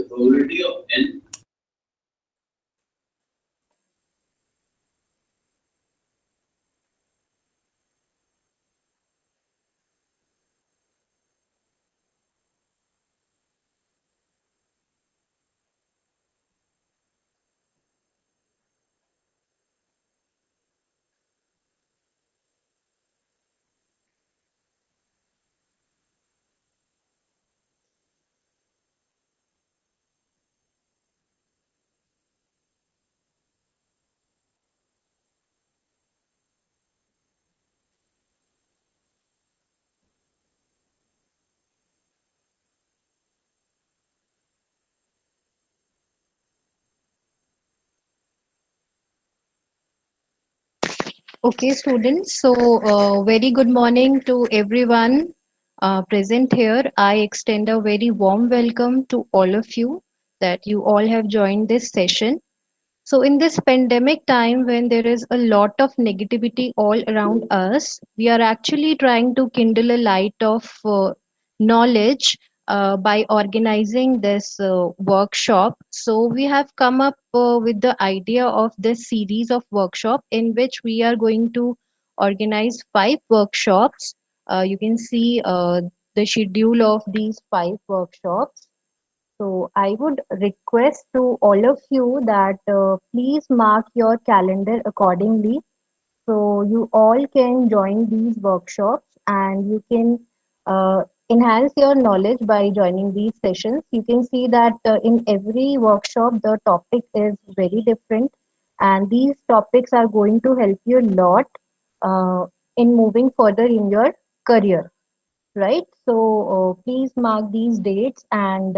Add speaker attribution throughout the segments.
Speaker 1: probability of n.
Speaker 2: Okay, students. Very good morning to everyone present here. I extend a very warm welcome to all of you that you all have joined this session. So, in this pandemic time when there is a lot of negativity all around us, we are actually trying to kindle a light of knowledge by organizing this workshop. So, we have come up with the idea of this series of workshop in which we are going to organize 5 workshops. You can see the schedule of these 5 workshops. So I would request to all of you that please mark your calendar accordingly. So you all can join these workshops and you can enhance your knowledge by joining these sessions. You can see that in every workshop the topic is very different, and these topics are going to help you a lot uh, in moving further in your career, right? So please mark these dates, and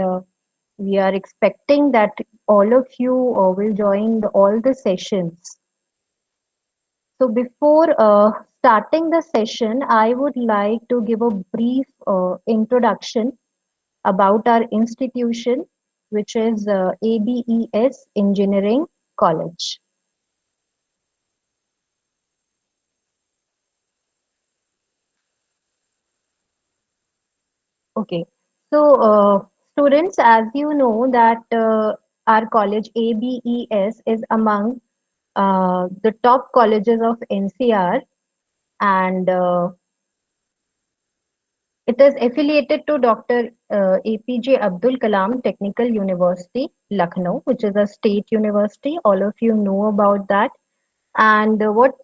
Speaker 2: we are expecting that all of you will join all the sessions. So before starting the session, I would like to give a brief introduction about our institution, which is ABES Engineering College. Okay. So, students, as you know that our college ABES is among the top colleges of NCR, and it is affiliated to Dr. APJ Abdul Kalam Technical University, Lucknow, which is a state university. All of you know about that. And what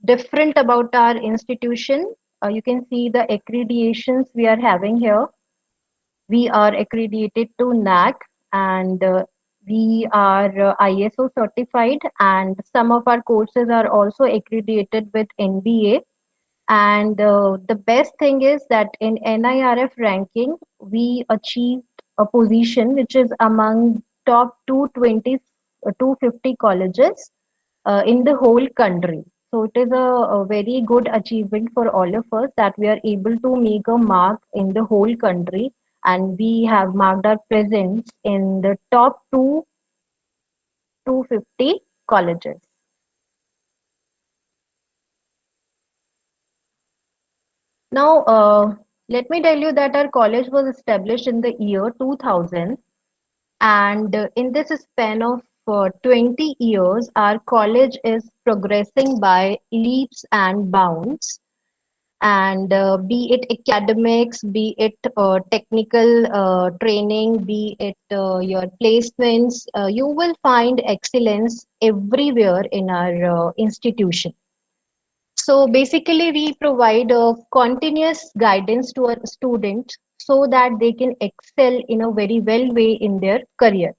Speaker 2: different about our institution? You can see the accreditations we are having here. We are accredited to NAC, and we are ISO certified, and some of our courses are also accredited with NBA. And the best thing is that in NIRF ranking, we achieved a position which is among top 220, 250 colleges in the whole country. So it is a very good achievement for all of us that we are able to make a mark in the whole country, and we have marked our presence in the top 250 colleges. Now, let me tell you that our college was established in the year 2000, and in this span of 20 years, our college is progressing by leaps and bounds. And be it academics, be it technical training, be it your placements, you will find excellence everywhere in our institution. So basically, we provide a continuous guidance to our students so that they can excel in a very well way in their career.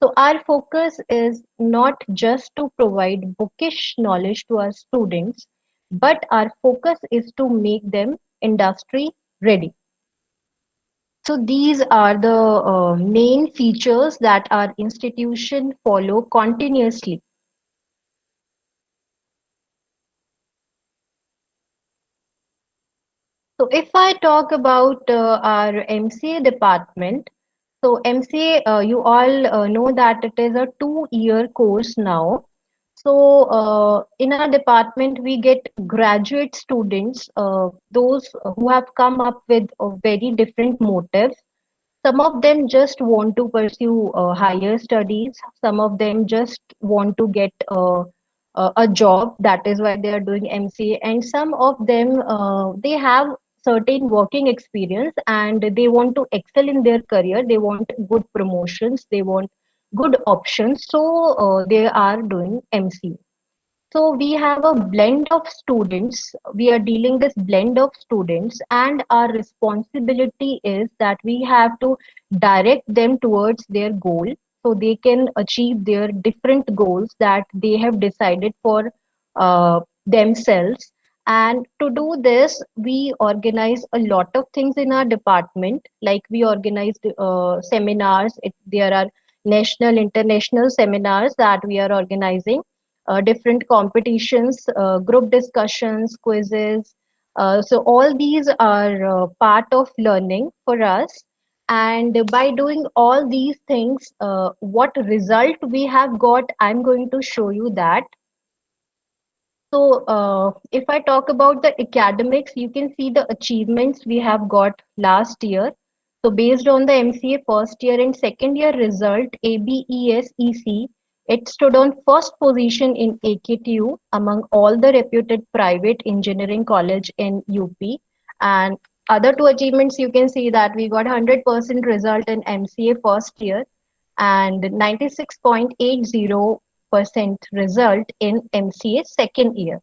Speaker 2: So our focus is not just to provide bookish knowledge to our students, but our focus is to make them industry ready. So these are the main features that our institution follow continuously. So if I talk about our MCA department, so MCA, you all know that it is a 2-year course now. So in our department, we get graduate students, those who have come up with very different motives. Some of them just want to pursue higher studies. Some of them just want to get a job. That is why they are doing MCA. And some of them, they have certain working experience and they want to excel in their career. They want good promotions. They want good options. So they are doing MCA. So we have a blend of students. We are dealing this blend of students, and our responsibility is that we have to direct them towards their goal so they can achieve their different goals that they have decided for themselves. And to do this, we organize a lot of things in our department. Like we organized seminars. There are national, international seminars that we are organizing, different competitions, group discussions, quizzes. So all these are part of learning for us. And by doing all these things, what result we have got, I'm going to show you that. So, if I talk about the academics, you can see the achievements we have got last year. So, based on the MCA first year and second year result, ABESEC, it stood on first position in AKTU among all the reputed private engineering college in UP. And other two achievements, you can see that we got 100% result in MCA first year and 96.80% result in MCA second year.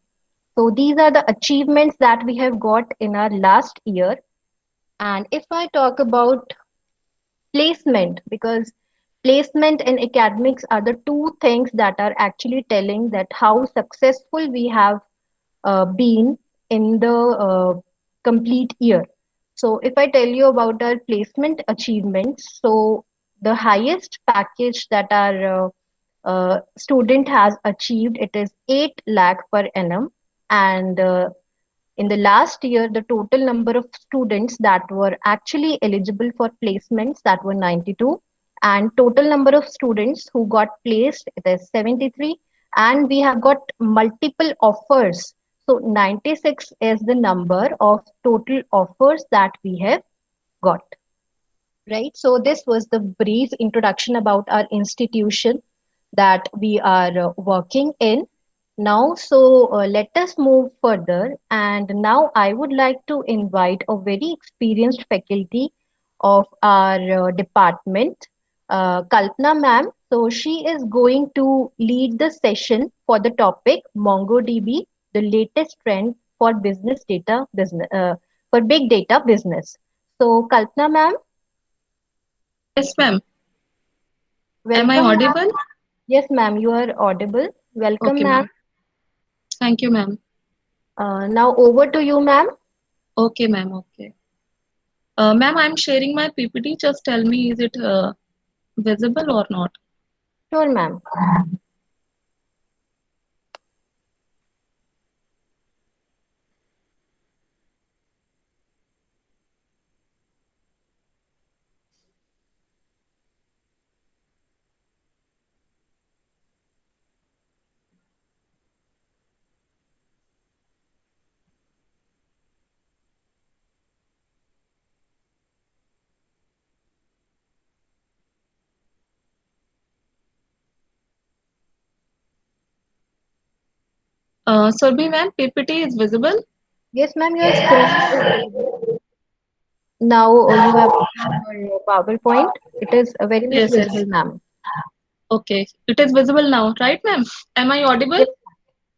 Speaker 2: So these are the achievements that we have got in our last year. And if I talk about placement, because placement and academics are the two things that are actually telling that how successful we have been in the complete year. So if I tell you about our placement achievements, so the highest package that our student has achieved, it is 8 lakh per annum. And in the last year, the total number of students that were actually eligible for placements, that were 92, and total number of students who got placed, it is 73, and we have got multiple offers. So 96 is the number of total offers that we have got. Right. So this was the brief introduction about our institution that we are working in now. So let us move further. And now I would like to invite a very experienced faculty of our department, Kalpana ma'am. So she is going to lead the session for the topic MongoDB, the latest trend for business data business for big data business. So Kalpana ma'am,
Speaker 1: Yes, ma'am. Am I
Speaker 2: welcome, ma'am.
Speaker 1: audible?
Speaker 2: Yes, ma'am, you are audible. Welcome,
Speaker 1: Okay,
Speaker 2: ma'am.
Speaker 1: ma'am. Thank you, ma'am.
Speaker 2: Now over to you, ma'am.
Speaker 1: Okay, ma'am. Okay. Ma'am, I'm sharing my PPT. Just tell me, is it visible or not?
Speaker 2: Sure, ma'am.
Speaker 1: Surbhi, ma'am, PPT is visible?
Speaker 2: Yes, ma'am, your screen is visible. Now you have opened your PowerPoint. It is very much
Speaker 1: Yes,
Speaker 2: visible,
Speaker 1: yes.
Speaker 2: ma'am.
Speaker 1: Okay. It is visible now, right, ma'am? Am I audible?
Speaker 2: Yes,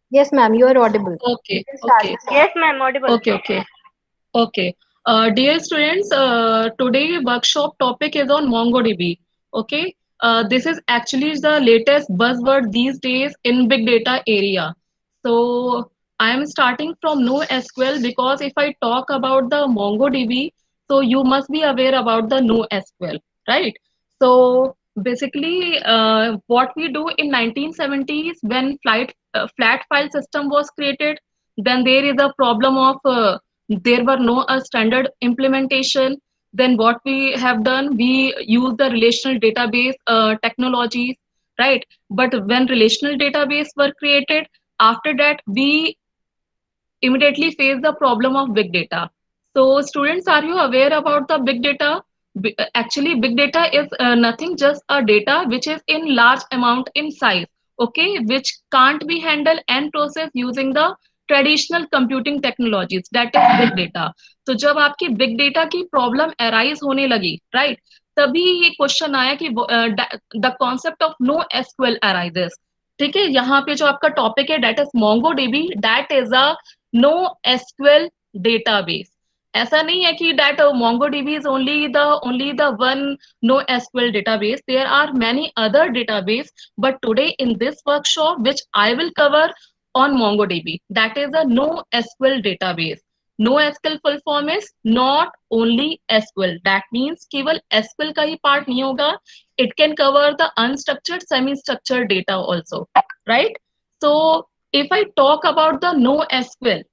Speaker 2: yes, ma'am, you are audible. You
Speaker 1: Okay,
Speaker 2: can start
Speaker 1: okay,
Speaker 2: the session.
Speaker 3: Yes, ma'am, audible.
Speaker 1: okay, okay. Okay. Dear students, today workshop topic is on MongoDB. Okay. This is actually the latest buzzword these days in big data area. So I am starting from NoSQL because if I talk about the MongoDB, so you must be aware about the NoSQL, right? So basically, what we do in 1970s when flat file system was created, then there is a problem of there were no standard implementation. Then what we have done, we use the relational database technologies, right? But when relational database were created, after that we immediately face the problem of big data. So students, are you aware about the big data? Actually, big data is nothing, just a data which is in large amount in size, okay, which can't be handled and processed using the traditional computing technologies, that is big data. तो जब आपकी big data की problem arise होने लगी, right, तभी ये question आया कि the concept of no SQL arises. ठीक है, यहाँ पे जो आपका टॉपिक है that is MongoDB, that is a no SQL database. ऐसा नहीं है कि that MongoDB is only the one NoSQL database. There are many other database, but today in this workshop, which I will cover on MongoDB, that is a NoSQL database. NoSQL full form is not only SQL. That means केवल SQL का ही part नहीं होगा. It can cover the unstructured, semi-structured data also, right? So if I talk about the NoSQL,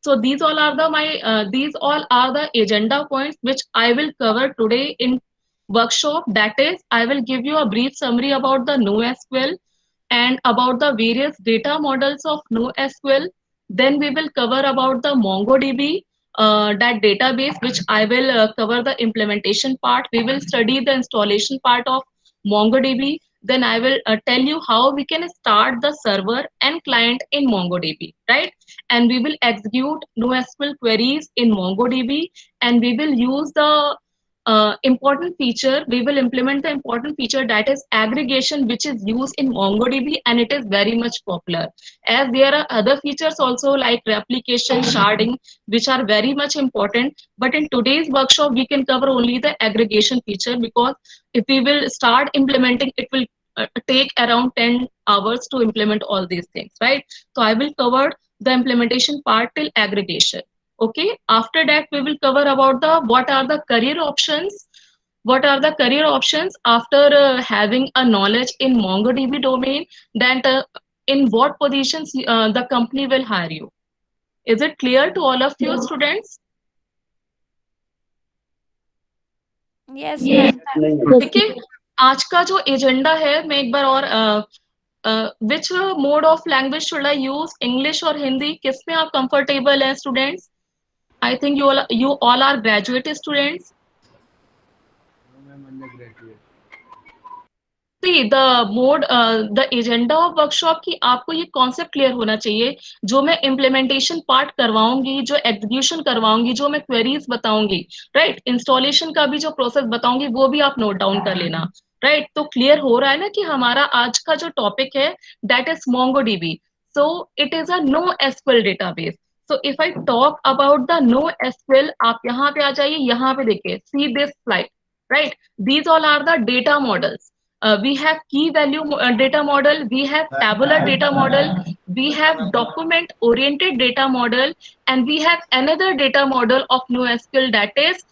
Speaker 1: so these all are the agenda points which I will cover today in workshop. That is, I will give you a brief summary about the NoSQL and about the various data models of NoSQL. Then we will cover about the MongoDB, that database, which I will cover the implementation part. We will study the installation part of MongoDB. Then I will tell you how we can start the server and client in MongoDB, right? And we will execute NoSQL queries in MongoDB, and we will use the important feature, we will implement the important feature, that is aggregation, which is used in MongoDB, and it is very much popular. As there are other features also like replication, sharding, which are very much important. But in today's workshop, we can cover only the aggregation feature, because if we will start implementing, it will take around 10 hours to implement all these things, right? So I will cover the implementation part till aggregation. Okay, after that we will cover about the what are the career options, what are the career options after having a knowledge in MongoDB domain, that in what positions the company will hire you. Is it clear to all of you students?
Speaker 3: Yes, ma'am.
Speaker 1: ठीक है, आज का जो agenda है, मैं एक बार और which mode of language should I use, English और हिंदी, किस में आप कंफर्टेबल हैं students? I think you all are graduate students. See, the agenda of workshop की आपको ये कॉन्सेप्ट क्लियर होना चाहिए। जो मैं इम्प्लीमेंटेशन पार्ट करवाऊंगी, जो एग्जीक्यूशन करवाऊंगी, जो मैं क्वेरीज बताऊंगी, राइट, इंस्टॉलेशन का भी जो प्रोसेस बताऊंगी, वो भी आप नोट डाउन कर लेना, राइट। तो क्लियर हो रहा है ना कि हमारा आज का जो टॉपिक है that is MongoDB। So it is a no SQL database. So if I talk about the no SQL, आप यहाँ पे आ जाइए, यहाँ पे देखिए, see this slide, right? These all are the data models. We have key value data model, we have tabular data model, we have document oriented data model, and we have another data model of NoSQL, that is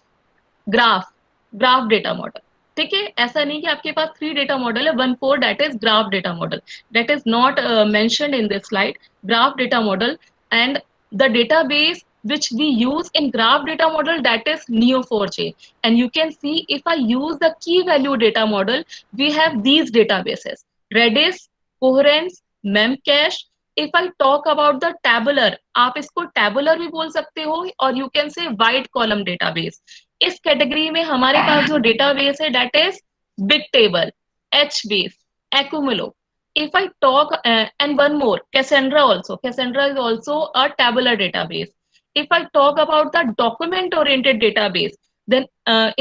Speaker 1: graph data model. ठीक है, ऐसा नहीं कि आपके पास 3 data model है, 1 4, that is graph data model, that is not mentioned in this slide. Graph data model and the database which we use in graph data model, that is Neo4j. And you can see, if I use the key value data model, we have these databases: Redis, Coherence, Memcache. If I talk about the tabular, आप इसको tabular भी बोल सकते हो, और you can say wide column database. इस category में हमारे पास जो डेटाबेस है that is big table, HBase, Accumulo. If I talk and one more, Cassandra also. Cassandra is also a tabular database. If I talk about the document oriented database, then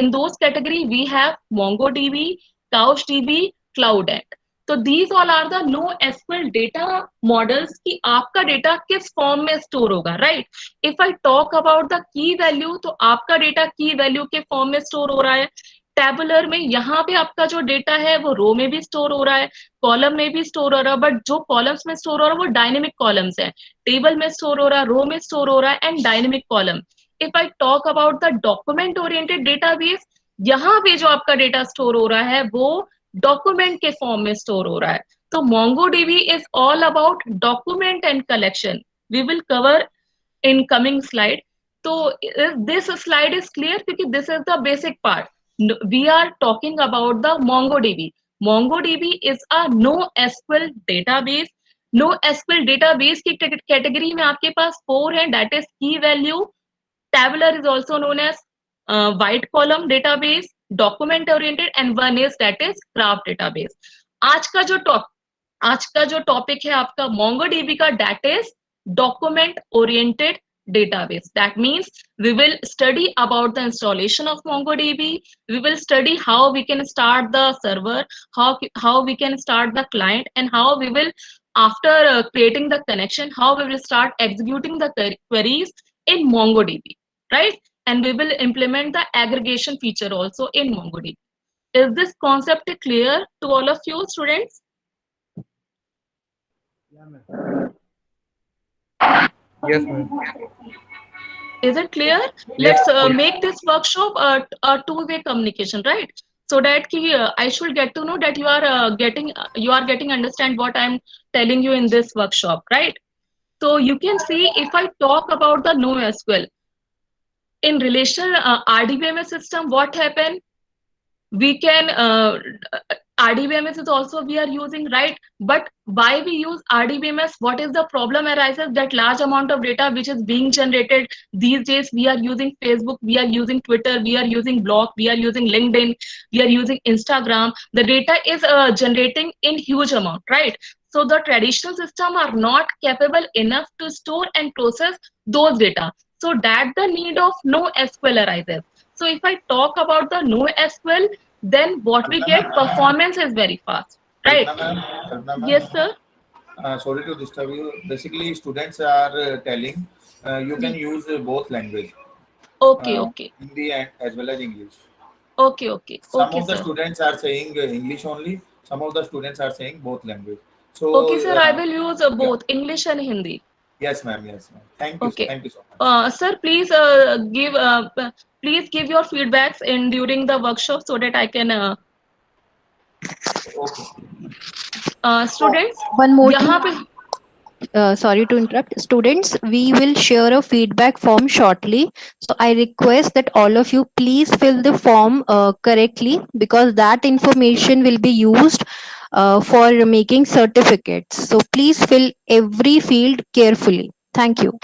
Speaker 1: in those category we have MongoDB, CouchDB, CloudEnt. तो these all are the no SQL data models कि आपका डेटा किस form में store होगा, right. If I talk about the key value, तो आपका data की वैल्यू के फॉर्म में स्टोर हो रहा है। टेबुलर में यहाँ पे आपका जो डेटा है वो रो में भी स्टोर हो रहा है, कॉलम में भी स्टोर हो रहा है, बट जो कॉलम्स में स्टोर हो रहा है वो डायनेमिक कॉलम्स है। टेबल में स्टोर हो रहा है, रो में स्टोर हो रहा है, and dynamic column. If I talk about the document oriented database, यहाँ पे जो आपका डेटा स्टोर हो रहा है वो डॉक्यूमेंट के फॉर्म में स्टोर हो रहा है। तो MongoDB is all about document and collection. We will cover in coming slide. So this slide is clear because this is the basic part. We are talking about the MongoDB. MongoDB is a NoSQL database. NoSQL database की category में आपके पास 4 है, that is key value. Tabular is also known as white column database. document oriented, and one is that is graph database. आज का जो topic है आपका MongoDB का, that is document oriented database. That means we will study about the installation of MongoDB. We will study how we can start the server, how we can start the client, and how we will, after creating the connection, how we will start executing the queries in MongoDB, right? And we will implement the aggregation feature also in MongoDB. Is this concept clear to all of you, students?
Speaker 4: Yes, ma'am.
Speaker 1: Is it clear?
Speaker 4: Yes.
Speaker 1: Let's make this workshop a two-way communication, right? So that I should get to know that you are getting understand what I'm telling you in this workshop, right? So you can see, if I talk about the NoSQL in relation RDBMS system, what happened? We can RDBMS is also we are using, right? But why we use RDBMS? What is the problem arises? That large amount of data which is being generated these days, we are using Facebook, we are using Twitter, we are using blog, we are using LinkedIn, we are using Instagram. The data is generating in huge amount, right? So the traditional system are not capable enough to store and process those data, so that the need of NoSQL arises. So if I talk about the NoSQL, then what we get, performance is very fast, right?
Speaker 4: Kalpana ma'am,
Speaker 1: Yes, sir.
Speaker 4: sorry to disturb you. Basically, students are telling you can use both language,
Speaker 1: Okay, okay,
Speaker 4: Hindi and as well as English.
Speaker 1: okay, okay,
Speaker 4: Some
Speaker 1: okay,
Speaker 4: of the
Speaker 1: sir.
Speaker 4: students are saying English only. Some of the students are saying both language. So,
Speaker 1: Okay, sir, I will use
Speaker 4: yeah.
Speaker 1: both English and Hindi.
Speaker 4: Yes, ma'am. Yes, ma'am. Thank you.
Speaker 1: Okay.
Speaker 4: Thank you so much.
Speaker 1: Sir, please give your feedbacks in during the workshop so that I can
Speaker 4: Okay.
Speaker 1: students
Speaker 2: One more thing.
Speaker 1: यहाँ पे
Speaker 2: Sorry to interrupt. Students, we will share a feedback form shortly. So I request that all of you please fill the form correctly, because that information will be used for making certificates. So please fill every field carefully. Thank you.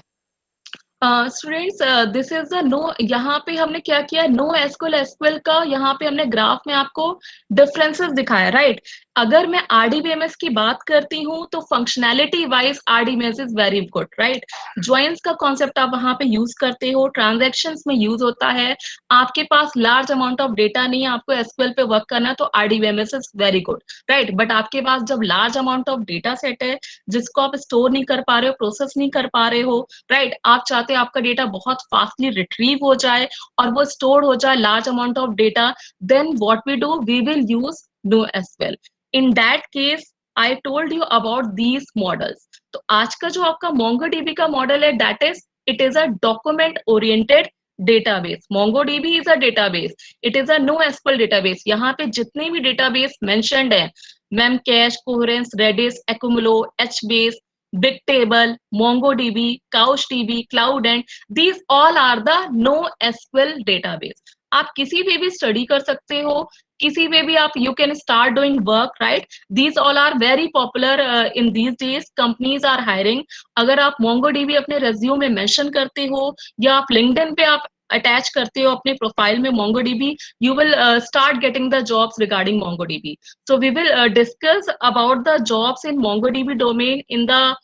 Speaker 1: Students this is the no, यहाँ पे हमने क्या किया, no SQL SQL का यहाँ पे हमने graph में आपको डिफरेंसेस दिखाया, राइट? अगर मैं आरडीबीएमएस की बात करती हूँ तो functionality wise RDBMS is very good, right? Joins का कॉन्सेप्ट आप वहां पे यूज करते हो, ट्रांजैक्शंस में यूज होता है, आपके पास लार्ज अमाउंट ऑफ डेटा नहीं है, आपको एसक्यूएल पे वर्क करना है, तो RDBMS is very good, right? But आपके पास जब large amount of data set है जिसको आप स्टोर नहीं कर पा रहे हो, प्रोसेस नहीं कर पा रहे हो, राइट? आप चाहते हो आपका डेटा बहुत फास्टली रिट्रीव हो जाए और वो स्टोर हो जाए large amount of data, then what we do, we will use NoSQL. In that case, I told you about these models. तो आज का जो आपका MongoDB का मॉडल है, that is it is a document oriented database. MongoDB is a database. It is a NoSQL database. यहाँ पे जितने भी database mentioned है, Memcache, Coherence, Redis, Accumulo, HBase, Bigtable, MongoDB, CouchDB, CloudEnd, these all are the NoSQL database. आप किसी पे भी study कर सकते हो, किसी पे भी आप you can start doing work, right? These all are very popular in these days, companies are hiring. अगर आप MongoDB अपने रेज्यूम में मेंशन करते हो या आप लिंक्डइन पे आप अटैच करते हो अपने प्रोफाइल में MongoDB, you will start getting the jobs regarding MongoDB. So we will discuss about the jobs in MongoDB domain in the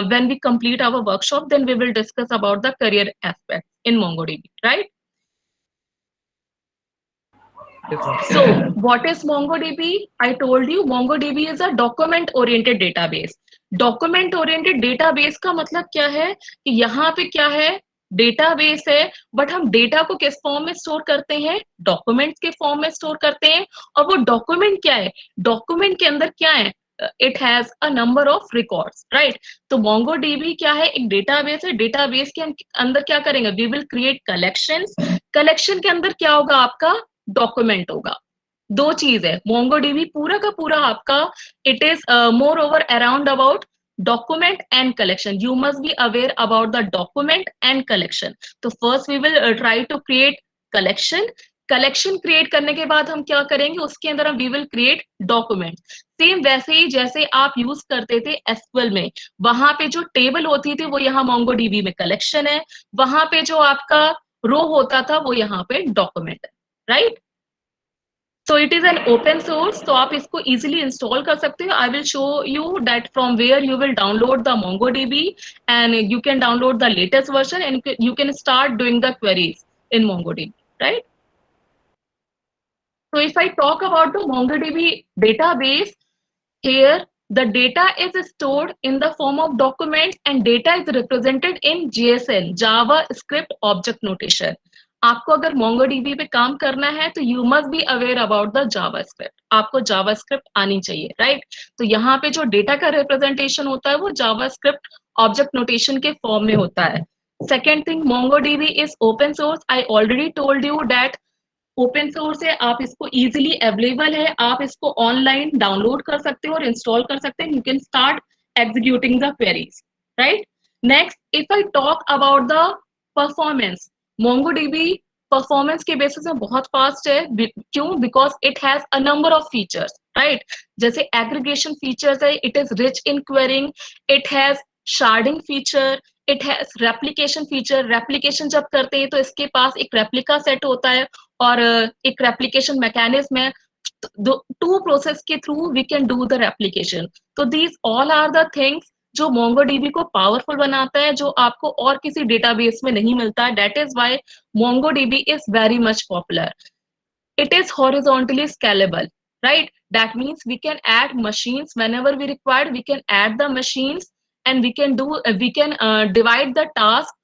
Speaker 1: when we complete our workshop. Then we will discuss about the career aspect in MongoDB, right?
Speaker 4: Yes, ma'am.
Speaker 1: So what is MongoDB? I told you MongoDB is a document oriented database. Document oriented database का मतलब क्या है कि यहाँ पे क्या है, database है, बट हम डेटा को किस फॉर्म में स्टोर करते हैं, डॉक्यूमेंट्स के फॉर्म में स्टोर करते हैं. और वो डॉक्यूमेंट क्या है, डॉक्यूमेंट के अंदर क्या है, it has a number of records, right? तो MongoDB क्या है, एक डेटाबेस है. डेटाबेस के अंदर क्या करेंगे, we will create collections. Collection के अंदर क्या होगा, आपका डॉक्यूमेंट होगा. दो चीज है, MongoDB पूरा का पूरा आपका, it is moreover around about document and collection. You must be aware about the document and collection. तो first we will try to create collection. Collection create करने के बाद हम क्या करेंगे, उसके अंदर हम we will create document. Same वैसे ही जैसे आप यूज करते थे एसक्यूएल में, वहां पे जो टेबल होती थी वो यहाँ MongoDB में कलेक्शन है, वहां पे जो आपका रो होता था वो यहाँ पे डॉक्यूमेंट है, right? So it is an open source, तो आप इसको easily install कर सकते हो. I will show you that from where you will download the MongoDB, and you can download the latest version, and you can start doing the queries in MongoDB, right? So if I talk about the MongoDB database, here the data is stored in the form of documents and data is represented in JSON, JavaScript Object Notation. आपको अगर MongoDB पे काम करना है तो you must be aware about the JavaScript. आपको JavaScript आनी चाहिए, right? तो यहाँ पे जो डेटा का रिप्रेजेंटेशन होता है वो JavaScript Object Notation के फॉर्म में होता है. Second thing, MongoDB is open source. I already told you that open source है, आप इसको इजीली अवेलेबल है, आप इसको ऑनलाइन डाउनलोड कर सकते हो और इंस्टॉल कर सकते हैं. You can start executing the queries, right? Next, if I talk about the performance, MongoDB performance के बेसिस में बहुत फास्ट है. क्यों? Because it has a number of features, right? जैसे एग्रीगेशन फीचर्स है, it is rich in quarrying, it has sharding feature, it has replication feature. Replication जब करते हैं तो इसके पास एक रेप्लिका सेट होता है और एक रेप्लिकेशन मैकेनिज्म है. टू प्रोसेस के through we can do the replication. तो these all are the things जो MongoDB को पावरफुल बनाता है, जो आपको और किसी डेटाबेस में नहीं मिलता है. That is why MongoDB is very much popular. It is horizontally scalable, right? That means we can add machines whenever we require. We can add the machines, and we can divide the task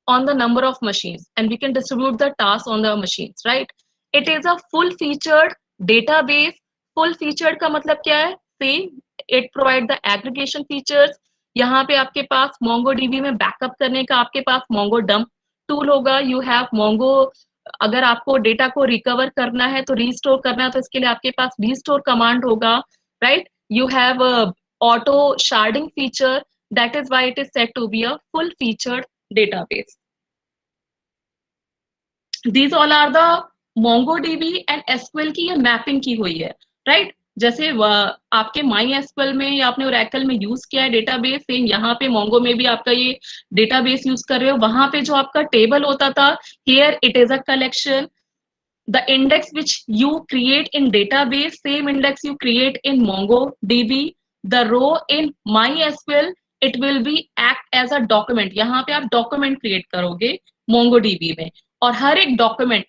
Speaker 1: on the number of machines, and we can distribute the tasks on the machines, right? It is a full featured database. Full featured का मतलब क्या है? Same, it provide the aggregation features. यहाँ पे आपके पास MongoDB में backup करने का आपके पास MongoDump टूल होगा. यू हैव Mongo, अगर आपको डेटा को रिकवर करना है तो रीस्टोर करना है तो इसके लिए आपके पास रीस्टोर कमांड होगा, right? You have auto sharding feature. That is why it is said to be a full featured database. These all are the MongoDB and SQL की ये मैपिंग की हुई है, राइट? जैसे आपके MySQL में या आपने Oracle में यूज किया है डेटाबेस, सेम यहाँ पे Mongo में भी आपका ये डेटाबेस यूज कर रहे हो. वहां पे जो आपका टेबल होता था, here it is a collection. The index which you create in database, same index you create in MongoDB. The row in MySQL, it will be act as a document. यहाँ पे आप document create करोगे MongoDB में, और हर एक document,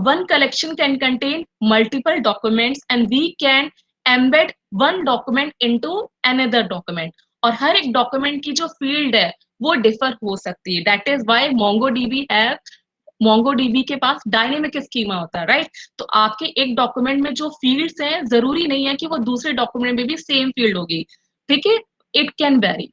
Speaker 1: one collection can contain multiple documents and we can embed one document into another document. और हर एक document की जो field है वो differ हो सकती है. That is why MongoDB के पास डायनेमिक स्कीमा होता है, राइट? तो आपके एक डॉक्यूमेंट में जो फील्ड्स हैं जरूरी नहीं है कि वो दूसरे डॉक्यूमेंट में भी सेम फील्ड होगी, ठीक है? It can very.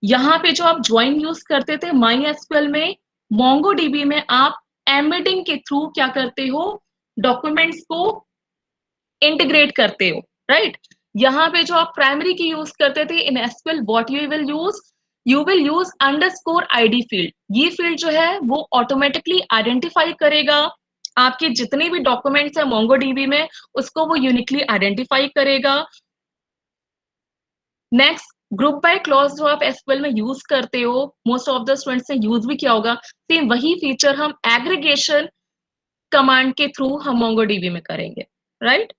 Speaker 1: यहाँ पे जो आप ज्वाइन यूज करते थे MySQL में, MongoDB में आप एम्बेडिंग के थ्रू क्या करते हो? डॉक्यूमेंट्स को इंटीग्रेट करते हो, राइट? यहाँ पे जो आप प्राइमरी की यूज करते थे इन SQL, what you will use underscore ID field. ये फील्ड जो है वो ऑटोमेटिकली आइडेंटिफाई करेगा आपके जितने भी डॉक्यूमेंट्स है MongoDB में, उसको वो यूनिकली आइडेंटिफाई करेगा. नेक्स्ट, ग्रुप बाय क्लॉज जो आप SQL में यूज करते हो, मोस्ट ऑफ द स्टूडेंट्स ने यूज भी किया होगा, सेम वही फीचर हम एग्रीगेशन कमांड के थ्रू हम MongoDB में करेंगे, right?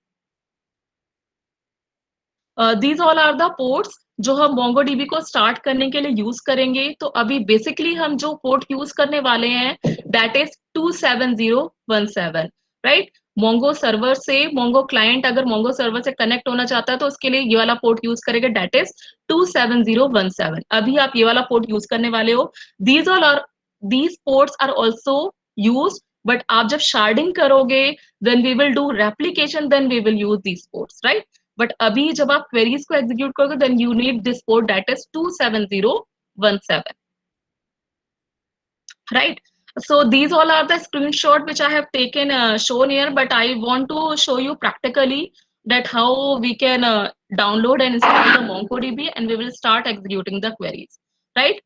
Speaker 1: These all are the ports जो हम MongoDB को स्टार्ट करने के लिए यूज करेंगे. तो अभी बेसिकली हम जो पोर्ट यूज करने वाले हैं that is 27017, right? Mongo server से Mongo क्लाइंट अगर Mongo सर्वर से कनेक्ट होना चाहता है तो उसके लिए ये वाला पोर्ट यूज करेगा, दैट इज 27017. अभी आप ये वाला पोर्ट यूज करने वाले हो. These ports are also use, but आप जब शार्डिंग करोगे, then we will do replication, then we will use these ports, right? But अभी जब आप क्वेरीज को एग्जीक्यूट करोगे, then you need this port that is 27017, right? So these all are the screenshot which I have taken, shown here, but I want to show you practically that how we can download and install the MongoDB and we will start executing the queries, right?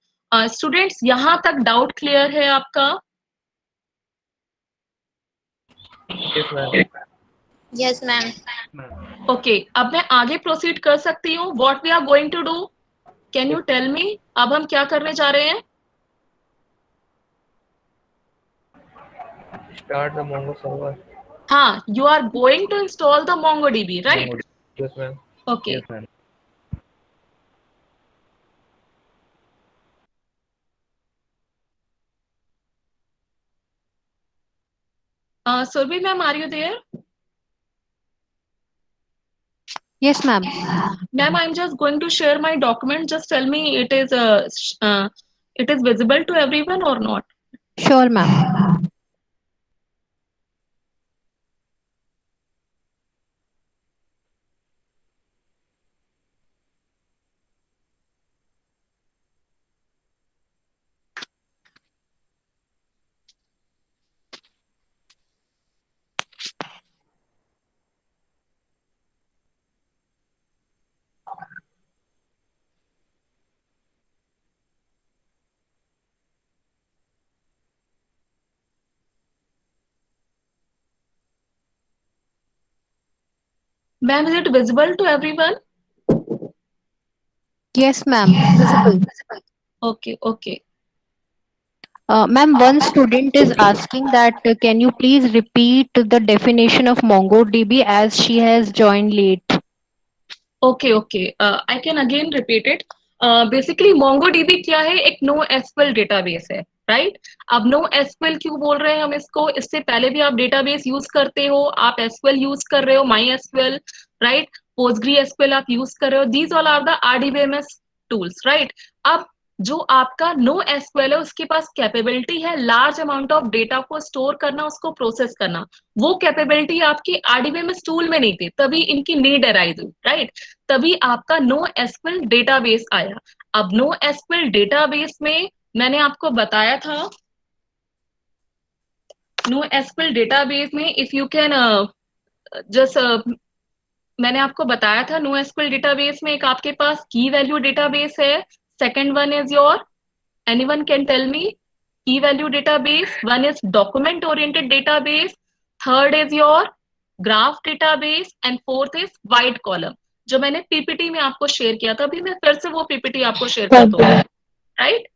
Speaker 1: Students, यहाँ तक doubt clear है आपका?
Speaker 5: Yes, ma'am.
Speaker 1: Okay, अब मैं आगे proceed कर सकती हूँ. What we are going to do? Can you tell me? अब हम क्या करने जा रहे हैं?
Speaker 6: Start the Mongo server.
Speaker 1: हाँ, you are going to install the MongoDB, right?
Speaker 5: Yes, ma'am.
Speaker 1: Okay.
Speaker 5: Yes, ma'am.
Speaker 1: Surabhi ma'am, are you there?
Speaker 2: Yes, ma'am.
Speaker 1: Ma'am, I'm just going to share my document. Just tell me it is visible to everyone or not.
Speaker 2: Sure, ma'am.
Speaker 1: Ma'am, is it visible to everyone?
Speaker 2: Yes, ma'am. Visible.
Speaker 1: Okay, okay.
Speaker 2: Ma'am, one student is asking that can you please repeat the definition of MongoDB as she has joined late?
Speaker 1: Okay, okay. I can again repeat it. Basically, MongoDB क्या है? एक NoSQL database है, right? अब NoSQL क्यों बोल रहे हैं हम इसको? इससे पहले भी आप डेटाबेस यूज करते हो, आप SQL यूज कर रहे हो, MySQL, राइट? PostgreSQL आप यूज कर रहे हो. These all are the RDBMS tools, right? अब जो आपका NoSQL है, उसके पास कैपेबिलिटी है लार्ज अमाउंट ऑफ डेटा को स्टोर करना, उसको प्रोसेस करना. वो कैपेबिलिटी आपकी RDBMS टूल में नहीं थी, तभी इनकी नीड अराइज हुई, राइट? तभी आपका NoSQL डेटाबेस आया. अब NoSQL डेटाबेस में मैंने आपको बताया था, NoSQL डेटाबेस में इफ यू कैन जस्ट मैंने आपको बताया था NoSQL डेटाबेस में एक आपके पास की वैल्यू डेटाबेस है. Second one is your, anyone can tell me, key value database. One is document oriented database. Third is your graph database and fourth is wide column, जो मैंने PPT में आपको share किया था. अभी मैं फिर से वो पीपीटी आपको शेयर कर दूंगा, राइट?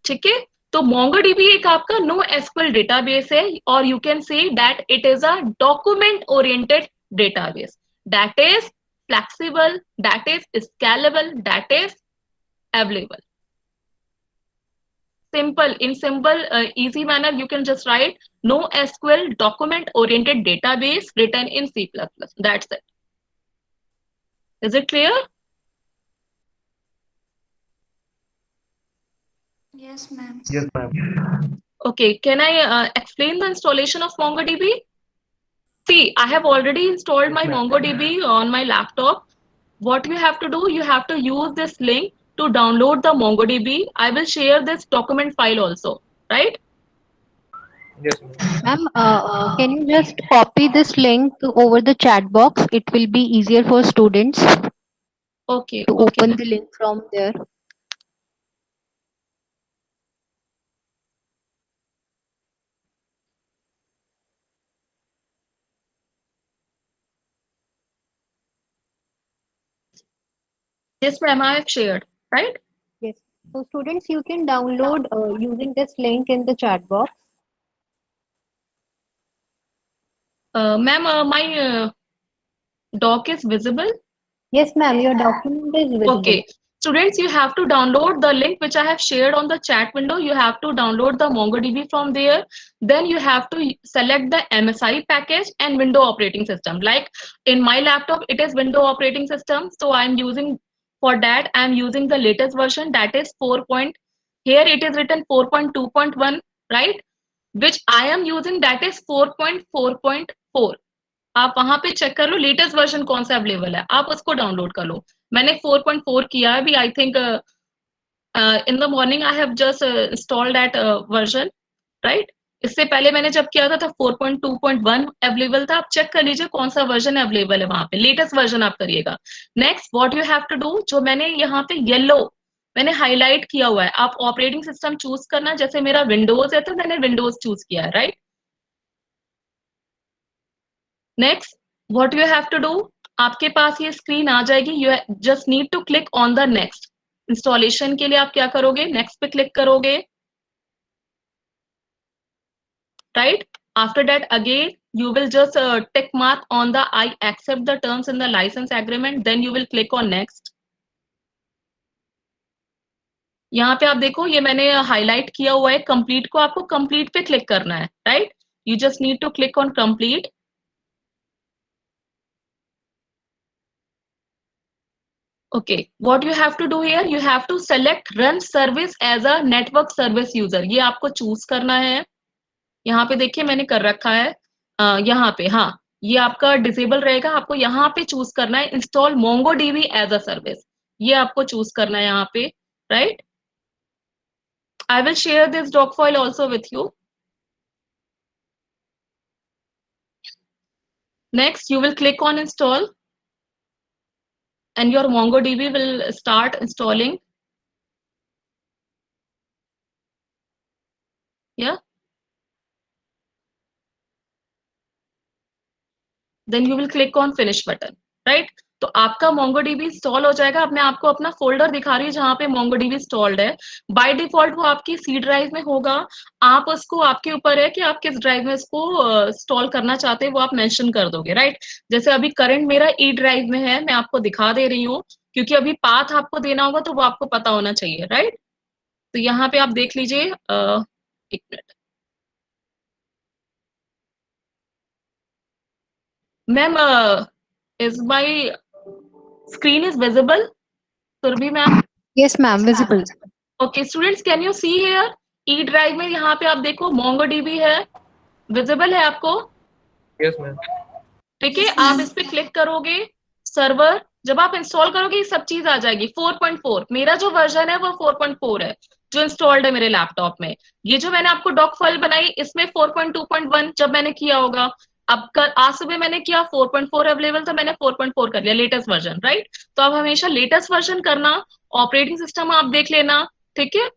Speaker 1: ठीक है. तो MongoDB एक आपका NoSQL डेटाबेस है, और you can say that it is a document oriented database that is flexible, that is scalable, that is available. Simple, in simple, easy manner, you can just write NoSQL document-oriented database written in C++. That's it. Is it clear?
Speaker 3: Yes, ma'am.
Speaker 5: Yes, ma'am.
Speaker 1: Okay, can I explain the installation of MongoDB? See, I have already installed my MongoDB on my laptop. What you have to do, you have to use this link to download the MongoDB. I will share this document file also, right?
Speaker 5: Yes, ma'am.
Speaker 2: Ma'am, can you just copy this link over the chat box? It will be easier for students to
Speaker 1: Okay, okay.
Speaker 2: open the link from there.
Speaker 1: Yes, ma'am, I have shared, right?
Speaker 2: Yes. So students, you can download using this link in the chat box.
Speaker 1: Ma'am, my doc is visible.
Speaker 2: Yes, ma'am, your document is visible.
Speaker 1: Okay. Students, you have to download the link which I have shared on the chat window. You have to download the MongoDB from there. Then you have to select the MSI package and window operating system. Like in my laptop, it is window operating system. So I'm using, for that, I'm using the latest version, that is 4. Here it is written 4.2.1, right? Which I am using, that is 4.4.4. आप वहां पे check कर लो latest version कौन सा available है, आप उसको download कर लो. मैंने 4.4 किया है अभी. I think in the morning I have just installed that version, right? इससे पहले मैंने जब किया था 4.2.1 अवेलेबल था. आप चेक कर लीजिए कौन सा वर्जन अवेलेबल है वहां पे, लेटेस्ट वर्जन आप करिएगा. Next what you have to do, जो मैंने यहाँ पे येलो मैंने हाईलाइट किया हुआ है, आप ऑपरेटिंग सिस्टम चूज करना. जैसे मेरा विंडोज है तो मैंने विंडोज चूज किया है, right? Next what you have to do, आपके पास ये स्क्रीन आ जाएगी. You just need to click on the next. Installation के लिए आप क्या करोगे, नेक्स्ट पे क्लिक करोगे, right? After that, again, you will just tick mark on the I accept the terms in the license agreement. Then you will click on next. यहाँ पे आप देखो, ये मैंने हाईलाइट किया हुआ है कंप्लीट को, आपको कंप्लीट पे क्लिक करना है, right? You just need to click on complete. Okay, what you have to do here, you have to select run service as a network service user. ये आपको चूज करना है. यहाँ पे देखिए मैंने कर रखा है. यहाँ पे, हाँ, ये आपका डिसेबल रहेगा. आपको यहाँ पे चूज करना है install MongoDB as a service. ये आपको चूज करना है यहाँ पे, right? I will share this doc file also with you. Next, you will click on install and your MongoDB will start installing. Yeah. Then you will click on finish button, right? तो आपका MongoDB install हो जाएगा. अब मैं आपको अपना folder दिखा रही हूँ जहाँ पे MongoDB इंस्टॉल्ड है. बाय डिफॉल्ट वो आपकी सी ड्राइव में होगा. आप उसको, आपके ऊपर है कि आप किस ड्राइव में इसको इंस्टॉल करना चाहते हैं, वो आप मेंशन कर दोगे, राइट? जैसे अभी करंट मेरा ई ड्राइव में है, मैं आपको दिखा दे रही हूँ क्योंकि अभी पाथ आपको देना होगा तो वो आपको पता होना चाहिए, राइट? तो यहाँ पे आप देख लीजिए. एक minute ma'am, is my screen is visible? Surbhi ma'am?
Speaker 2: Yes, ma'am, visible.
Speaker 1: Okay, students, can you see here? E drive में यहाँ पे आप देखो MongoDB है, visible है आपको?
Speaker 5: Yes, ma'am.
Speaker 1: ठीक है, आप इस पे क्लिक करोगे, सर्वर, जब आप इंस्टॉल करोगे ये सब चीज आ जाएगी. 4.4 मेरा जो वर्जन है वो 4.4 है जो इंस्टॉल्ड है मेरे लैपटॉप में. ये जो मैंने आपको डॉक फाइल बनाई इसमें 4.2.1 जब मैंने किया होगा. अब कल आज सुबह मैंने किया 4.4 अवेलेबल था, मैंने 4.4 कर लिया लेटेस्ट वर्जन, राइट? तो आप हमेशा लेटेस्ट वर्जन करना. ऑपरेटिंग सिस्टम आप देख लेना, ठीक है?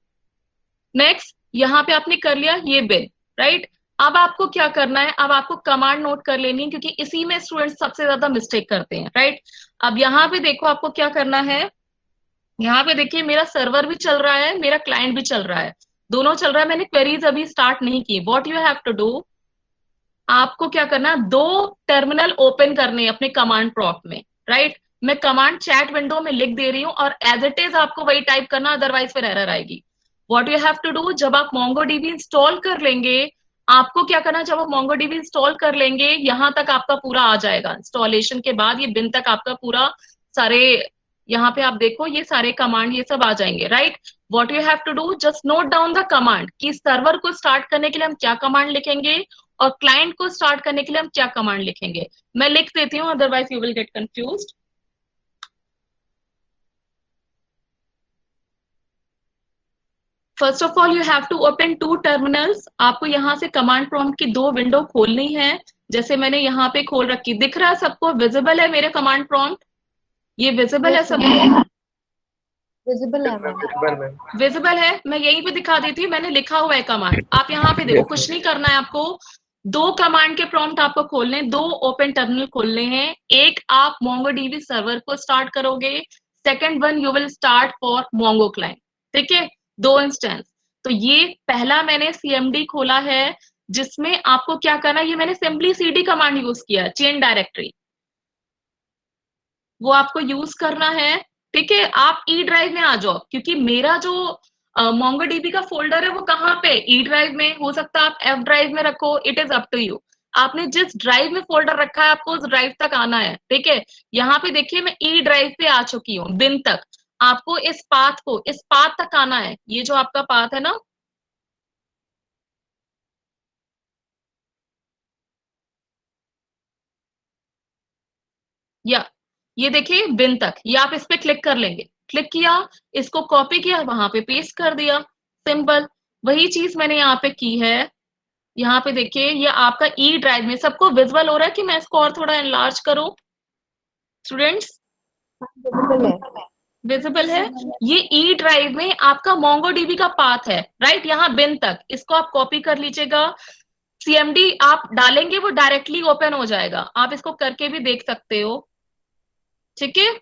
Speaker 1: नेक्स्ट, यहाँ पे आपने कर लिया ये बिल, राइट? अब आपको क्या करना है, अब आपको कमांड नोट कर लेनी है क्योंकि इसी में स्टूडेंट्स सबसे ज्यादा मिस्टेक करते हैं, राइट? अब यहाँ पे देखो आपको क्या करना है. यहाँ पे देखिए मेरा सर्वर भी चल रहा है, मेरा क्लाइंट भी चल रहा है, दोनों चल रहा है. मैंने क्वेरीज अभी स्टार्ट नहीं की. What you have to do, आपको क्या करना, 2 टर्मिनल ओपन करने हैं अपने कमांड प्रॉम्प्ट में, राइट? मैं कमांड चैट विंडो में लिख दे रही हूँ और एज इट इज आपको वही टाइप करना, अदरवाइज फिर एरर आएगी. What you have to do, जब आप MongoDB इंस्टॉल कर लेंगे, आपको क्या करना, जब आप MongoDB इंस्टॉल कर लेंगे, यहाँ तक आपका पूरा आ जाएगा. इंस्टॉलेशन के बाद ये बिन तक आपका पूरा सारे, यहाँ पे आप देखो ये सारे कमांड ये सब आ जाएंगे, right? What you have to do, just note down the command कि सर्वर को स्टार्ट करने के लिए हम क्या कमांड लिखेंगे और क्लाइंट को स्टार्ट करने के लिए हम क्या कमांड लिखेंगे. मैं लिख देती हूँ, otherwise you will get confused. First of all you have to open 2 terminals. आपको यहाँ से कमांड प्रॉम्प्ट की 2 विंडो खोलनी है. जैसे मैंने यहाँ पे खोल रखी, दिख रहा है सबको, विजिबल है मेरे कमांड प्रॉम्प्ट? ये विजिबल है सबको?
Speaker 2: Visible है, ma'am.
Speaker 5: Visible, ma'am.
Speaker 1: विजिबल है. मैं यहीं पे दिखा देती हूँ, मैंने लिखा हुआ है कमांड. आप यहाँ पे देखो, कुछ नहीं करना है आपको. 2 कमांड के प्रॉम्प्ट आपको खोलने, 2 ओपन टर्मिनल खोलने हैं. एक आप MongoDB सर्वर को स्टार्ट करोगे, second one you will start for Mongo client, ठीक है? 2 इंस्टेंस. तो ये पहला मैंने CMD खोला है जिसमें आपको क्या करना है, ये मैंने सिंपली CD कमांड यूज किया है, चेन डायरेक्टरी, वो आपको यूज करना है, ठीक है? आप ई ड्राइव में आ जाओ क्योंकि मेरा जो MongoDB का फोल्डर है वो कहाँ पे, ई ड्राइव में. हो सकता है आप F ड्राइव में रखो, it is up to you. आपने जिस ड्राइव में फोल्डर रखा है आपको उस ड्राइव तक आना है, ठीक है? यहाँ पे देखिए मैं ई ड्राइव पे आ चुकी हूँ, बिन तक. आपको इस पाथ तक आना है. ये जो आपका पाथ है ना, या ये देखिए बिन तक, ये आप इस पे क्लिक कर लेंगे. क्लिक किया, इसको कॉपी किया, वहां पे पेस्ट कर दिया, सिंपल. वही चीज मैंने यहाँ पे की है. यहाँ पे देखिए ये आपका ई ड्राइव में सबको विजुअल हो रहा है कि मैं इसको और थोड़ा एनलार्ज करूं स्टूडेंट्स?
Speaker 2: Visible है.
Speaker 1: विजिबल है. ये ई ड्राइव में आपका MongoDB का पाथ है, राइट? यहाँ बिन तक, इसको आप कॉपी कर लीजिएगा. CMD आप डालेंगे वो डायरेक्टली ओपन हो जाएगा. आप इसको करके भी देख सकते हो, ठीक है?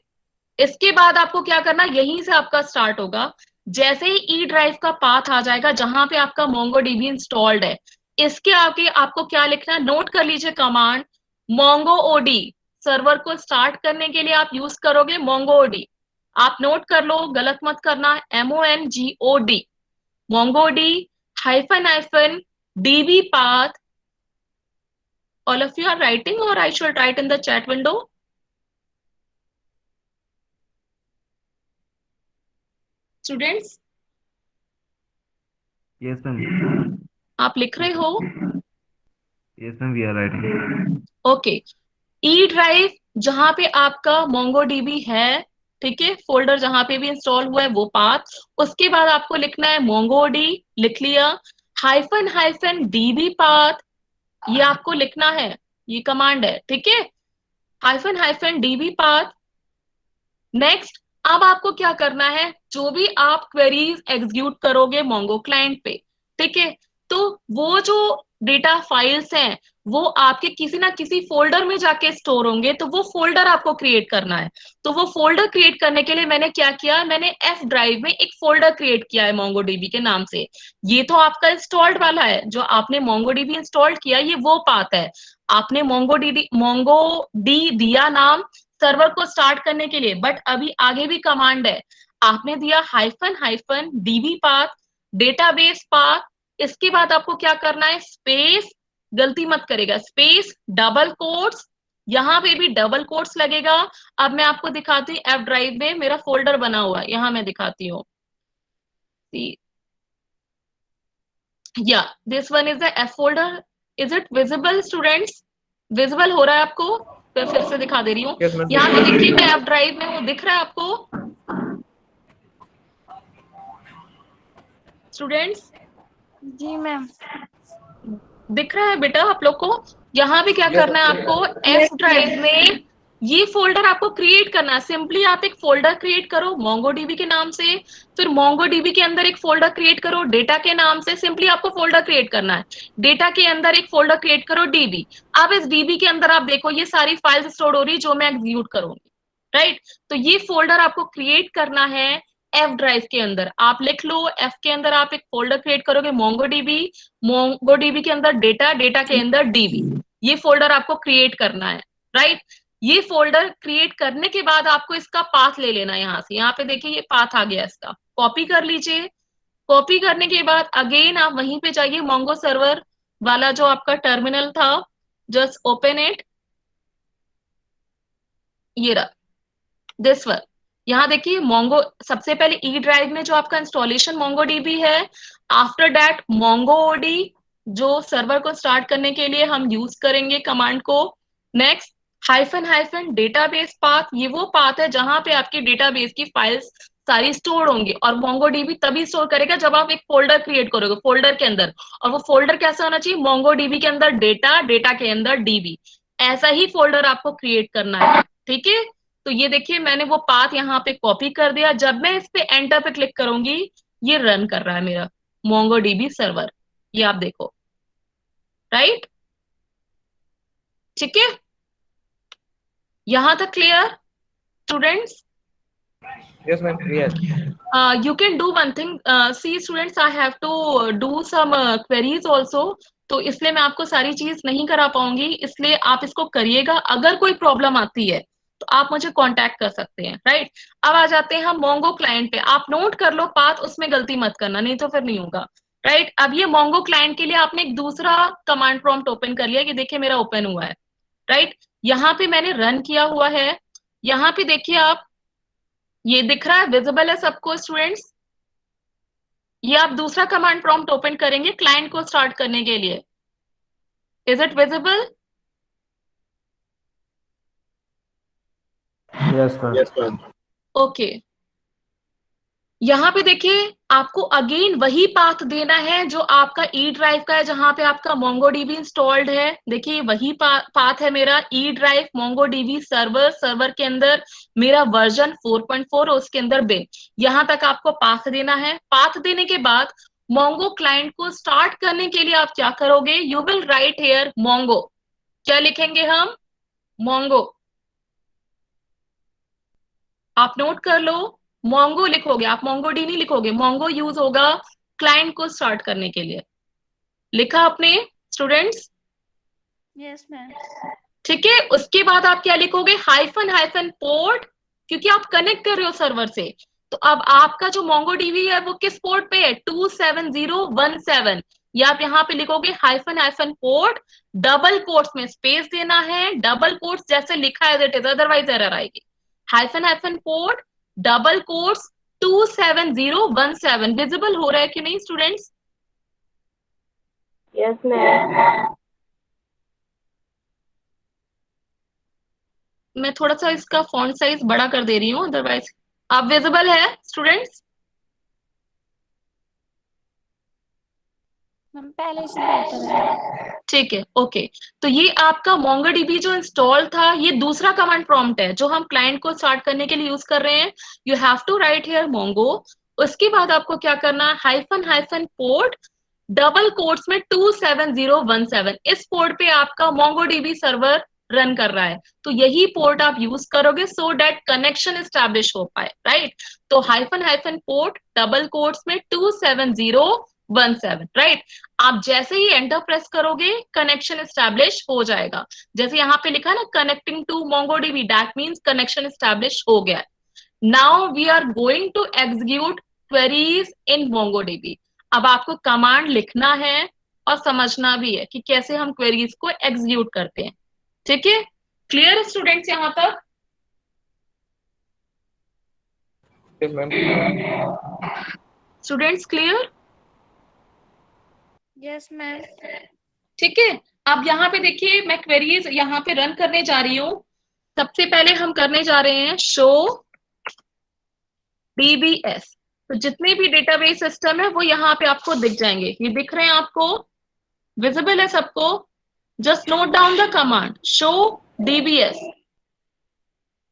Speaker 1: इसके बाद आपको क्या करना, यहीं से आपका स्टार्ट होगा. जैसे ही ई ड्राइव का पाथ आ जाएगा जहां पे आपका MongoDB इंस्टॉल्ड है, इसके आगे आपको क्या लिखना है, नोट कर लीजिए कमांड MongoDB। सर्वर को स्टार्ट करने के लिए आप यूज करोगे MongoDB। आप नोट कर लो, गलत मत करना, MONGOD, MongoDB hyphen DB path। All of you are writing or I should write in the chat window? Students,
Speaker 6: Yes, ma'am.
Speaker 1: आप लिख रहे हो?
Speaker 6: Yes, ma'am. We are writing.
Speaker 1: Okay. E drive जहां पे आपका MongoDB है, ठीक है, फोल्डर जहां पे भी इंस्टॉल हुआ है वो पाथ। उसके बाद आपको लिखना है MongoD, लिख लिया, हाइफन DB पाथ, ये आपको लिखना है, ये कमांड है, ठीक है, हाइफन DB पाथ। नेक्स्ट, अब आपको क्या करना है, जो भी आप क्वेरीज एग्जीक्यूट करोगे मोंगो क्लाइंट पे, ठीक है, तो वो जो डेटा फाइल्स हैं वो आपके किसी ना किसी फोल्डर में जाके स्टोर होंगे, तो वो फोल्डर आपको क्रिएट करना है। तो वो फोल्डर क्रिएट करने के लिए मैंने क्या किया, मैंने एफ ड्राइव में एक फोल्डर क्रिएट किया है MongoDB के नाम से। ये तो आपका इंस्टॉल्ड वाला है, जो आपने MongoDB इंस्टॉल किया, ये वो पाथ है। आपने MongoD दिया नाम सर्वर को स्टार्ट करने के लिए, बट अभी आगे भी कमांड है। आपने दिया hyphen DB path, database path. इसके बाद आपको क्या करना है, स्पेस, गलती मत करेगा, स्पेस डबल कोट्स, यहां पे भी डबल कोट्स लगेगा। अब मैं आपको दिखाती हूँ, एफ ड्राइव में मेरा फोल्डर बना हुआ है, यहां मैं दिखाती हूँ। या this one is the F folder. Is it visible students? Visible हो रहा है आपको? फिर से दिखा दे रही हूँ।
Speaker 5: Yes, ma'am.
Speaker 1: यहाँ पे देखिए, मैं एफ ड्राइव में हूँ, दिख रहा है आपको स्टूडेंट्स?
Speaker 3: जी मैम।
Speaker 1: दिख रहा है बेटा आप लोग को? यहाँ पे क्या
Speaker 5: Yes,
Speaker 1: करना है
Speaker 5: ma'am.
Speaker 1: आपको, एफ ड्राइव में ये फोल्डर आपको क्रिएट करना है। सिंपली आप एक फोल्डर क्रिएट करो MongoDB के नाम से, फिर MongoDB के अंदर एक फोल्डर क्रिएट करो डेटा के नाम से। सिंपली आपको फोल्डर क्रिएट करना है, डेटा के अंदर एक फोल्डर क्रिएट करो DB। अब इस DB के अंदर आप देखो ये सारी फाइल्स स्टोर हो रही जो मैं एग्जीक्यूट करूंगी, राइट? तो ये फोल्डर आपको क्रिएट करना है एफ ड्राइव के अंदर। आप लिख लो, एफ के अंदर आप एक फोल्डर क्रिएट करोगे MongoDB के अंदर डेटा, डेटा के अंदर DB, ये फोल्डर आपको क्रिएट करना है, राइट? ये फोल्डर क्रिएट करने के बाद आपको इसका पाथ ले लेना है यहाँ से। यहाँ पे देखिए ये पाथ आ गया, इसका कॉपी कर लीजिए। कॉपी करने के बाद अगेन आप वहीं पे जाइए, मोंगो सर्वर वाला जो आपका टर्मिनल था, जस्ट ओपन इट, ये रहा, दिस वन। यहाँ देखिए मोंगो, सबसे पहले ई ड्राइव में जो आपका इंस्टॉलेशन MongoDB है, आफ्टर दैट MongoD, जो सर्वर को स्टार्ट करने के लिए हम यूज करेंगे कमांड को। नेक्स्ट, हाइफन डेटाबेस पाथ, ये वो पाथ है जहां पे आपके डेटाबेस की फाइल्स सारी स्टोर होंगी, और MongoDB तभी स्टोर करेगा जब आप एक फोल्डर क्रिएट करोगे फोल्डर के अंदर। और वो फोल्डर कैसा होना चाहिए, MongoDB के अंदर डेटा, डेटा के अंदर DB, ऐसा ही फोल्डर आपको क्रिएट करना है, ठीक है? तो ये देखिए मैंने वो पाथ यहाँ पे कॉपी कर दिया। जब मैं इस पे एंटर पे क्लिक करूंगी, ये रन कर रहा है मेरा MongoDB सर्वर, ये आप देखो, राइट? ठीक है, यहां तक clear students?
Speaker 5: Yes, ma'am. Yes.
Speaker 1: You can do one thing. See students, I have to do some queries also. तो इसलिए मैं आपको सारी चीज नहीं करा पाऊंगी, इसलिए आप इसको करिएगा। अगर कोई प्रॉब्लम आती है तो आप मुझे कांटेक्ट कर सकते हैं, राइट? अब आ जाते हैं हम मोंगो क्लाइंट पे। आप नोट कर लो पाथ, उसमें गलती मत करना, नहीं तो फिर नहीं होगा, राइट? अब ये मोंगो क्लाइंट के लिए आपने एक दूसरा कमांड प्रॉम्प्ट ओपन कर लिया, कि देखिए मेरा ओपन हुआ है, राइट? यहाँ पे मैंने रन किया हुआ है। यहाँ पे देखिए आप, ये दिख रहा है, विजिबल है सबको स्टूडेंट्स? ये आप दूसरा कमांड प्रॉम्प्ट ओपन करेंगे क्लाइंट को स्टार्ट करने के लिए। Is it visible?
Speaker 6: Yes, ma'am.
Speaker 5: Yes, ma'am.
Speaker 1: Okay. यहाँ पे देखिए आपको अगेन वही पाथ देना है जो आपका ई ड्राइव का है, जहां पे आपका MongoDB इंस्टॉल्ड है। देखिए वही पाथ है मेरा, E drive MongoDB server, server के अंदर मेरा वर्जन 4.4, उसके अंदर बिन, यहाँ तक आपको पाथ देना है। पाथ देने के बाद मोंगो क्लाइंट को स्टार्ट करने के लिए आप क्या करोगे, you will write here Mongo. क्या लिखेंगे हम, मोंगो। आप नोट कर लो, मोंगो लिखोगे आप, MongoD नहीं लिखोगे। मोंगो यूज होगा क्लाइंट को स्टार्ट करने के लिए, लिखा आपने स्टूडेंट्स?
Speaker 3: Yes ma'am.
Speaker 1: ठीक है, उसके बाद आप क्या लिखोगे? हाइफन हाइफन पोर्ट, क्योंकि आप कनेक्ट कर रहे हो सर्वर से। तो अब आपका जो मोंगोडीबी है वो किस पोर्ट पे है? 27017। या आप यहाँ पे लिखोगे hyphen hyphen port, double quotes में स्पेस देना है, डबल कोट्स जैसे लिखा है इट इज, अदरवाइज एरर आएगी। Hyphen hyphen port, double quotes, 27017। Visible हो रहा है कि नहीं स्टूडेंट्स?
Speaker 7: Yes ma'am.
Speaker 1: मैं थोड़ा सा इसका फॉन्ट साइज बड़ा कर दे रही हूँ, अदरवाइज आप विजिबल है स्टूडेंट्स?
Speaker 3: मैम पहले से बेहतर है।
Speaker 1: ठीक है, ओके। तो ये आपका मोंगोडीबी जो इंस्टॉल था, ये दूसरा कमांड प्रॉम्प्ट है जो हम क्लाइंट को स्टार्ट करने के लिए यूज कर रहे हैं। You have to write here Mongo. उसके बाद आपको क्या करना है? Hyphen hyphen port, double quotes में 27017। इस पोर्ट पे आपका मोंगोडीबी सर्वर रन कर रहा है, तो यही पोर्ट आप यूज करोगे सो दैट कनेक्शन एस्टैब्लिश हो पाए, राइट? तो hyphen hyphen port, double quotes में 27017, राइट? आप जैसे ही एंटर प्रेस करोगे कनेक्शन एस्टैब्लिश हो जाएगा। जैसे यहाँ पे लिखा है ना, connecting to MongoDB, that means connection establish हो गया है। Now we are going to execute queries in MongoDB. अब आपको कमांड लिखना है और समझना भी है कि कैसे हम क्वेरीज को एग्जीक्यूट करते हैं। ठीक है, क्लियर स्टूडेंट्स यहाँ तक?
Speaker 5: Yes, ma'am.
Speaker 1: Students clear?
Speaker 3: Yes ma'am.
Speaker 1: ठीक है, अब यहाँ पे देखिए मैं क्वेरीज यहाँ पे रन करने जा रही हूँ। सबसे पहले हम करने जा रहे हैं शो डीबीएस। तो जितने भी डेटाबेस सिस्टम है वो यहाँ पे आपको दिख जाएंगे। ये दिख रहे हैं आपको? विजिबल है सबको? Just note down the command show DBs.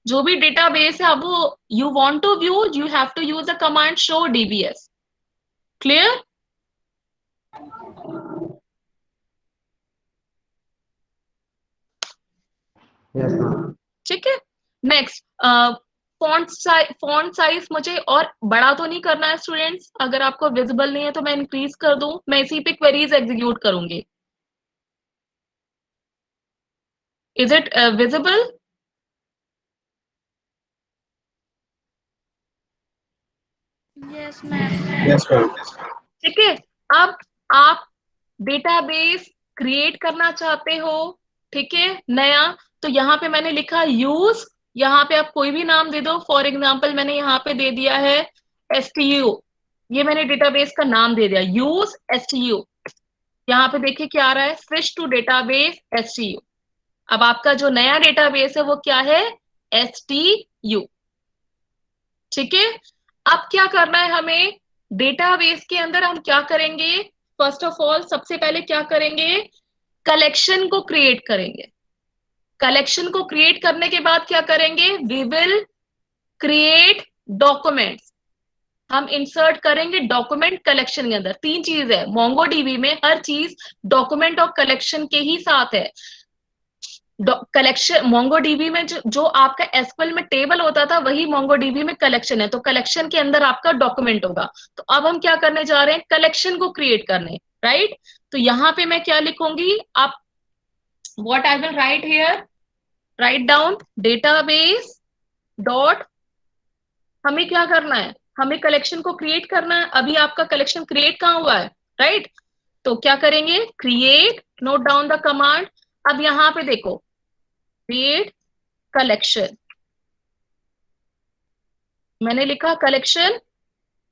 Speaker 1: जो भी डेटाबेस है, अब वो you want to view, you have to use the command show DBs. Clear?
Speaker 6: Yes, ma'am.
Speaker 1: ठीक है, नेक्स्ट फॉन्ट साइज मुझे और बड़ा तो नहीं करना है स्टूडेंट्स। अगर आपको विजिबल नहीं है तो मैं इंक्रीज कर दूं, मैं इसी पे क्वेरीज एग्जीक्यूट करूंगी। Is it visible?
Speaker 3: Yes ma'am.
Speaker 4: Yes, ma'am.
Speaker 1: ठीक है, अब आप डेटाबेस क्रिएट करना चाहते हो, ठीक है, नया। तो यहाँ पे मैंने लिखा यूज, यहाँ पे आप कोई भी नाम दे दो। फॉर एग्जाम्पल मैंने यहाँ पे दे दिया है STU। ये मैंने डेटाबेस का नाम दे दिया, यूज STU। यहाँ पे देखिए क्या आ रहा है, स्विच टू डेटाबेस STU। अब आपका जो नया डेटाबेस है वो क्या है? STU। ठीक है, अब क्या करना है हमें? डेटाबेस के अंदर हम क्या करेंगे? फर्स्ट ऑफ ऑल सबसे पहले क्या करेंगे? कलेक्शन को क्रिएट करेंगे। कलेक्शन को क्रिएट करने के बाद क्या करेंगे? We will create documents. हम इंसर्ट करेंगे डॉक्यूमेंट कलेक्शन के अंदर। तीन चीज है मोंगोडीबी में, हर चीज डॉक्यूमेंट और कलेक्शन के ही साथ है। कलेक्शन मोंगोडीबी में जो आपका एसक्यूएल में टेबल होता था वही मोंगोडीबी में कलेक्शन है। तो कलेक्शन के अंदर आपका डॉक्यूमेंट होगा। तो अब हम क्या करने जा रहे हैं? कलेक्शन को क्रिएट करने, राइट? तो यहां पे मैं क्या लिखूंगी? आप what I will write here, write down database dot, हमें क्या करना है? हमें कलेक्शन को क्रिएट करना है। अभी आपका कलेक्शन क्रिएट कहाँ हुआ है, राइट? तो क्या करेंगे? Create, note down the command. अब यहां पे देखो, क्रिएट कलेक्शन, मैंने लिखा कलेक्शन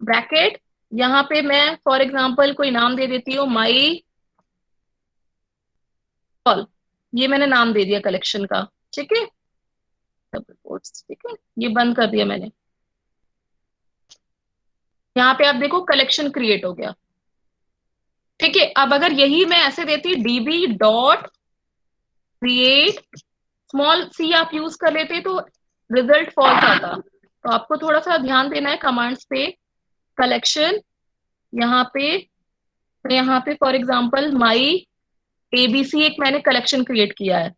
Speaker 1: ब्रैकेट। यहां पे मैं फॉर एग्जांपल कोई नाम दे देती हूँ, माई कॉल। ये मैंने नाम दे दिया कलेक्शन का, ठीक है, डबल कोट्स, ठीक है, ये बंद कर दिया मैंने। यहाँ पे आप देखो कलेक्शन क्रिएट हो गया, ठीक है। अब अगर यही मैं ऐसे देती dB dot create small C आप यूज कर लेते तो रिजल्ट फॉल्स आता। तो आपको थोड़ा सा ध्यान देना है कमांड्स पे। कलेक्शन, यहाँ पे फॉर एग्जांपल माई एबीसी एक मैंने कलेक्शन क्रिएट किया है।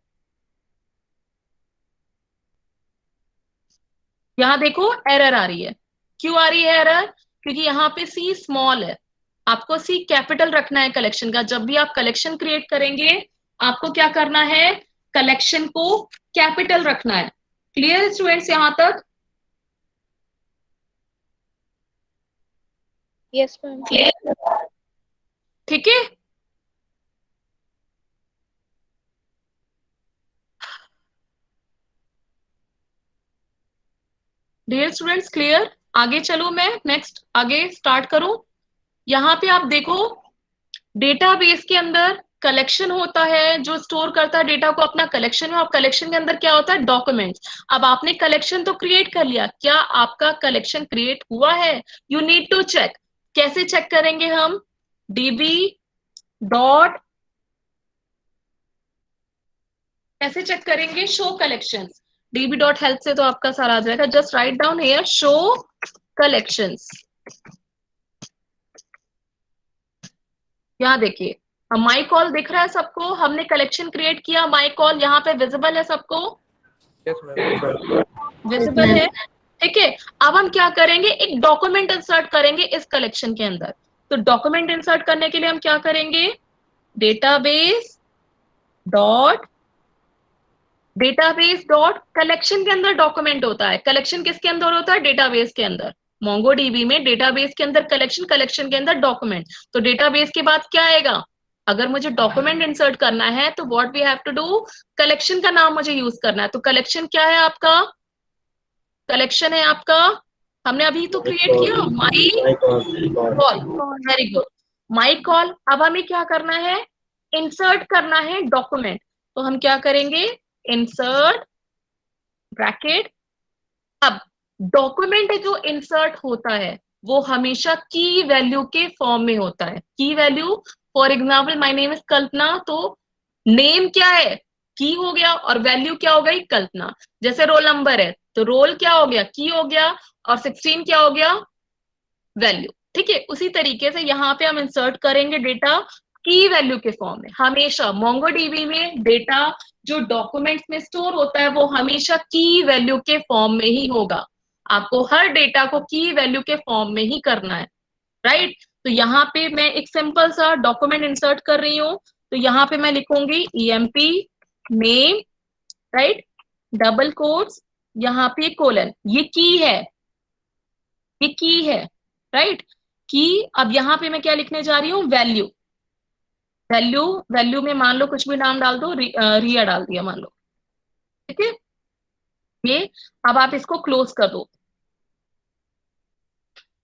Speaker 1: यहाँ देखो एरर आ रही है। क्यों आ रही है एरर? क्योंकि यहाँ पे सी स्मॉल है। आपको सी कैपिटल रखना है कलेक्शन का। जब भी आप कलेक्शन क्रिएट करेंगे आपको क्या करना है, कलेक्शन को कैपिटल रखना है। क्लियर स्टूडेंट्स यहां तक?
Speaker 3: Yes, ma'am.
Speaker 1: ठीक है। Dear students clear? आगे चलो, मैं नेक्स्ट आगे स्टार्ट करूं। यहाँ पे आप देखो, डेटाबेस के अंदर कलेक्शन होता है जो स्टोर करता है डेटा को अपना कलेक्शन में, और कलेक्शन के अंदर क्या होता है, डॉक्यूमेंट्स। अब आपने कलेक्शन तो क्रिएट कर लिया, क्या आपका कलेक्शन क्रिएट हुआ है? You need to check. कैसे चेक करेंगे हम? डीबी डॉट, कैसे चेक करेंगे? Show collections. DB dot help से तो आपका सारा आ जाएगा। Just write down here show collections. यहाँ देखिए, माई कॉल दिख रहा है सबको? हमने कलेक्शन क्रिएट किया, माई कॉल यहाँ पे विजिबल है सबको?
Speaker 5: Yes, ma'am.
Speaker 1: विजिबल है, ठीक है। अब हम क्या करेंगे, एक डॉक्यूमेंट इंसर्ट करेंगे इस कलेक्शन के अंदर। तो डॉक्यूमेंट इंसर्ट करने के लिए हम क्या करेंगे, database dot, database dot collection के अंदर डॉक्यूमेंट होता है। कलेक्शन किसके अंदर होता है? डेटाबेस के अंदर। मोंगोडीबी में डेटाबेस के अंदर कलेक्शन, कलेक्शन के अंदर डॉक्यूमेंट। तो डेटाबेस के बाद क्या आएगा? अगर मुझे डॉक्यूमेंट इंसर्ट करना है तो what we have to do, collection का नाम मुझे यूज करना है। तो कलेक्शन क्या है आपका? कलेक्शन है आपका, हमने अभी तो क्रिएट किया, my call. Very good, my call. अब हमें क्या करना है, इंसर्ट करना है डॉक्यूमेंट। तो हम क्या करेंगे, इंसर्ट ब्रैकेट। अब डॉक्यूमेंट जो इंसर्ट होता है वो हमेशा की वैल्यू के फॉर्म में होता है। की value, for example my name is Kalpana, तो नेम क्या है, की हो गया, और वैल्यू क्या हो गई, कल्पना। जैसे रोल नंबर है तो रोल क्या हो गया, की हो गया, और 16 क्या हो गया, वैल्यू। ठीक है, उसी तरीके से यहाँ पे हम इंसर्ट करेंगे डेटा की वैल्यू के फॉर्म में। हमेशा मोंगोडीबी में डेटा जो डॉक्यूमेंट्स में स्टोर होता है वो हमेशा की वैल्यू के फॉर्म में ही होगा। आपको हर डेटा को की वैल्यू के फॉर्म में ही करना है, राइट। तो यहाँ पे मैं एक सिंपल सा डॉक्यूमेंट इंसर्ट कर रही हूँ। तो यहाँ पे मैं लिखूंगी EMP name, right, double quotes, यहाँ पे कोलन, ये की है, ये की है, राइट, की। अब यहाँ पे मैं क्या लिखने जा रही हूँ, वैल्यू। वैल्यू, वैल्यू में मान लो कुछ भी नाम डाल दो, रिया डाल दिया मान लो, ठीक है। ये, अब आप इसको क्लोज कर दो।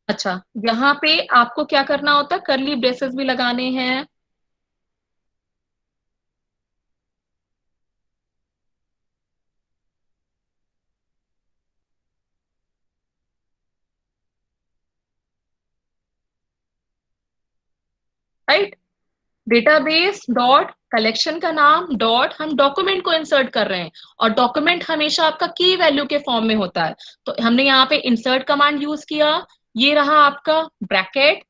Speaker 1: अच्छा, यहाँ पे आपको क्या करना होता है, करली ब्रेसेस भी लगाने हैं। राइट, डेटाबेस डॉट कलेक्शन का नाम डॉट, हम डॉक्यूमेंट को इंसर्ट कर रहे हैं, और डॉक्यूमेंट हमेशा आपका की वैल्यू के फॉर्म में होता है। तो हमने यहाँ पे इंसर्ट कमांड यूज किया, ये रहा आपका ब्रैकेट,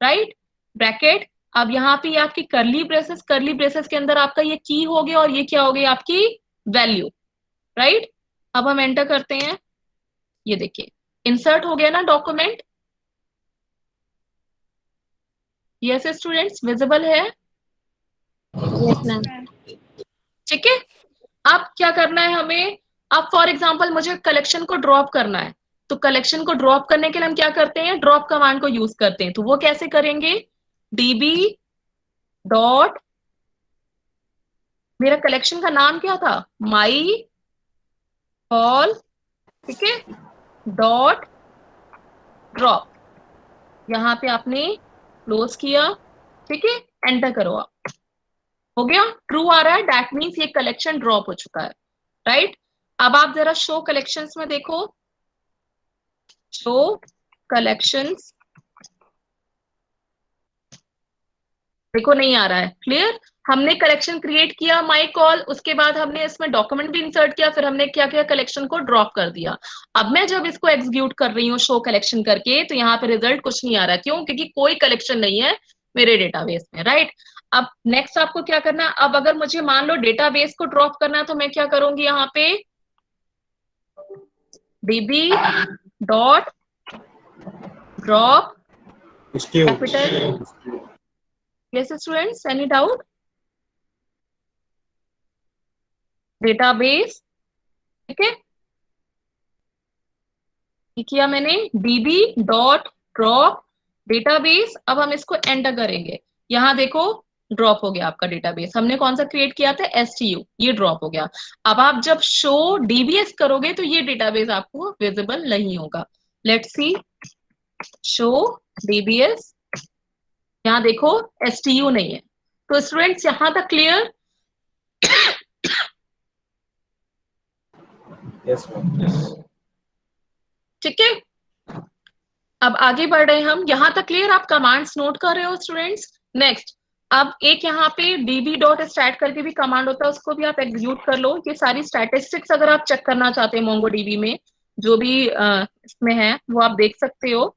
Speaker 1: राइट, ब्रैकेट। अब यहाँ पे आपकी करली ब्रेसेस, करली ब्रेसेस के अंदर आपका ये की हो गया, और ये क्या हो गई, आपकी वैल्यू, राइट। अब हम एंटर करते हैं, ये देखिए इंसर्ट हो गया ना डॉक्यूमेंट। यस स्टूडेंट्स, विजिबल है?
Speaker 3: Yes, ma'am.
Speaker 1: ठीक है। अब क्या करना है हमें, अब फॉर एग्जाम्पल मुझे कलेक्शन को ड्रॉप करना है। तो कलेक्शन को ड्रॉप करने के लिए हम क्या करते हैं, ड्रॉप कमांड को यूज करते हैं। तो वो कैसे करेंगे, डीबी डॉट, मेरा कलेक्शन का नाम क्या था, माई कॉल, ठीक है, डॉट ड्रॉप। यहां पे आपने क्लोज किया, ठीक है, एंटर करो आप। हो गया, ट्रू आ रहा है, दैट मीन्स ये कलेक्शन ड्रॉप हो चुका है, राइट। अब आप जरा शो कलेक्शंस में देखो, शो कलेक्शंस, देखो नहीं आ रहा है, क्लियर। हमने कलेक्शन क्रिएट किया माई कॉल, उसके बाद हमने इसमें डॉक्यूमेंट भी इंसर्ट किया, फिर हमने क्या किया, कलेक्शन को ड्रॉप कर दिया। अब मैं जब इसको एग्जीक्यूट कर रही हूँ शो कलेक्शन करके, तो यहाँ पे रिजल्ट कुछ नहीं आ रहा, क्यों, क्योंकि कोई कलेक्शन नहीं है मेरे डेटाबेस में, राइट। अब नेक्स्ट आपको क्या करना है, अब अगर मुझे मान लो डेटाबेस को ड्रॉप करना है तो मैं क्या करूंगी, यहाँ पे db dot drop
Speaker 6: Stew.
Speaker 1: Capital. Yes, students, any doubt? Database, ठीक है, ये किया मैंने db डॉट ड्रॉप डेटाबेस। अब हम इसको एंटर करेंगे, यहाँ देखो ड्रॉप हो गया आपका डेटाबेस। हमने कौन सा क्रिएट किया था, STU, ये ड्रॉप हो गया। अब आप जब शो DBS करोगे तो ये डेटाबेस आपको विजिबल नहीं होगा। लेट्स सी, शो DBS, यहाँ देखो STU नहीं है। तो स्टूडेंट्स यहाँ तक क्लियर?
Speaker 6: Yes, ma'am.
Speaker 1: ठीक है, अब आगे बढ़ रहे हैं हम। यहां तक क्लियर? आप कमांड्स नोट कर रहे हो स्टूडेंट्स? नेक्स्ट, अब एक यहाँ पे db डॉट स्टैट करके भी कमांड होता है, उसको भी आप एग्जीक्यूट कर लो। ये सारी स्टैटिस्टिक्स अगर आप चेक करना चाहते हैं MongoDB में, जो भी इसमें है वो आप देख सकते हो।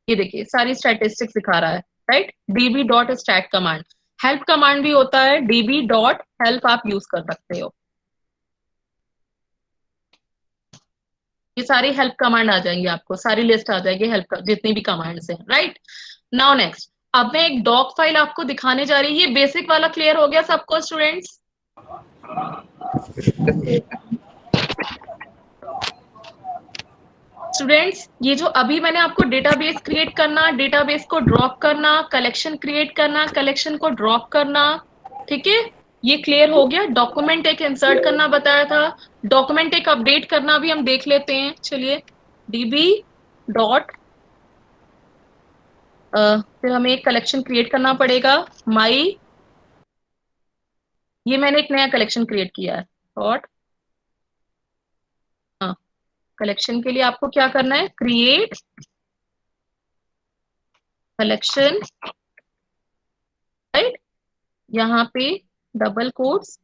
Speaker 1: ये देखिए सारी स्टैटिस्टिक्स दिखा रहा है, right? db dot stat command, help command भी होता है, db डॉट हेल्प आप यूज कर सकते हो। ये सारी हेल्प कमांड आ जाएंगे, आपको सारी लिस्ट आ जाएगी हेल्प जितनी भी कमांड्स हैं, राइट? नाउ नेक्स्ट, अब मैं एक डॉक फाइल आपको दिखाने जा रही हूँ। ये बेसिक वाला क्लियर हो गया सबको स्टूडेंट्स? स्टूडेंट्स, ये जो अभी मैंने आपको डेटाबेस क्रिएट करना, डेटाबेस को ड्रॉप करना, कलेक्शन क्रिएट करना, कलेक्शन को ड्रॉप करना, ठीक है, ये क्लियर हो गया। डॉक्यूमेंट एक इंसर्ट करना बताया था, डॉक्यूमेंट एक अपडेट करना भी हम देख लेते हैं। चलिए, db डॉट फिर हमें एक कलेक्शन क्रिएट करना पड़ेगा, माई, ये मैंने एक नया कलेक्शन क्रिएट किया है। डॉट, हाँ, कलेक्शन के लिए आपको क्या करना है, क्रिएट कलेक्शन, राइट? यहाँ पे डबल कोट्स,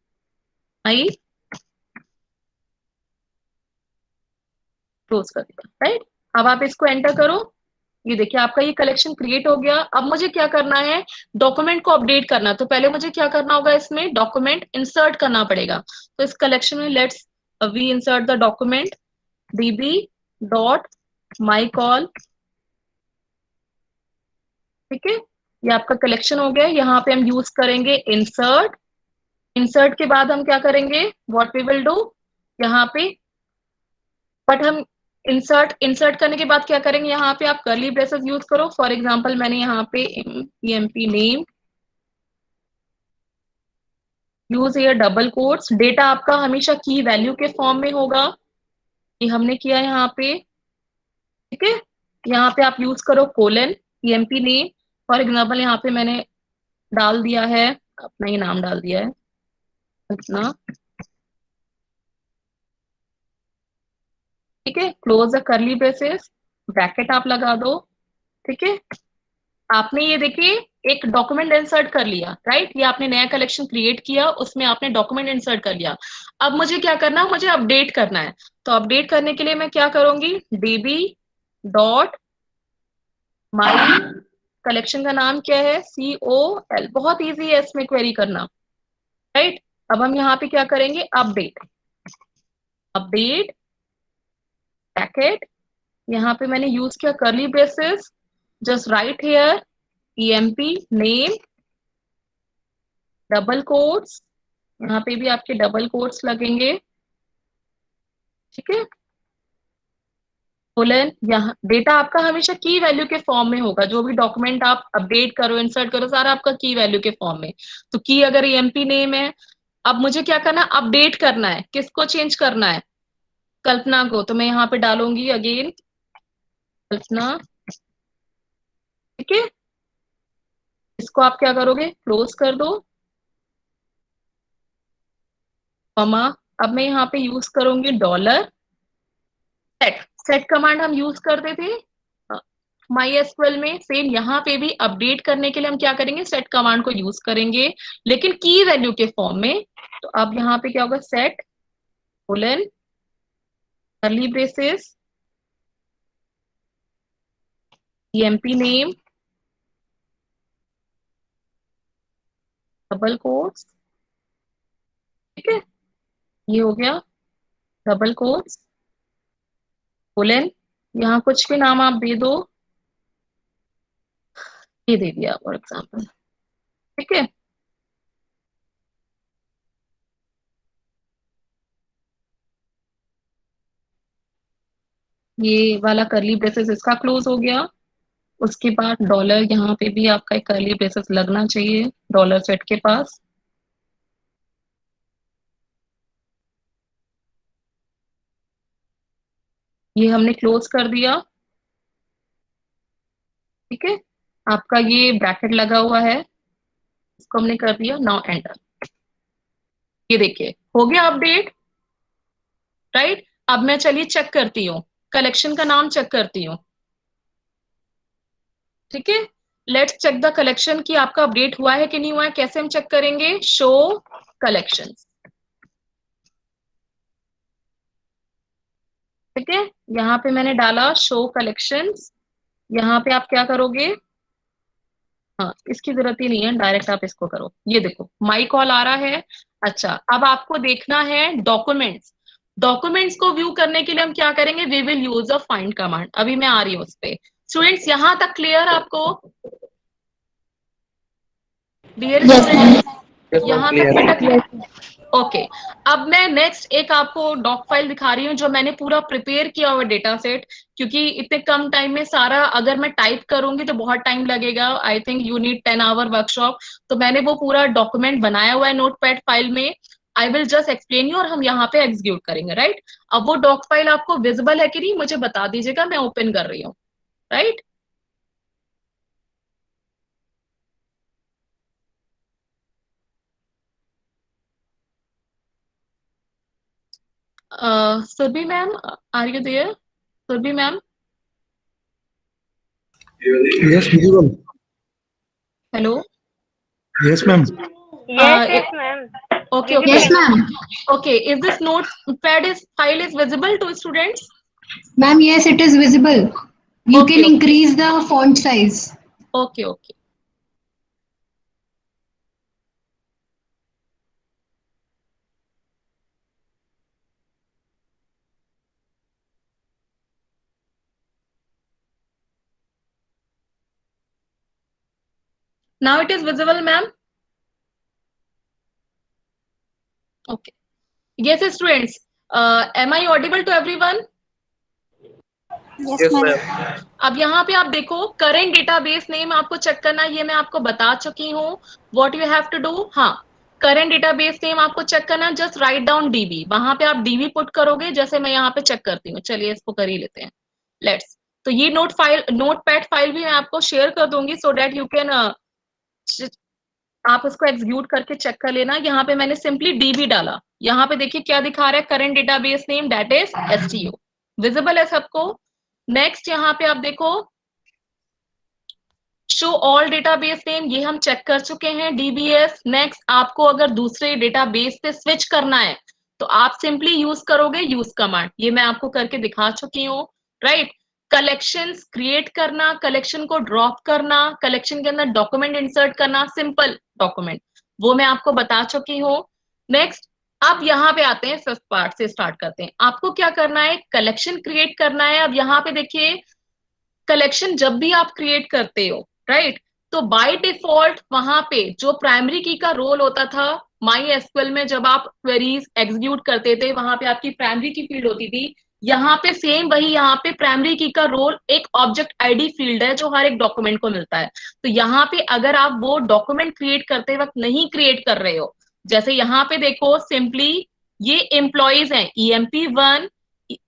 Speaker 1: माई, क्लोज कर दिया, राइट? अब आप इसको एंटर करो। ये देखिए आपका ये कलेक्शन क्रिएट हो गया। अब मुझे क्या करना है, डॉक्यूमेंट को अपडेट करना। तो पहले मुझे क्या करना होगा, इसमें डॉक्यूमेंट इंसर्ट करना पड़ेगा। तो इस कलेक्शन में let's we insert the document db dot my col, ठीक है, ये आपका कलेक्शन हो गया। यहाँ पे हम यूज करेंगे इंसर्ट। इंसर्ट के बाद हम क्या करेंगे, व्हाट वी विल डू, यहाँ पे, बट हम इंसर्ट इंसर्ट करने के बाद क्या करेंगे, यहाँ पे आप कर्ली ब्रेसेस यूज करो। फॉर एग्जांपल मैंने यहाँ पे emp name use here double quotes. Data आपका हमेशा की वैल्यू के फॉर्म में होगा, ये हमने किया यहाँ पे, ठीक है। यहाँ पे आप यूज करो colon, emp name. For example यहाँ पे मैंने डाल दिया है, अपना ही नाम डाल दिया है अपना, ठीक है। Close the curly braces, bracket आप लगा दो, ठीक है। आपने ये देखिए एक डॉक्यूमेंट इंसर्ट कर लिया, राइट? ये आपने नया कलेक्शन क्रिएट किया, उसमें आपने डॉक्यूमेंट इंसर्ट कर लिया। अब मुझे क्या करना है, मुझे अपडेट करना है। तो अपडेट करने के लिए मैं क्या करूंगी, db डॉट माई कलेक्शन का नाम क्या है, COL। बहुत इजी है इसमें क्वेरी करना, राइट? अब हम यहाँ पे क्या करेंगे, अपडेट, अपडेट पैकेट। यहाँ पे मैंने यूज किया curly braces, just right here emp name double quotes, यहाँ पे भी आपके डबल कोट्स लगेंगे, ठीक है। कोलन, यहाँ डेटा आपका हमेशा की वैल्यू के फॉर्म में होगा। जो भी डॉक्यूमेंट आप अपडेट करो, इंसर्ट करो, सारा आपका की वैल्यू के फॉर्म में। तो की अगर emp नेम है, अब मुझे क्या करना है, अपडेट करना है। किसको चेंज करना है, कल्पना को। तो मैं यहाँ पे डालूंगी अगेन कल्पना, ठीक है। इसको आप क्या करोगे, क्लोज कर दो, कॉमा। अब मैं यहाँ पे यूज करूंगी डॉलर सेट। सेट कमांड हम यूज करते थे MySQL में, सेम यहाँ पे भी अपडेट करने के लिए हम क्या करेंगे, सेट कमांड को यूज करेंगे, लेकिन की वैल्यू के फॉर्म में। तो अब यहाँ पे क्या होगा, set colon curly braces emp name double quotes, ठीक है, ये हो गया डबल कोट्स कोलन। यहाँ कुछ भी नाम आप दे दो, ये दे दिया फॉर एग्जाम्पल, ठीक है। ये वाला करली ब्रेसेस इसका क्लोज हो गया। उसके बाद डॉलर, यहाँ पे भी आपका एक करली ब्रेसेस लगना चाहिए डॉलर सेट के पास। ये हमने क्लोज कर दिया, ठीक है। आपका ये ब्रैकेट लगा हुआ है, इसको हमने कर दिया, नाउ एंटर। ये देखिए हो गया अपडेट, राइट। अब मैं चलिए चेक करती हूँ, कलेक्शन का नाम चेक करती हूँ, ठीक है। लेट्स चेक द कलेक्शन कि आपका अपडेट हुआ है कि नहीं हुआ है। कैसे हम चेक करेंगे? शो कलेक्शन, ठीक है। यहाँ पे मैंने डाला शो कलेक्शंस। यहाँ पे आप क्या करोगे? हाँ, इसकी जरूरत ही नहीं है, डायरेक्ट आप इसको करो। ये देखो माई कॉल आ रहा है। अच्छा, अब आपको देखना है डॉक्यूमेंट्स। डॉक्यूमेंट्स को व्यू करने के लिए हम क्या करेंगे? We will use a find command. अभी मैं आ रही हूँ उस पे। स्टूडेंट्स यहां तक क्लियर आपको? Dear
Speaker 3: Yes, ma'am.
Speaker 1: Students,
Speaker 5: Yes, ma'am.
Speaker 1: यहां तक
Speaker 5: Clear.
Speaker 1: बेटा क्लियर? ओके। अब मैं नेक्स्ट एक आपको डॉक फाइल दिखा रही हूँ जो मैंने पूरा प्रिपेयर किया हुआ डेटा सेट, क्योंकि इतने कम टाइम में सारा अगर मैं टाइप करूंगी तो बहुत टाइम लगेगा। I think you need 10 hour workshop. तो मैंने वो पूरा डॉक्यूमेंट बनाया हुआ है नोटपैड फाइल में। I will just explain you और हम यहाँ पे एग्जीक्यूट करेंगे, राइट। अब वो डॉक फाइल आपको विजिबल है कि नहीं मुझे बता दीजिएगा, मैं ओपन कर रही हूँ, right. Surabhi ma'am, are you there? Surabhi ma'am,
Speaker 6: Yes, visible.
Speaker 1: Hello.
Speaker 6: Yes, ma'am.
Speaker 7: Yes, yes, ma'am.
Speaker 1: Okay, okay.
Speaker 3: Yes, ma'am.
Speaker 1: Okay, is this notepad is file is visible to students?
Speaker 3: Ma'am, yes, it is visible. You
Speaker 1: Okay,
Speaker 3: can
Speaker 1: okay.
Speaker 3: increase the font size.
Speaker 1: Okay, okay. Now it is visible, ma'am. Okay. Yes, students. Am I audible to everyone?
Speaker 7: Yes,
Speaker 5: Yes,
Speaker 7: ma'am.
Speaker 5: ma'am.
Speaker 1: अब यहाँ पे आप देखो current database name आपको check करना है, ये मैं आपको बता चुकी हूँ। What you have to do, हाँ, करेंट डेटाबेस नेम आपको चेक करना, जस्ट राइट डाउन डीबी। वहां पे आप डीबी पुट करोगे, जैसे मैं यहाँ पे चेक करती हूँ। चलिए इसको कर ही लेते हैं, लेट्स। तो ये नोटपैड फाइल भी मैं आपको शेयर कर दूंगी सो दैट यू कैन, आप उसको एग्जीक्यूट करके चेक कर लेना। यहाँ पे मैंने सिंपली डीबी डाला। यहाँ पे देखिए क्या दिखा रहा है, current database name that is STO. Visible है सबको? नेक्स्ट यहाँ पे आप देखो शो ऑल डेटाबेस नेम, ये हम चेक कर चुके हैं डीबीएस। नेक्स्ट आपको अगर दूसरे डेटाबेस पे स्विच करना है तो आप सिंपली यूज करोगे यूज कमांड, ये मैं आपको करके दिखा चुकी हूँ, राइट। कलेक्शंस क्रिएट करना, कलेक्शन को ड्रॉप करना, कलेक्शन के अंदर डॉक्यूमेंट इंसर्ट करना, सिंपल डॉक्यूमेंट, वो मैं आपको बता चुकी हूँ। नेक्स्ट, अब यहाँ पे आते हैं, फर्स्ट पार्ट से स्टार्ट करते हैं। आपको क्या करना है? कलेक्शन क्रिएट करना है। अब यहाँ पे देखिए कलेक्शन जब भी आप क्रिएट करते हो, राइट, तो बाय डिफॉल्ट वहां पे जो प्राइमरी की का रोल होता था माई एसक्यूएल में, जब आप क्वेरीज एग्जीक्यूट करते थे वहां पे आपकी प्राइमरी की फील्ड होती थी। यहाँ पे सेम वही, यहाँ पे प्राइमरी की का रोल एक ऑब्जेक्ट आईडी फील्ड है जो हर एक डॉक्यूमेंट को मिलता है। तो यहाँ पे अगर आप वो डॉक्यूमेंट क्रिएट करते वक्त नहीं क्रिएट कर रहे हो, जैसे यहाँ पे देखो सिंपली ये एम्प्लॉयज हैं, EMP1,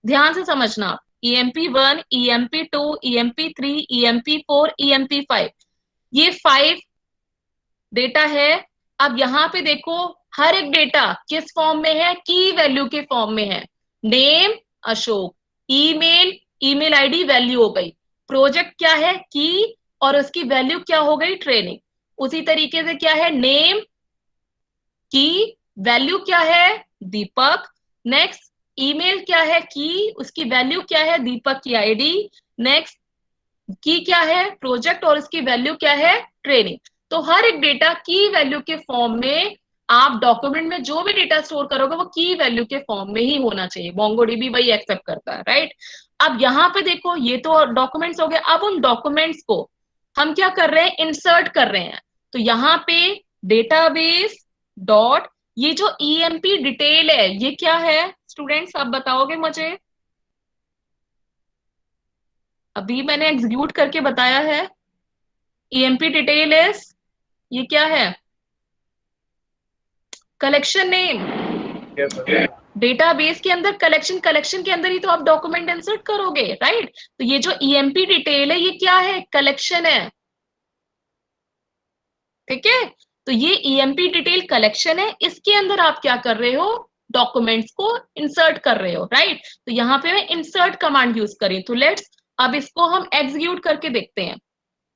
Speaker 1: ध्यान से समझना आप, EMP1, EMP2, EMP3, EMP4, EMP5, ये 5 डेटा है। अब यहाँ पे देखो हर एक डेटा किस फॉर्म में है? की वैल्यू के फॉर्म में है। Name Ashok, email, email ID value हो गई, प्रोजेक्ट क्या है? की, और उसकी वैल्यू क्या हो गई? ट्रेनिंग। उसी तरीके से क्या है? नेम की, वैल्यू क्या है? दीपक। नेक्स्ट, ईमेल क्या है? की, उसकी वैल्यू क्या है? दीपक की आईडी। नेक्स्ट, की क्या है? प्रोजेक्ट, और इसकी वैल्यू क्या है? ट्रेनिंग। तो हर एक डेटा की वैल्यू के फॉर्म में, आप डॉक्यूमेंट में जो भी डेटा स्टोर करोगे वो की वैल्यू के फॉर्म में ही होना चाहिए। मोंगोडीबी वही एक्सेप्ट करता है, राइट। अब यहाँ पे देखो ये तो डॉक्यूमेंट्स हो गए। अब उन डॉक्यूमेंट्स को हम क्या कर रहे हैं, इंसर्ट कर रहे हैं। तो यहाँ पे डेटाबेस डॉट, ये जो ईएमपी डिटेल है ये क्या है स्टूडेंट्स, आप बताओगे मुझे? अभी मैंने एग्जीक्यूट करके बताया है। ईएमपी डिटेल इज, ये क्या है, collection name.
Speaker 5: Yes, ma'am.
Speaker 1: Database के अंदर कलेक्शन, कलेक्शन के अंदर ही तो आप डॉक्यूमेंट इंसर्ट करोगे, राइट? तो ये जो ईएमपी डिटेल है ये क्या है, कलेक्शन है। ठीक है, तो ये ईएमपी डिटेल कलेक्शन है, इसके अंदर आप क्या कर रहे हो, डॉक्यूमेंट्स को इंसर्ट कर रहे हो, राइट? तो यहाँ पे मैं इंसर्ट कमांड यूज करी, तो लेट्स अब इसको हम एग्जीक्यूट करके देखते हैं,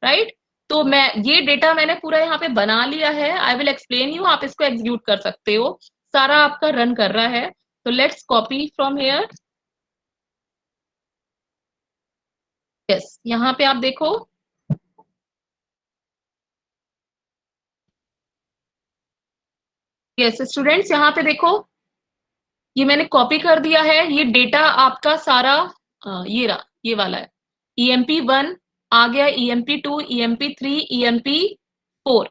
Speaker 1: राइट? तो मैं ये डेटा मैंने पूरा यहाँ पे बना लिया है, आई विल एक्सप्लेन यू, आप इसको एग्जीक्यूट कर सकते हो, सारा आपका रन कर रहा है। तो let's copy from here. Yes, यहाँ पे आप देखो, यस स्टूडेंट्स यहाँ पे देखो, ये मैंने कॉपी कर दिया है, ये डेटा आपका सारा ये रहा, ये वाला है। EMP1 आ गया, EMP2, EMP3, EMP4,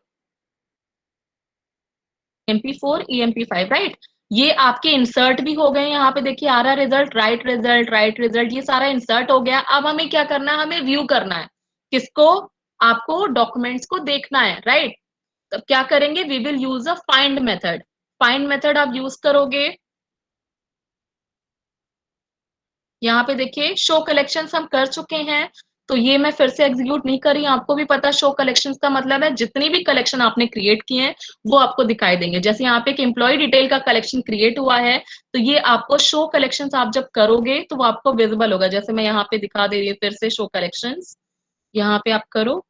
Speaker 1: EMP4, EMP5, right? ये आपके इंसर्ट भी हो गए, यहाँ पे देखिए आ रहा result, right result, right result, ये सारा इंसर्ट हो गया। अब हमें क्या करना है, हमें व्यू करना है, किसको, आपको डॉक्यूमेंट्स को देखना है, राइट? तो क्या करेंगे, we will use a find method. Find method आप यूज करोगे, यहाँ पे देखिए शो कलेक्शंस हम कर चुके हैं, तो ये मैं फिर से एग्जीक्यूट नहीं कर रही हूँ, आपको भी पता शो कलेक्शंस का मतलब है जितनी भी कलेक्शन आपने क्रिएट किए हैं वो आपको दिखाई देंगे। जैसे यहाँ पे एक एम्प्लॉय डिटेल का कलेक्शन क्रिएट हुआ है, तो ये आपको शो कलेक्शंस आप जब करोगे तो वो आपको विजिबल होगा। जैसे मैं यहाँ पे दिखा दे रही हूँ फिर से शो कलेक्शंस, यहाँ पे आप करो,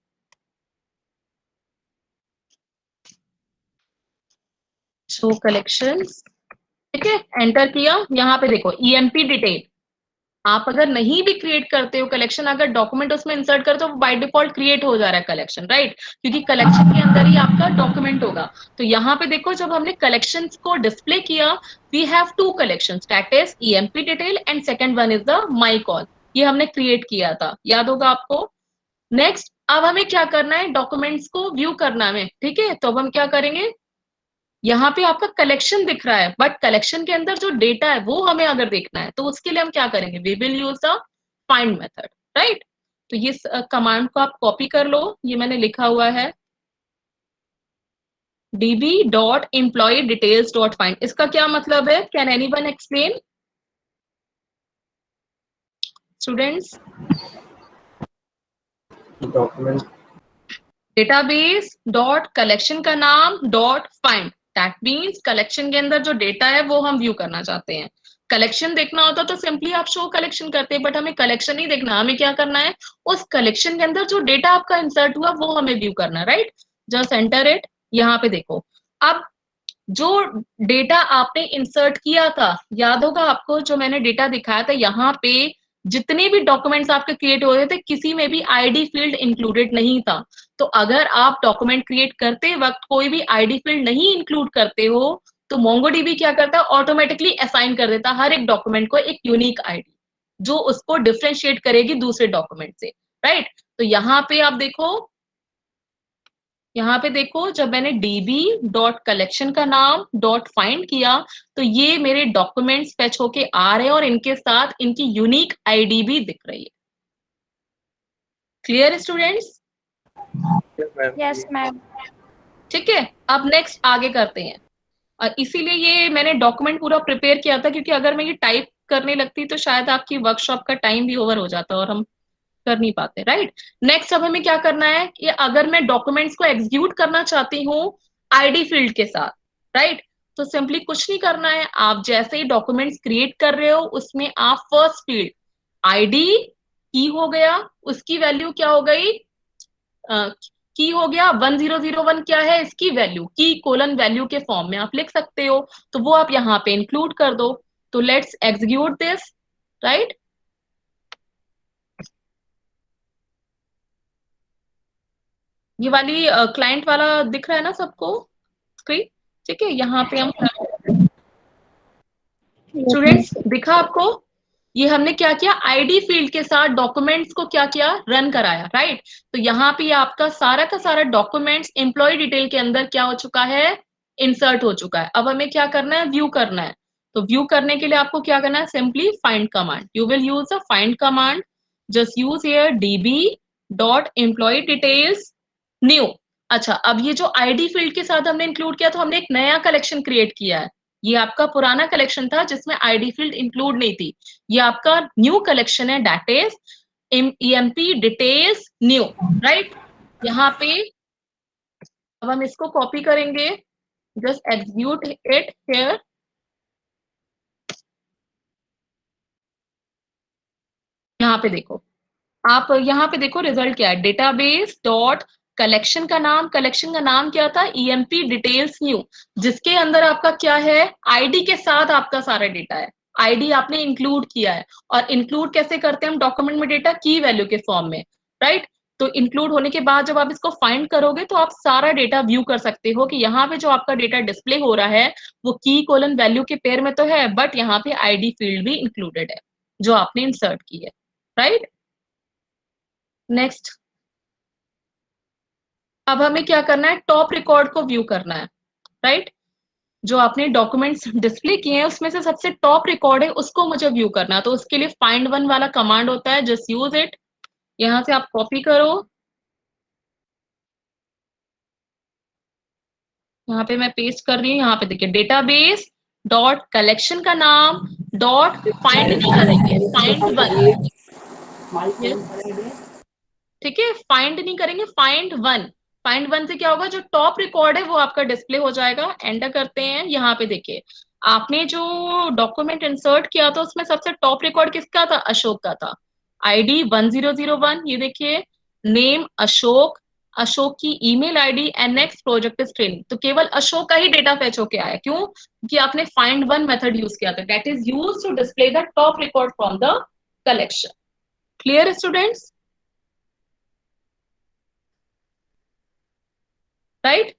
Speaker 1: शो कलेक्शंस, ठीक है, एंटर किया, यहाँ पे देखो ईएमपी डिटेल। आप अगर नहीं भी क्रिएट करते हो कलेक्शन, अगर डॉक्यूमेंट उसमें इंसर्ट करते हो, बाय डिफॉल्ट क्रिएट हो जा रहा है कलेक्शन, राइट? क्योंकि कलेक्शन के अंदर ही आपका डॉक्यूमेंट होगा। तो यहाँ पे देखो जब हमने कलेक्शंस को डिस्प्ले किया, we have two collections, that is EMP detail and second one is the my col, ये हमने क्रिएट किया था, याद होगा आपको। नेक्स्ट अब हमें क्या करना है, डॉक्यूमेंट्स को व्यू करना है हमें, ठीक है? तो अब हम क्या करेंगे, यहाँ पे आपका कलेक्शन दिख रहा है, बट कलेक्शन के अंदर जो डेटा है वो हमें अगर देखना है तो उसके लिए हम क्या करेंगे, we will use the find method, right? तो ये कमांड को आप कॉपी कर लो, ये मैंने लिखा हुआ है db.employee-details.find, इसका क्या मतलब है, can anyone explain students?
Speaker 5: Document.
Speaker 1: Database dot collection का नाम dot find, that means collection के अंदर जो डेटा है वो हम व्यू करना चाहते हैं। कलेक्शन देखना होता तो सिंपली आप शो कलेक्शन करते हैं, बट हमें कलेक्शन नहीं देखना, हमें क्या करना है, उस कलेक्शन के अंदर जो डेटा आपका इंसर्ट हुआ वो हमें व्यू करना है, राइट? जस्ट एंटर इट, यहाँ पे देखो, अब जो डेटा आपने इंसर्ट किया था, याद होगा आपको जो मैंने डेटा दिखाया था, यहाँ पे जितने भी डॉक्यूमेंट्स आपके क्रिएट हो रहे थे किसी में भी आईडी फील्ड इंक्लूडेड नहीं था। तो अगर आप डॉक्यूमेंट क्रिएट करते वक्त कोई भी आईडी फील्ड नहीं इंक्लूड करते हो तो मोंगोडीबी क्या करता है, ऑटोमेटिकली असाइन कर देता है हर एक डॉक्यूमेंट को एक यूनिक आईडी जो उसको डिफ्रेंशिएट करेगी दूसरे डॉक्यूमेंट से, राइट? तो यहाँ पे आप देखो, यहाँ पे देखो जब मैंने db डॉट कलेक्शन का नाम डॉट फाइंड किया तो ये मेरे डॉक्यूमेंट्स फेच होके आ रहे हैं और इनके साथ इनकी यूनिक आईडी भी दिख रही है। Clear students?
Speaker 5: Yes, ma'am.
Speaker 7: Yes, ma'am.
Speaker 1: ठीक है, अब नेक्स्ट आगे करते हैं। और इसीलिए ये मैंने डॉक्यूमेंट पूरा प्रिपेयर किया था, क्योंकि अगर मैं ये टाइप करने लगती तो शायद आपकी वर्कशॉप का टाइम भी ओवर हो जाता और हम कर नहीं पाते, राइट? नेक्स्ट अब हमें क्या करना है कि अगर मैं डॉक्यूमेंट्स को एग्जीक्यूट करना चाहती हूँ आईडी फील्ड के साथ, राइट? तो सिंपली कुछ नहीं करना है, आप जैसे ही डॉक्यूमेंट्स क्रिएट कर रहे हो उसमें आप फर्स्ट फील्ड आईडी की हो गया, उसकी वैल्यू क्या हो गई, की हो गया 1001, क्या है इसकी वैल्यू, की कोलन वैल्यू के फॉर्म में आप लिख सकते हो, तो वो आप यहाँ पे इंक्लूड कर दो। तो लेट्स एग्जीक्यूट दिस, राइट? ये वाली क्लाइंट वाला दिख रहा है ना सबको स्क्रीन? ठीक है, यहाँ पे हम स्टूडेंट्स दिखा आपको, ये हमने क्या किया, आईडी फील्ड के साथ डॉक्यूमेंट्स को क्या किया, रन कराया, राइट। तो यहाँ पे आपका सारा का सारा डॉक्यूमेंट्स एम्प्लॉय डिटेल के अंदर क्या हो चुका है, इंसर्ट हो चुका है। अब हमें क्या करना है, व्यू करना है। तो व्यू करने के लिए आपको क्या करना है, simply find command, you will use the find command, just use here db dot employ details new. अच्छा, अब ये जो आईडी फील्ड के साथ हमने इंक्लूड किया, तो हमने एक नया कलेक्शन क्रिएट किया है। ये आपका पुराना कलेक्शन था जिसमें आईडी फील्ड इंक्लूड नहीं थी, ये आपका न्यू कलेक्शन है, that is MP details new, right. यहाँ पे अब हम इसको कॉपी करेंगे, जस्ट एग्जीक्यूट इट हियर। यहाँ पे देखो, आप यहाँ पे देखो रिजल्ट क्या है, डेटाबेस डॉट कलेक्शन का नाम, कलेक्शन का नाम क्या था, ईएमपी डिटेल्स न्यू, जिसके अंदर आपका क्या है, आईडी के साथ आपका सारा डेटा है, आईडी आपने इंक्लूड किया है। और इंक्लूड कैसे करते हैं हम डॉक्यूमेंट में डेटा, की वैल्यू के फॉर्म में, राइट। तो इंक्लूड होने के बाद जब आप इसको फाइंड करोगे तो आप सारा डेटा व्यू कर सकते हो कि यहाँ पे जो आपका डेटा डिस्प्ले हो रहा है वो की कोलन वैल्यू के पेयर में तो है, बट यहाँ पे आईडी फील्ड भी इंक्लूडेड है जो आपने इंसर्ट की है, राइट। नेक्स्ट, अब हमें क्या करना है, टॉप रिकॉर्ड को व्यू करना है, राइट। जो आपने डॉक्यूमेंट्स डिस्प्ले किए हैं उसमें से सबसे टॉप रिकॉर्ड है उसको मुझे व्यू करना है। तो उसके लिए फाइंड वन वाला कमांड होता है, जस्ट यूज इट। यहां से आप कॉपी करो, यहाँ पे मैं पेस्ट कर रही हूँ। यहाँ पे देखिए, डेटाबेस डॉट कलेक्शन का नाम डॉट फाइंड नहीं करेंगे, फाइंड वन, ठीक है, फाइंड नहीं करेंगे, फाइंड वन। फाइंड वन से क्या होगा, जो टॉप रिकॉर्ड है वो आपका डिस्प्ले हो जाएगा। एंटर करते हैं, यहाँ पे देखिए आपने जो डॉक्यूमेंट इंसर्ट किया था उसमें सबसे टॉप रिकॉर्ड किसका था, अशोक का था, आईडी 1001। ये देखिए, नेम अशोक, अशोक की email ID and next project is training. तो केवल अशोक का ही डेटा फेच होके आया, क्यों, क्योंकि आपने फाइंड वन मेथड यूज किया था, that is use to display the top record from the collection. Clear students, right.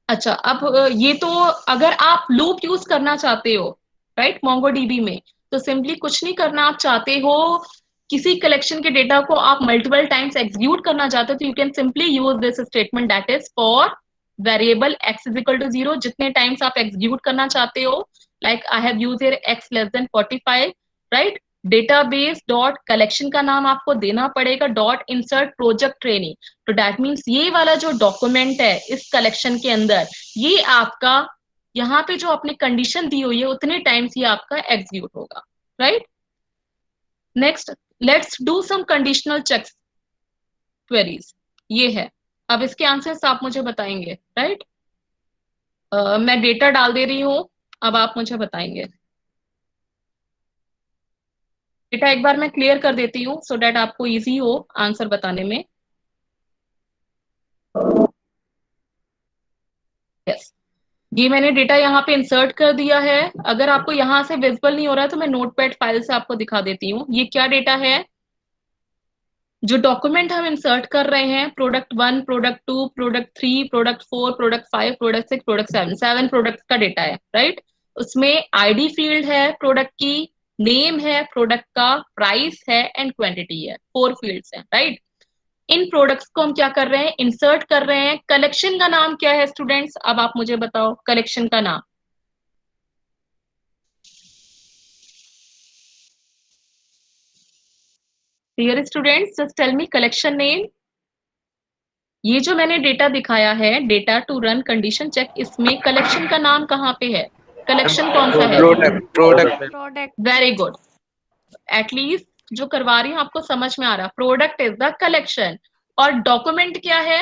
Speaker 1: अच्छा, अब ये तो अगर आप लूप यूज करना चाहते हो, राइट, मोंगोडीबी में, तो सिंपली कुछ नहीं करना, आप चाहते हो किसी कलेक्शन के डेटा को आप मल्टीपल टाइम्स एग्जीक्यूट करना चाहते हो, तो you can simply use this statement, that is for variable x is equal to 0, जितने टाइम्स आप एग्जीक्यूट करना चाहते हो, like I have use here x less than 45, right. Database dot collection का नाम आपको देना पड़ेगा डॉट इंसर्ट प्रोजेक्ट ट्रेनिंग। तो दैट मीन्स ये वाला जो डॉक्यूमेंट है इस कलेक्शन के अंदर, ये आपका यहाँ पे जो आपने कंडीशन दी हुई है उतने टाइम्स ये आपका एग्जीक्यूट होगा, right. Next, let's do some conditional checks queries, ये है। अब इसके आंसर्स आप मुझे बताएंगे, राइट। मैं डेटा डाल दे रही हूँ, अब आप मुझे बताएंगे। डेटा एक बार मैं क्लियर कर देती हूँ सो दैट आपको इजी हो आंसर बताने में। यस, ये मैंने डेटा यहाँ पे इंसर्ट कर दिया है। अगर आपको यहाँ से विजिबल नहीं हो रहा है तो मैं नोटपैड फाइल से आपको दिखा देती हूँ। ये क्या डेटा है, जो डॉक्यूमेंट हम इंसर्ट कर रहे हैं, product 1, product 2, product 3, product 4, product 5, product 6, product 7, 7 product का डेटा है, राइट। उसमें आईडी फील्ड है प्रोडक्ट की, नेम है प्रोडक्ट का, प्राइस है एंड क्वांटिटी है, 4 फील्ड्स हैं, राइट। इन प्रोडक्ट्स को हम क्या कर रहे हैं, इंसर्ट कर रहे हैं। कलेक्शन का नाम क्या है स्टूडेंट्स, अब आप मुझे बताओ कलेक्शन का नाम। Dear students, just tell me collection name. ये जो मैंने डेटा दिखाया है, data to run condition check, इसमें कलेक्शन का नाम कहाँ पे है, कलेक्शन कौन सा है,
Speaker 7: प्रोडक्ट।
Speaker 1: Very good. एटलीस्ट जो करवा रही हूँ आपको समझ में आ रहा, प्रोडक्ट इज द कलेक्शन और डॉक्यूमेंट क्या है,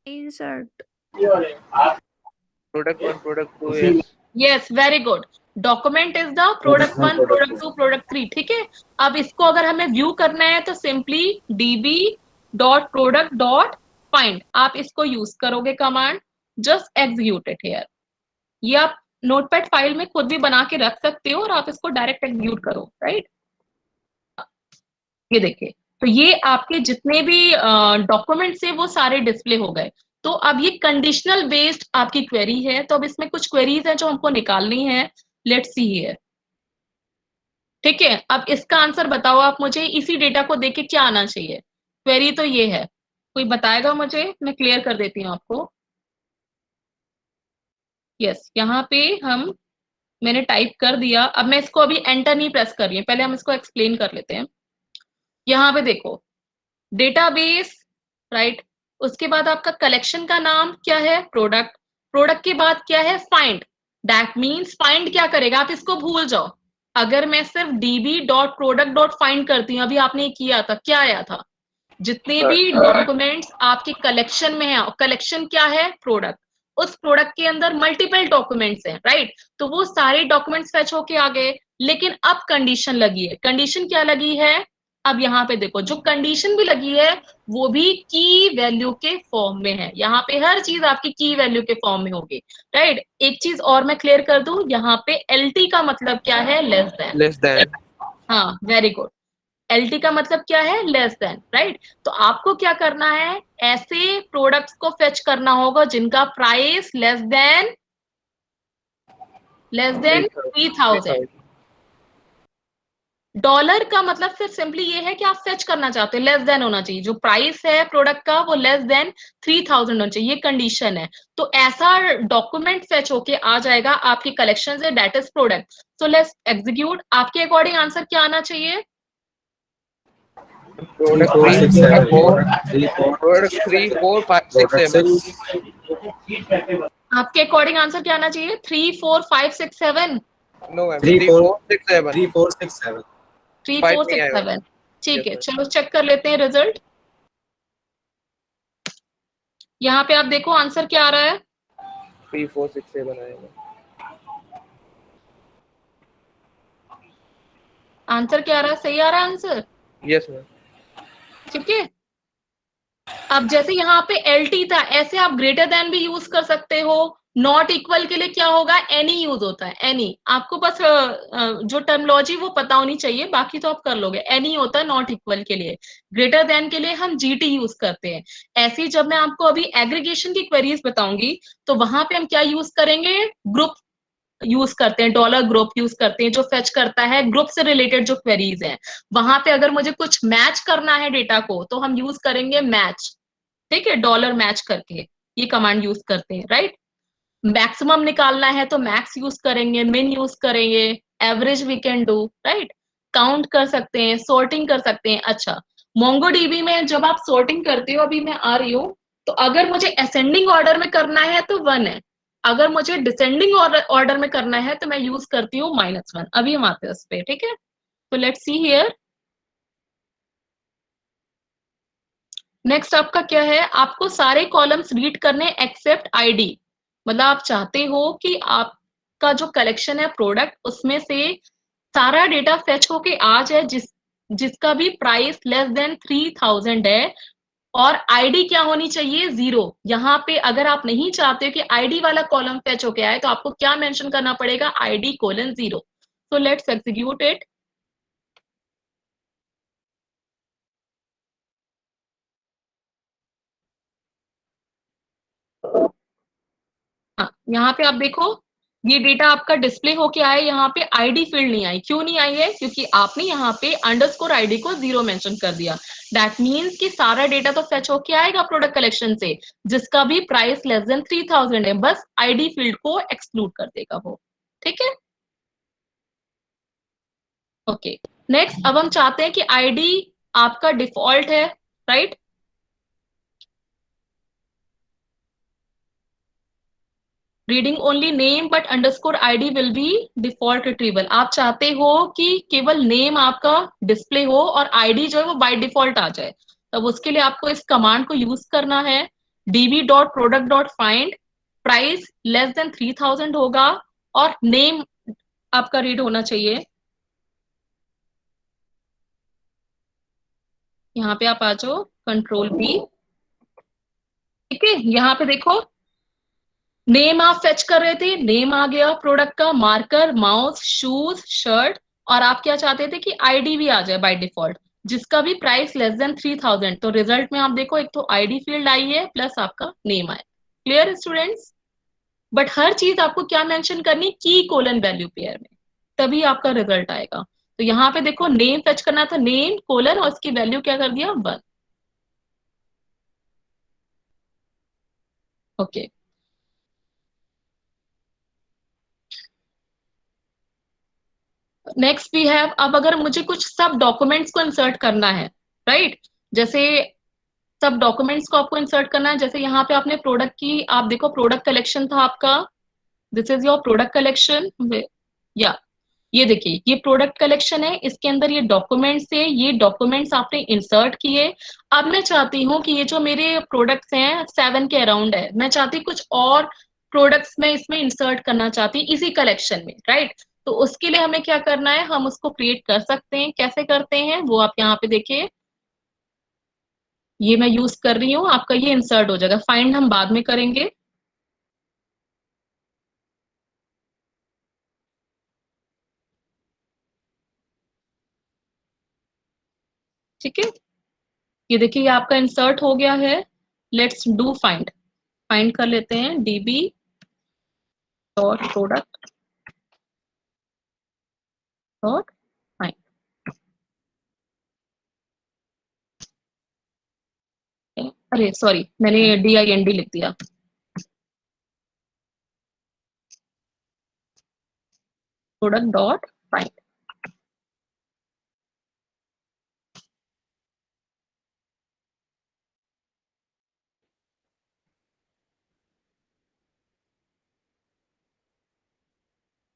Speaker 7: इंसर्ट।
Speaker 5: प्रोडक्ट 1, प्रोडक्ट 2 है।
Speaker 1: Yes, very good. Document is the product 1, product 2, product 3, ठीक है। अब इसको अगर हमें व्यू करना है तो simply db dot product dot find, आप इसको यूज करोगे command, just execute it here. ये आप नोटपैड फाइल में खुद भी बना के रख सकते हो और आप इसको डायरेक्ट एग्जीक्यूट करो, राइट। ये देखिए, तो ये आपके जितने भी डॉक्यूमेंट्स है वो सारे डिस्प्ले हो गए। तो अब ये कंडीशनल बेस्ड आपकी क्वेरी है, तो अब इसमें कुछ क्वेरीज है जो हमको निकालनी है। लेट्स सी हियर, ठीक है, अब इसका आंसर बताओ आप मुझे, इसी डेटा को देख के क्या आना चाहिए। क्वेरी तो ये है, कोई बताएगा मुझे, मैं क्लियर कर देती हूँ आपको। यस, यहाँ पे मैंने टाइप कर दिया। अब मैं इसको अभी एंटर नहीं प्रेस कर रही हूँ, पहले हम इसको एक्सप्लेन कर लेते हैं। यहाँ पे देखो डेटाबेस, राइट, उसके बाद आपका कलेक्शन का नाम क्या है, प्रोडक्ट, प्रोडक्ट के बाद क्या है, फाइंड। दैट मीन्स फाइंड क्या करेगा, आप इसको भूल जाओ। अगर मैं सिर्फ db dot product dot find करती हूँ, अभी आपने किया था, क्या आया था, जितने भी डॉक्यूमेंट्स आपके कलेक्शन में है, कलेक्शन क्या है, प्रोडक्ट, उस प्रोडक्ट के अंदर मल्टीपल डॉक्यूमेंट्स हैं, राइट, तो वो सारे डॉक्यूमेंट्स फेच होके आ गए। लेकिन अब कंडीशन लगी है, कंडीशन क्या लगी है, अब यहाँ पे देखो जो कंडीशन भी लगी है वो भी की वैल्यू के फॉर्म में है। यहाँ पे हर चीज आपकी की वैल्यू के फॉर्म में होगी, राइट। एक चीज और मैं क्लियर कर दूं, यहाँ पे एलटी का मतलब क्या है, लेस देन।
Speaker 5: Less than.
Speaker 1: हाँ, वेरी गुड। एलटी का मतलब क्या है, लेस देन, राइट। तो आपको क्या करना है, ऐसे प्रोडक्ट्स को फेच करना होगा जिनका प्राइस लेस देन 3000। डॉलर का मतलब फिर सिंपली ये है कि आप फेच करना चाहते हो, लेस देन होना चाहिए, जो प्राइस है प्रोडक्ट का वो लेस देन 3000 होना चाहिए, ये कंडीशन है। तो ऐसा डॉक्यूमेंट फेच होके आ जाएगा आपकी कलेक्शन से, that is product. So let's execute. आपके अकॉर्डिंग आंसर क्या आना चाहिए,
Speaker 5: प्रोडक्ट
Speaker 4: 4 6
Speaker 5: 3 4 5 6 7।
Speaker 1: आपके अकॉर्डिंग आंसर क्या आना चाहिए, 3 4 5 6 7।
Speaker 5: No ma'am,
Speaker 4: 3
Speaker 5: 3
Speaker 4: 4
Speaker 5: 4 6 7।
Speaker 4: 3 4 6 7।
Speaker 1: 3
Speaker 5: 5
Speaker 1: 4
Speaker 5: नहीं
Speaker 1: 6
Speaker 5: आएगा।
Speaker 1: 7, ठीक है।
Speaker 5: Yes,
Speaker 1: चलो चेक कर लेते हैं रिजल्ट। यहाँ पे आप देखो आंसर क्या आ रहा है,
Speaker 5: 3 4 6 7 आएगा।
Speaker 1: आंसर क्या आ रहा है, सही आ रहा है आंसर,
Speaker 5: यस मैम।
Speaker 1: ठीक है। अब जैसे यहाँ पे LT था, ऐसे आप ग्रेटर देन भी यूज कर सकते हो। नॉट इक्वल के लिए क्या होगा, एनी यूज होता है, एनी। आपको बस जो टर्मोलॉजी वो पता होनी चाहिए, बाकी तो आप कर लोगे। एनी होता है नॉट इक्वल के लिए, ग्रेटर देन के लिए हम GT यूज करते हैं। ऐसे ही जब मैं आपको अभी एग्रीगेशन की क्वेरीज बताऊंगी तो वहां पे हम क्या यूज करेंगे, ग्रुप यूज करते हैं, डॉलर ग्रुप यूज करते हैं, जो फेच करता है ग्रुप से रिलेटेड जो क्वेरीज हैं। वहां पे अगर मुझे कुछ मैच करना है डेटा को तो हम यूज करेंगे मैच, ठीक है, डॉलर मैच करके ये कमांड यूज करते हैं, राइट। मैक्सिमम निकालना है तो मैक्स यूज करेंगे, मिन यूज करेंगे, average we can do, right. Count कर सकते हैं, सॉर्टिंग कर सकते हैं। अच्छा, मोंगोडीबी में जब आप सॉर्टिंग करते हो, अभी मैं आ रही हूँ, तो अगर मुझे असेंडिंग ऑर्डर में करना है तो 1 है, अगर मुझे डिसेंडिंग ऑर्डर में करना है तो मैं यूज करती हूँ -1। अभी हम आते हैं उस पर, ठीक है। तो लेट्स सी हियर। नेक्स्ट आपका क्या है, आपको सारे कॉलम्स रीड करने एक्सेप्ट आईडी। मतलब आप चाहते हो कि आपका जो कलेक्शन है प्रोडक्ट, उसमें से सारा डेटा फेच होके आ जाए जिसका भी प्राइस लेस देन 3000 है, और आईडी क्या होनी चाहिए, 0। यहाँ पे अगर आप नहीं चाहते हो कि आईडी वाला कॉलम फेच होके आए तो आपको क्या मेंशन करना पड़ेगा, ID:0। So let's execute it. हाँ, यहाँ पे आप देखो ये डेटा आपका डिस्प्ले होके आया, यहाँ पे आईडी फील्ड नहीं आई। क्यों नहीं आई है, क्योंकि आपने यहाँ पे अंडरस्कोर आईडी को 0 मेंशन कर दिया। दैट मीन्स कि सारा डेटा तो फेच होके आएगा प्रोडक्ट कलेक्शन से जिसका भी प्राइस लेस देन 3000 है, बस आईडी फील्ड को एक्सक्लूड कर देगा वो, ठीक है। ओके, नेक्स्ट अब हम चाहते हैं कि आईडी आपका डिफॉल्ट है, right. Reading only name but underscore ID will be default retrieval. आप चाहते हो कि केवल नेम आपका डिस्प्ले हो और आईडी जो है वो बाय डिफॉल्ट आ जाए। तब उसके लिए आपको इस कमांड को यूज करना है, db.product.find, प्राइस लेस देन 3000 होगा और नेम आपका रीड होना चाहिए। यहाँ पे आप आ जाओ, Ctrl+V, ठीक है। यहाँ पे देखो नेम आप फेच कर रहे थे, नेम आ गया प्रोडक्ट का, मार्कर, माउस, शूज, शर्ट, और आप क्या चाहते थे कि आईडी भी आ जाए बाय डिफॉल्ट जिसका भी प्राइस लेस देन 3000। तो रिजल्ट में आप देखो एक तो आईडी फील्ड आई है प्लस आपका नेम आया। क्लियर स्टूडेंट्स, बट हर चीज आपको क्या मेंशन करनी, की कोलन वैल्यू पेयर में, तभी आपका रिजल्ट आएगा। तो यहाँ पे देखो नेम फेच करना था, नेम कोलन और उसकी वैल्यू क्या कर दिया 1। ओके, नेक्स्ट वी हैव, अब अगर मुझे कुछ सब डॉक्यूमेंट्स को इंसर्ट करना है, राइट, जैसे सब डॉक्यूमेंट्स को आपको इंसर्ट करना है, जैसे यहाँ पे आपने प्रोडक्ट की, आप देखो प्रोडक्ट कलेक्शन था आपका, this is your product collection, या ये देखिए ये प्रोडक्ट कलेक्शन है, इसके अंदर ये डॉक्यूमेंट्स है, ये डॉक्यूमेंट्स आपने इंसर्ट किए। अब मैं चाहती हूँ कि ये जो मेरे प्रोडक्ट्स हैं 7 के अराउंड है, मैं चाहती कुछ और प्रोडक्ट्स में इसमें इंसर्ट करना चाहती इसी कलेक्शन में, राइट। तो उसके लिए हमें क्या करना है, हम उसको क्रिएट कर सकते हैं, कैसे करते हैं वो आप यहाँ पे देखिए, ये मैं यूज कर रही हूँ, आपका ये इंसर्ट हो जाएगा, फाइंड हम बाद में करेंगे। ठीक है, ये देखिए ये आपका इंसर्ट हो गया है। लेट्स डू फाइंड, फाइंड कर लेते हैं dB dot product dot find. अरे सॉरी, मैंने DIND लिख दिया, प्रोडक्ट डॉट फाइंड।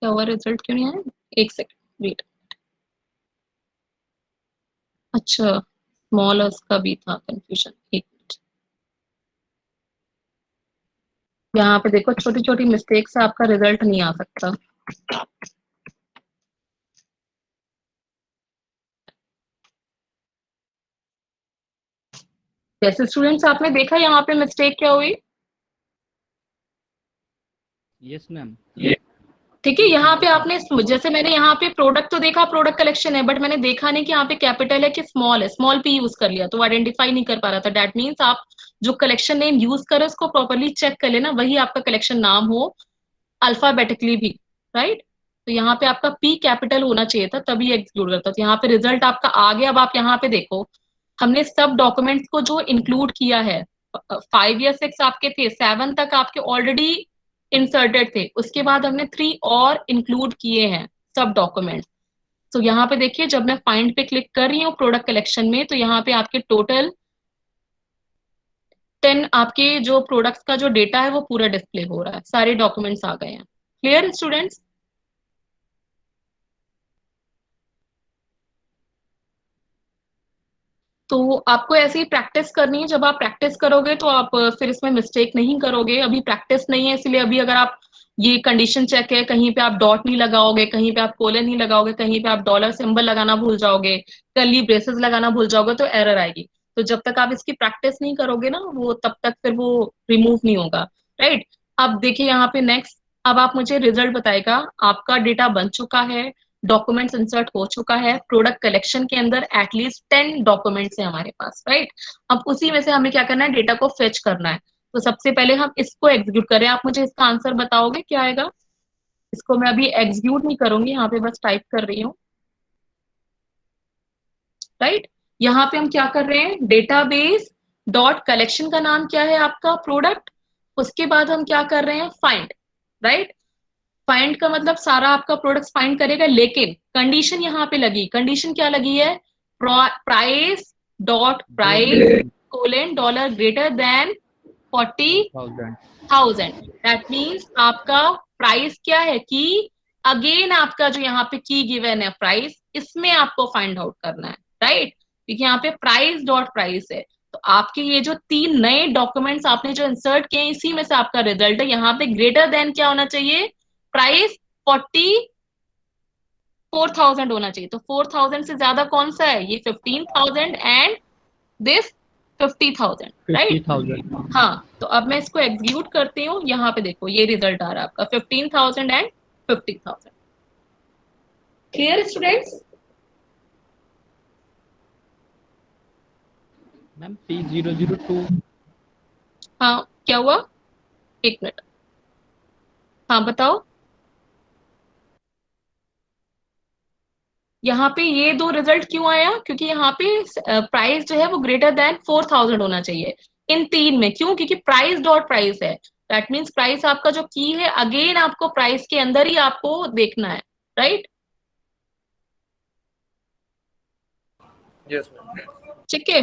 Speaker 1: क्या हुआ, रिजल्ट क्यों नहीं आया, एक सेकंड वेट। अच्छा, स्मॉल उसका भी था कंफ्यूजन, एक मिनट। यहाँ पे देखो छोटी छोटी मिस्टेक से आपका रिजल्ट नहीं आ सकता। जैसे स्टूडेंट्स आपने देखा यहाँ पे मिस्टेक क्या हुई,
Speaker 8: यस मैम।
Speaker 1: ठीक है, यहाँ पे आपने, जैसे मैंने यहाँ पे प्रोडक्ट तो देखा, प्रोडक्ट कलेक्शन है, बट मैंने देखा नहीं कि यहाँ पे कैपिटल है कि स्मॉल है, स्मॉल पी यूज कर लिया तो वो आइडेंटिफाई नहीं कर पा रहा था। दैट मीन्स आप जो कलेक्शन नेम यूज करें उसको प्रॉपरली चेक कर लेना, वही आपका कलेक्शन नाम हो, अल्फाबेटिकली भी, राइट। तो यहाँ पे आपका पी कैपिटल होना चाहिए था, तभी एग्जीक्यूट करता। तो यहाँ पे रिजल्ट आपका आ गया। अब आप यहाँ पे देखो, हमने सब डॉक्यूमेंट्स को जो इंक्लूड किया है, 5 या 6 आपके थे, 7 तक आपके ऑलरेडी इंसर्टेड थे, उसके बाद हमने 3 और इंक्लूड किए हैं सब डॉक्यूमेंट्स। तो यहाँ पे देखिए जब मैं फाइंड पे क्लिक कर रही हूँ प्रोडक्ट कलेक्शन में, तो यहाँ पे आपके टोटल 10 आपके जो प्रोडक्ट्स का जो डेटा है वो पूरा डिस्प्ले हो रहा है, सारे डॉक्यूमेंट्स आ गए हैं। Clear students? तो आपको ऐसे ही प्रैक्टिस करनी है, जब आप प्रैक्टिस करोगे तो आप फिर इसमें मिस्टेक नहीं करोगे। अभी प्रैक्टिस नहीं है, इसलिए अभी अगर आप, ये कंडीशन चेक है, कहीं पे आप डॉट नहीं लगाओगे, कहीं पे आप कोलन नहीं लगाओगे, कहीं पे आप डॉलर सिंबल लगाना भूल जाओगे, कर्ली ब्रेसेस लगाना भूल जाओगे तो एरर आएगी। तो जब तक आप इसकी प्रैक्टिस नहीं करोगे ना, वो तब तक फिर वो रिमूव नहीं होगा, राइट। अब देखिए यहाँ पे नेक्स्ट, अब आप मुझे रिजल्ट बताएगा, आपका डेटा बन चुका है, डॉक्यूमेंट्स इंसर्ट हो चुका है, प्रोडक्ट कलेक्शन के अंदर एटलीस्ट 10 डॉक्यूमेंट्स है हमारे पास, राइट। अब उसी में से हमें क्या करना है, डेटा को फेच करना है। तो सबसे पहले हम इसको एग्जीक्यूट करें, आप मुझे इसका आंसर बताओगे क्या आएगा। इसको मैं अभी एग्जीक्यूट नहीं करूंगी, यहाँ पे बस टाइप कर रही हूँ, राइट। यहाँ पे हम क्या कर रहे हैं, डेटाबेस डॉट कलेक्शन का नाम क्या है आपका, प्रोडक्ट। उसके बाद हम क्या कर रहे हैं, फाइंड, राइट। फाइंड का मतलब सारा आपका प्रोडक्ट फाइंड करेगा, लेकिन कंडीशन यहाँ पे लगी, कंडीशन क्या लगी है, price dot price colon dollar greater than 40,000। That means आपका प्राइस क्या है, की, अगेन आपका जो यहाँ पे की गिवन है प्राइस, इसमें आपको फाइंड आउट करना है, राइट। क्योंकि यहाँ पे प्राइस डॉट प्राइस है। तो आपके ये जो 3 नए डॉक्यूमेंट्स आपने जो इंसर्ट किए, इसी में से आपका रिजल्ट है। यहाँ पे ग्रेटर देन क्या होना चाहिए, प्राइस 44,000 होना चाहिए। तो 4,000 से ज्यादा कौन सा है, ये 15,000 एंड दिस 50,000, राइट।
Speaker 8: 50,000।
Speaker 1: हाँ, तो अब मैं इसको एग्जीक्यूट करती हूँ, यहाँ पे देखो ये रिजल्ट आ रहा है आपका 15,000 and 50,000। Clear students?
Speaker 8: Ma'am P002।
Speaker 1: हाँ, क्या हुआ, एक मिनट, हाँ बताओ। यहाँ पे ये दो रिजल्ट क्यों आया, क्योंकि यहाँ पे प्राइस जो है वो ग्रेटर देन 4000 होना चाहिए इन तीन में। क्यों? क्योंकि प्राइस डॉट प्राइस है, दैट मीन्स प्राइस आपका जो की है अगेन आपको प्राइस के अंदर ही आपको देखना है, राइट?
Speaker 5: Yes, ma'am.
Speaker 1: ठीक है,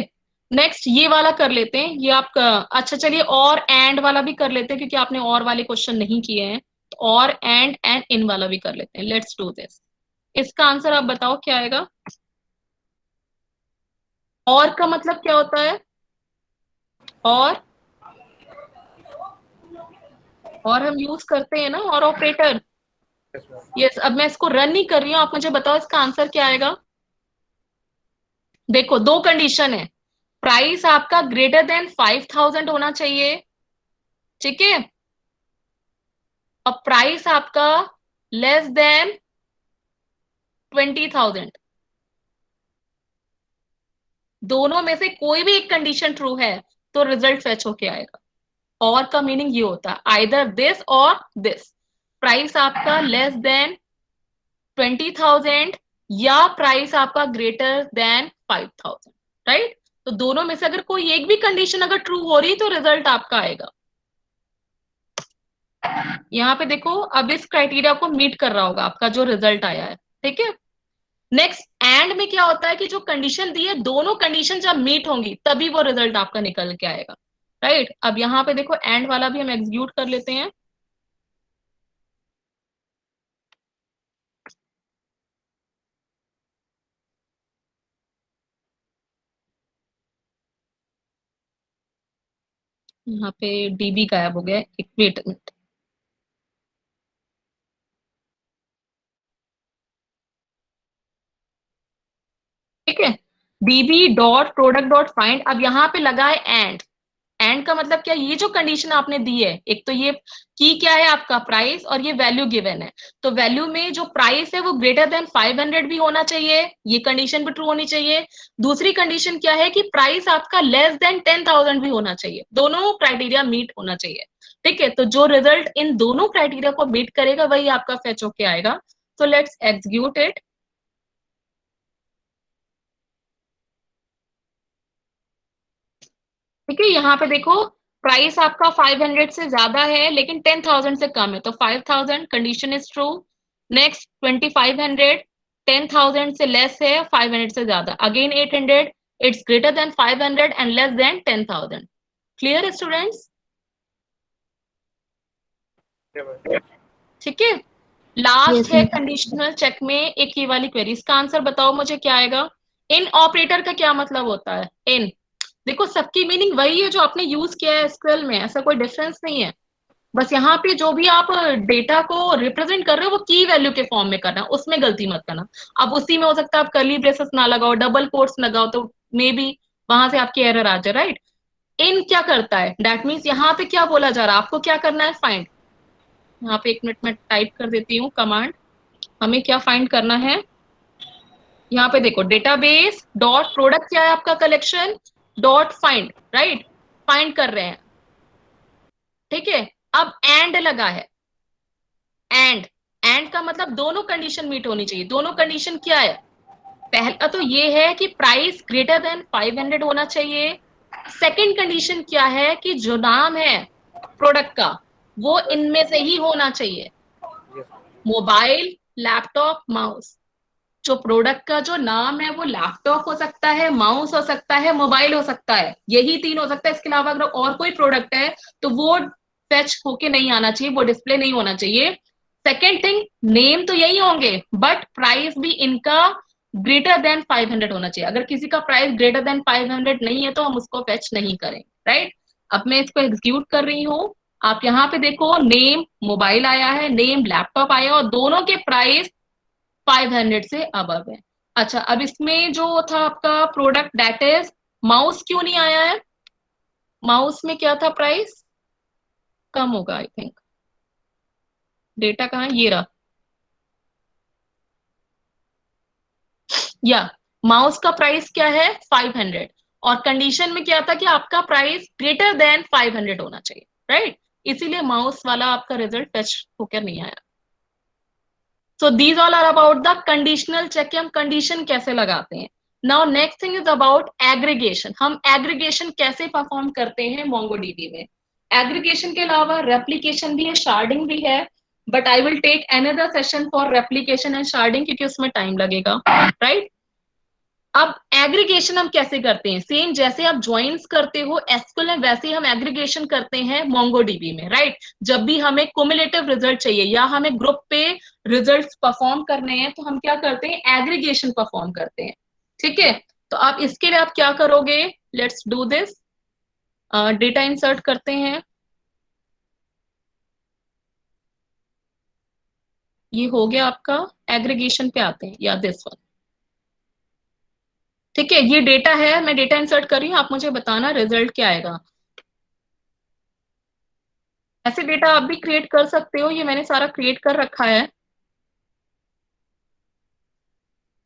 Speaker 1: नेक्स्ट ये वाला कर लेते हैं, ये आपका अच्छा चलिए और एंड वाला भी कर लेते हैं क्योंकि आपने और वाले क्वेश्चन नहीं किए हैं, तो और एंड इन वाला भी कर लेते हैं। Let's do this. इसका आंसर आप बताओ क्या आएगा। और का मतलब क्या होता है? और हम यूज करते हैं ना और ऑपरेटर।
Speaker 5: Yes, ma'am.
Speaker 1: यस, अब मैं इसको रन नहीं कर रही हूँ, आप मुझे बताओ इसका आंसर क्या आएगा। देखो दो कंडीशन है, प्राइस आपका ग्रेटर देन 5000 होना चाहिए, ठीक है, और प्राइस आपका लेस देन 20000। दोनों में से कोई भी एक कंडीशन ट्रू है तो रिजल्ट फेच होके आएगा। और का मीनिंग ये होता है आइदर दिस और दिस, प्राइस आपका लेस देन 20000 या प्राइस आपका ग्रेटर देन 5000, राइट? तो दोनों में से अगर कोई एक भी कंडीशन अगर ट्रू हो रही तो रिजल्ट आपका आएगा। यहाँ पे देखो अब इस क्राइटेरिया को मीट कर रहा होगा आपका जो रिजल्ट आया है, ठीक है। नेक्स्ट एंड में क्या होता है कि जो कंडीशन दी है दोनों कंडीशन जब मीट होंगी तभी वो रिजल्ट आपका निकल के आएगा, राइट? अब यहाँ पे देखो एंड वाला भी हम एग्जीक्यूट कर लेते हैं। यहाँ पे डीबी गायब हो गया है, एक वेट मिनट। ठीक है, DB dot product dot find, अब यहाँ पे लगा है एंड का मतलब क्या, ये जो कंडीशन आपने दी है, एक तो ये की क्या है आपका प्राइस और ये वैल्यू गिवन है, तो वैल्यू में जो प्राइस है वो ग्रेटर देन 500 भी होना चाहिए, ये कंडीशन भी ट्रू होनी चाहिए। दूसरी कंडीशन क्या है कि प्राइस आपका लेस देन 10000 भी होना चाहिए, दोनों क्राइटेरिया मीट होना चाहिए, ठीक है। तो जो रिजल्ट इन दोनों क्राइटेरिया को मीट करेगा वही आपका फेच होके आएगा। तो लेट्स एग्जीक्यूट इट। ठीक है, यहाँ पे देखो प्राइस आपका 500 से ज्यादा है लेकिन 10000 से कम है, तो 5000 कंडीशन इज ट्रू। नेक्स्ट 2500, 10000 से लेस है, 500 से ज्यादा, again 800, it's greater than 500 and less than 10000। Clear students?
Speaker 5: Yeah, ma'am.
Speaker 1: ठीक है, लास्ट
Speaker 3: Yes,
Speaker 1: है
Speaker 3: ma'am.
Speaker 1: कंडीशनल चेक में एक ये वाली क्वेरी, इसका आंसर बताओ मुझे क्या आएगा। इन ऑपरेटर का क्या मतलब होता है? इन, देखो सबकी मीनिंग वही है जो आपने यूज किया है एसक्यूएल में, ऐसा कोई डिफरेंस नहीं है, बस यहाँ पे जो भी आप डेटा को रिप्रेजेंट कर रहे हो वो की वैल्यू के फॉर्म में करना, उसमें गलती मत करना। अब उसी में हो सकता है आप कर्ली ब्रेसेस ना लगाओ, डबल कोट्स लगाओ, तो मे बी वहां से आपकी एरर आ जाए, राइट? इन क्या करता है, दैट मीन्स यहाँ पे क्या बोला जा रहा है, आपको क्या करना है, फाइंड। यहाँ पे एक मिनट में टाइप कर देती हूँ कमांड, हमें क्या फाइंड करना है। यहाँ पे देखो डेटाबेस डॉट प्रोडक्ट क्या है आपका, collection dot find, right? Find कर रहे हैं, ठीक है। अब एंड लगा है, एंड का मतलब दोनों कंडीशन मीट होनी चाहिए। दोनों कंडीशन क्या है, पहला तो ये है कि प्राइस ग्रेटर देन 500 होना चाहिए। सेकंड कंडीशन क्या है कि जो नाम है प्रोडक्ट का वो इनमें से ही होना चाहिए,
Speaker 5: Yes.
Speaker 1: Mobile, laptop, mouse. जो प्रोडक्ट का जो नाम है वो लैपटॉप हो सकता है, माउस हो सकता है, मोबाइल हो सकता है, यही तीन हो सकता है। इसके अलावा अगर और कोई प्रोडक्ट है तो वो फेच होके नहीं आना चाहिए, वो डिस्प्ले नहीं होना चाहिए। सेकेंड थिंग, नेम तो यही होंगे बट प्राइस भी इनका ग्रेटर देन 500 होना चाहिए। अगर किसी का प्राइस ग्रेटर देन 500 नहीं है तो हम उसको फेच नहीं करेंगे, राइट? अब मैं इसको एग्जीक्यूट कर रही हूँ, आप यहाँ पे देखो नेम मोबाइल आया है, नेम लैपटॉप आया और दोनों के प्राइस 500 से अबव है। अच्छा, अब इसमें जो था आपका प्रोडक्ट दैट इज माउस, क्यों नहीं आया है? माउस में क्या था, प्राइस कम होगा आई थिंक। डेटा कहाँ है, ये रहा, या माउस का प्राइस क्या है 500 और कंडीशन में क्या था कि आपका प्राइस ग्रेटर देन 500 होना चाहिए, राइट? इसीलिए माउस वाला आपका रिजल्ट फेच होकर नहीं आया। So these all are about the conditional check कि हम condition कैसे लगाते हैं. Now next thing is about aggregation. हम aggregation कैसे perform करते हैं MongoDB में. Aggregation के अलावा replication भी है, sharding भी है, but I will take another session for replication and sharding क्योंकि उसमें time लगेगा, right? अब एग्रीगेशन हम कैसे करते हैं? सेम जैसे आप ज्वाइंस करते हो एसक्यूएल में, वैसे ही हम एग्रीगेशन करते हैं मोंगोडीबी में, राइट? जब भी हमें कुमुलेटिव रिजल्ट चाहिए या हमें ग्रुप पे रिजल्ट्स परफॉर्म करने हैं तो हम क्या करते हैं? एग्रीगेशन परफॉर्म करते हैं, ठीक है? तो आप इसके लिए आप क्या करोगे? Let's do this. Data insert करते हैं. ये हो गया आपका. एग्रीगेशन पे आते हैं, या दिस वन, ठीक है? ये डेटा है, मैं डेटा इंसर्ट कर रही हूँ, आप मुझे बताना रिजल्ट क्या आएगा. ऐसे डेटा आप भी क्रिएट कर सकते हो, ये मैंने सारा क्रिएट कर रखा है,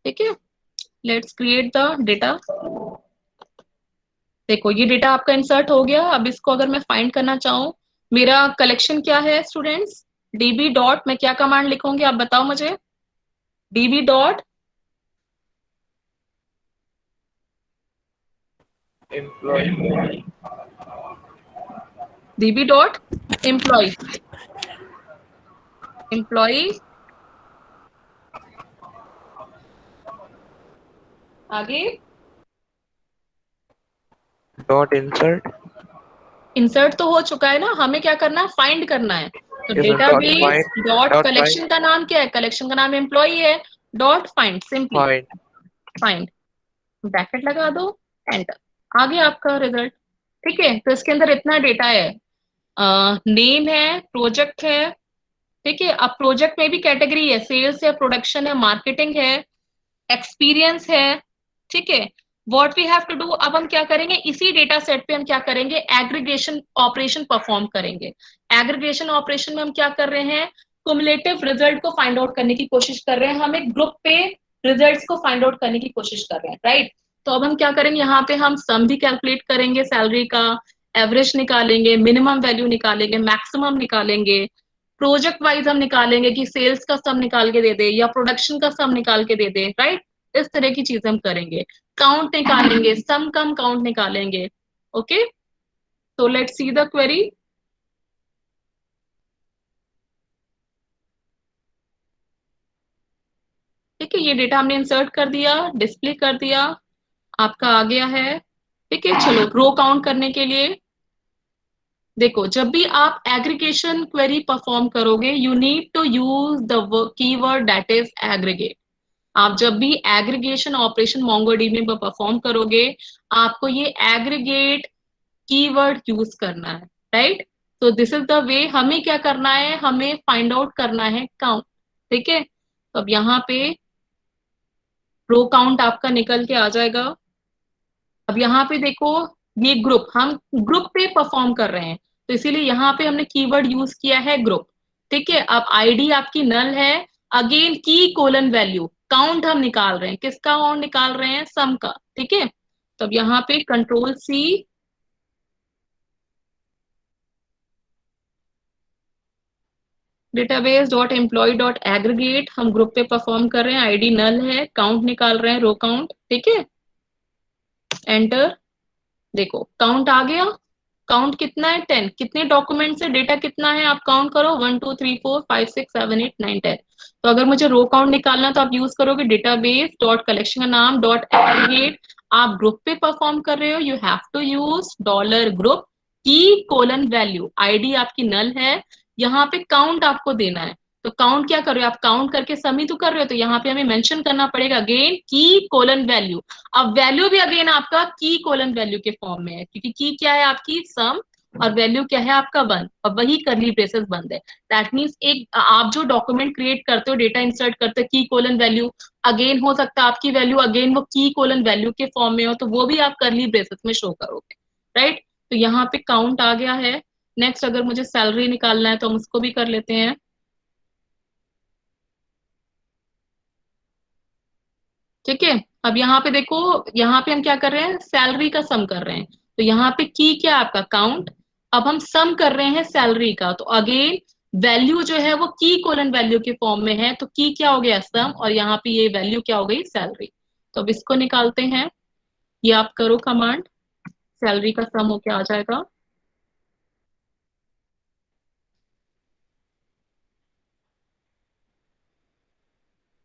Speaker 1: ठीक है? Let's create the data. देखो ये डेटा आपका इंसर्ट हो गया. अब इसको अगर मैं फाइंड करना चाहूँ, मेरा कलेक्शन क्या है स्टूडेंट्स? db डॉट, मैं क्या कमांड लिखूंगी आप बताओ मुझे? db dot
Speaker 5: Employee.
Speaker 1: db dot employ, employ आगे
Speaker 5: Dot insert.
Speaker 1: इंसर्ट तो हो चुका है ना, हमें क्या करना है? फाइंड करना है. तो
Speaker 5: Yes, sir.
Speaker 1: Database
Speaker 5: Find.
Speaker 1: Dot
Speaker 5: Dot
Speaker 1: collection का नाम क्या है? कलेक्शन का नाम एम्प्लॉय है. Dot find, simply
Speaker 5: Find.
Speaker 1: Find, bracket लगा दो, एंटर. आ गया आपका रिजल्ट, ठीक है? तो इसके अंदर इतना डेटा है, नेम है, प्रोजेक्ट है, ठीक है? अब प्रोजेक्ट में भी कैटेगरी है, सेल्स है, प्रोडक्शन है, मार्केटिंग है, एक्सपीरियंस है, ठीक है? What we have to do, अब हम क्या करेंगे? इसी डेटा सेट पे हम क्या करेंगे? एग्रीगेशन ऑपरेशन परफॉर्म करेंगे. एग्रीगेशन ऑपरेशन में हम क्या कर रहे हैं? कुमुलेटिव रिजल्ट को फाइंड आउट करने की कोशिश कर रहे हैं, हम एक ग्रुप पे रिजल्ट्स को फाइंड आउट करने की कोशिश कर रहे हैं, राइट? तो अब हम क्या करेंगे? यहाँ पे हम सम भी कैलकुलेट करेंगे, सैलरी का एवरेज निकालेंगे, मिनिमम वैल्यू निकालेंगे, मैक्सिमम निकालेंगे, प्रोजेक्ट वाइज हम निकालेंगे कि सेल्स का सम निकाल के दे दे या प्रोडक्शन का सम निकाल के दे दे, राइट? इस तरह की चीजें हम करेंगे. काउंट निकालेंगे, सम कम काउंट निकालेंगे. ओके, तो लेट्स सी द क्वेरी. ठीक है, ये डेटा हमने इंसर्ट कर दिया, डिस्प्ले कर दिया, आपका आ गया है, ठीक है? चलो रो काउंट करने के लिए देखो, जब भी आप एग्रीगेशन क्वेरी परफॉर्म करोगे, you need to use the keyword that is aggregate. आप जब भी एग्रीगेशन ऑपरेशन मोंगोडीबी में परफॉर्म करोगे, आपको ये एग्रीगेट कीवर्ड यूज करना है, राइट? तो दिस इज द वे. हमें क्या करना है? हमें फाइंड आउट करना है काउंट, ठीक है? तो अब यहाँ पे रो काउंट आपका निकल के आ जाएगा. अब यहाँ पे देखो, ये ग्रुप, हम ग्रुप पे परफॉर्म कर रहे हैं, तो इसीलिए यहाँ पे हमने कीवर्ड यूज किया है ग्रुप, ठीक है? अब आईडी आपकी नल है. अगेन की कोलन वैल्यू, काउंट हम निकाल रहे हैं. किसका काउंट निकाल रहे हैं? सम का, ठीक है? तो अब यहाँ पे control C, database dot employ dot aggregate, हम ग्रुप पे परफॉर्म कर रहे हैं, आईडी नल है, काउंट निकाल रहे हैं, रो काउंट, ठीक है? एंटर. देखो काउंट आ गया. काउंट कितना है? 10. कितने डॉक्यूमेंट से डेटा कितना है आप काउंट करो? 1 2 3 4 5 6 7 8 9 10. तो अगर मुझे रो काउंट निकालना तो आप यूज करोगे डेटाबेस डॉट कलेक्शन का नाम डॉट एग्रीगेट. आप ग्रुप पे परफॉर्म कर रहे हो, you have to use dollar group की कोलन वैल्यू. आईडी आपकी नल है, यहाँ पे काउंट आपको देना है. तो काउंट क्या कर रहे हो आप? काउंट करके समी तो कर रहे हो, तो यहाँ पे हमें मेंशन करना पड़ेगा अगेन की कोलन वैल्यू. अब वैल्यू भी अगेन आपका की कोलन वैल्यू के फॉर्म में है, क्योंकि की क्या है आपकी? सम, और वैल्यू क्या है आपका? 1, और वही करली ब्रेसेस बंद है. दैट मीन्स एक आप जो डॉक्यूमेंट क्रिएट करते हो, डेटा इंसर्ट करते हो, की कोलन वैल्यू, अगेन हो सकता है आपकी वैल्यू अगेन वो की कोलन वैल्यू के फॉर्म में हो, तो वो भी आप करली ब्रेसेस में शो करोगे, राइट? तो यहाँ पे काउंट आ गया है. नेक्स्ट अगर मुझे सैलरी निकालना है तो हम उसको भी कर लेते हैं. ठीक है, अब यहाँ पे देखो, यहाँ पे हम क्या कर रहे हैं? सैलरी का सम कर रहे हैं. तो यहाँ पे की क्या है आपका? काउंट. अब हम सम कर रहे हैं सैलरी का, तो अगेन वैल्यू जो है वो की कोलन वैल्यू के फॉर्म में है, तो की क्या हो गया सम, और यहाँ पे ये वैल्यू क्या हो गई सैलरी। तो अब इसको निकालते हैं, ये आप करो कमांड, सैलरी का सम होके आ जाएगा।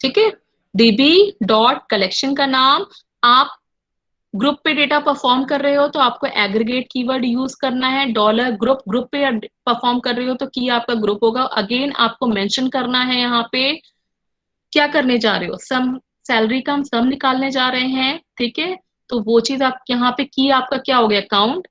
Speaker 1: ठीक है, डीबी डॉट कलेक्शन का नाम, आप ग्रुप पे डेटा परफॉर्म कर रहे हो तो आपको एग्रीगेट कीवर्ड यूज करना है, डॉलर ग्रुप, ग्रुप पे परफॉर्म कर रहे हो तो की आपका ग्रुप होगा। अगेन आपको मेंशन करना है यहाँ पे क्या करने जा रहे हो, सम, सैलरी का हम सम निकालने जा रहे हैं। ठीक है, तो वो चीज आप यहाँ पे की आपका क्या हो गया काउंट,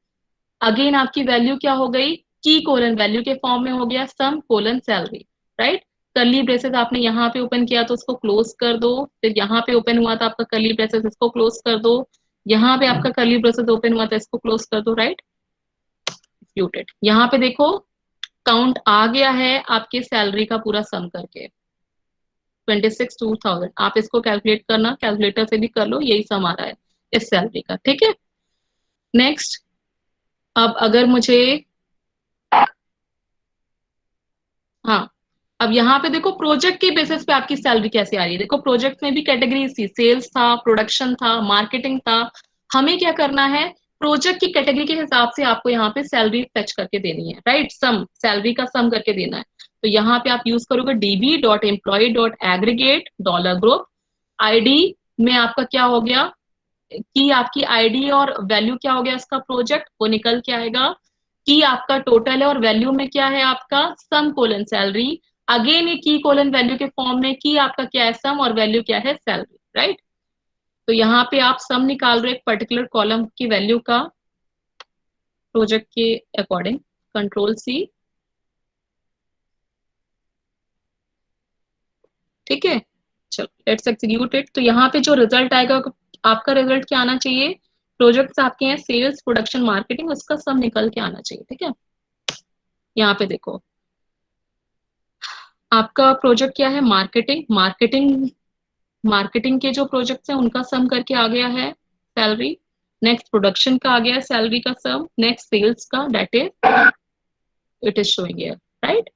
Speaker 1: अगेन आपकी वैल्यू क्या हो गई की कोलन वैल्यू के फॉर्म में हो गया sum colon salary, right. Curly braces आपने यहाँ पे ओपन किया तो उसको क्लोज कर दो, फिर यहाँ पे ओपन हुआ था आपका कर्ली ब्रेसेस, इसको क्लोज कर दो, यहाँ पे आपका कर्ली ब्रेसेस ओपन हुआ था, इसको क्लोज कर दो, राइट। एक्सिक्यूटेड, यहाँ पे देखो काउंट आ गया है आपके सैलरी का पूरा सम करके 26,000। आप इसको कैलकुलेट करना, कैलकुलेटर से भी कर लो, यही सम आ रहा है इस सैलरी का। ठीक है, नेक्स्ट, अब अगर मुझे, हाँ, अब यहाँ पे देखो प्रोजेक्ट के बेसिस पे आपकी सैलरी कैसे आ रही है। देखो प्रोजेक्ट में भी कैटेगरीज थी, सेल्स था, प्रोडक्शन था, मार्केटिंग था। हमें क्या करना है, प्रोजेक्ट की कैटेगरी के हिसाब से आपको यहाँ पे सैलरी फैच करके देनी है, राइट, सम, सैलरी का सम करके देना है। तो यहाँ पे आप यूज करोगे dB dot employ dot aggregate dollar group, ID में आपका क्या हो गया कि आपकी आईडी और वैल्यू क्या हो गया इसका प्रोजेक्ट, वो निकल के आएगा कि आपका टोटल है और वैल्यू में क्या है आपका सम कोलन सैलरी। अगेन ये की कोलन वैल्यू के फॉर्म में की आपका क्या है सम और वैल्यू क्या है सैलरी, राइट। तो यहाँ पे आप सम निकाल रहे हो एक पर्टिकुलर कॉलम की वैल्यू का प्रोजेक्ट के अकॉर्डिंग, कंट्रोल सी। ठीक है, चलो लेट्स एक्सिक्यूट इट। तो यहाँ पे जो रिजल्ट आएगा आपका रिजल्ट क्या आना चाहिए, प्रोजेक्ट्स आपके हैं सेल्स, प्रोडक्शन, मार्केटिंग, उसका सब निकल के आना चाहिए। ठीक है, यहाँ पे देखो आपका प्रोजेक्ट क्या है मार्केटिंग, मार्केटिंग के जो प्रोजेक्ट्स हैं उनका सम करके आ गया है सैलरी। नेक्स्ट प्रोडक्शन का आ गया है सैलरी का सम, नेक्स्ट सेल्स का, that is it is showing here, right.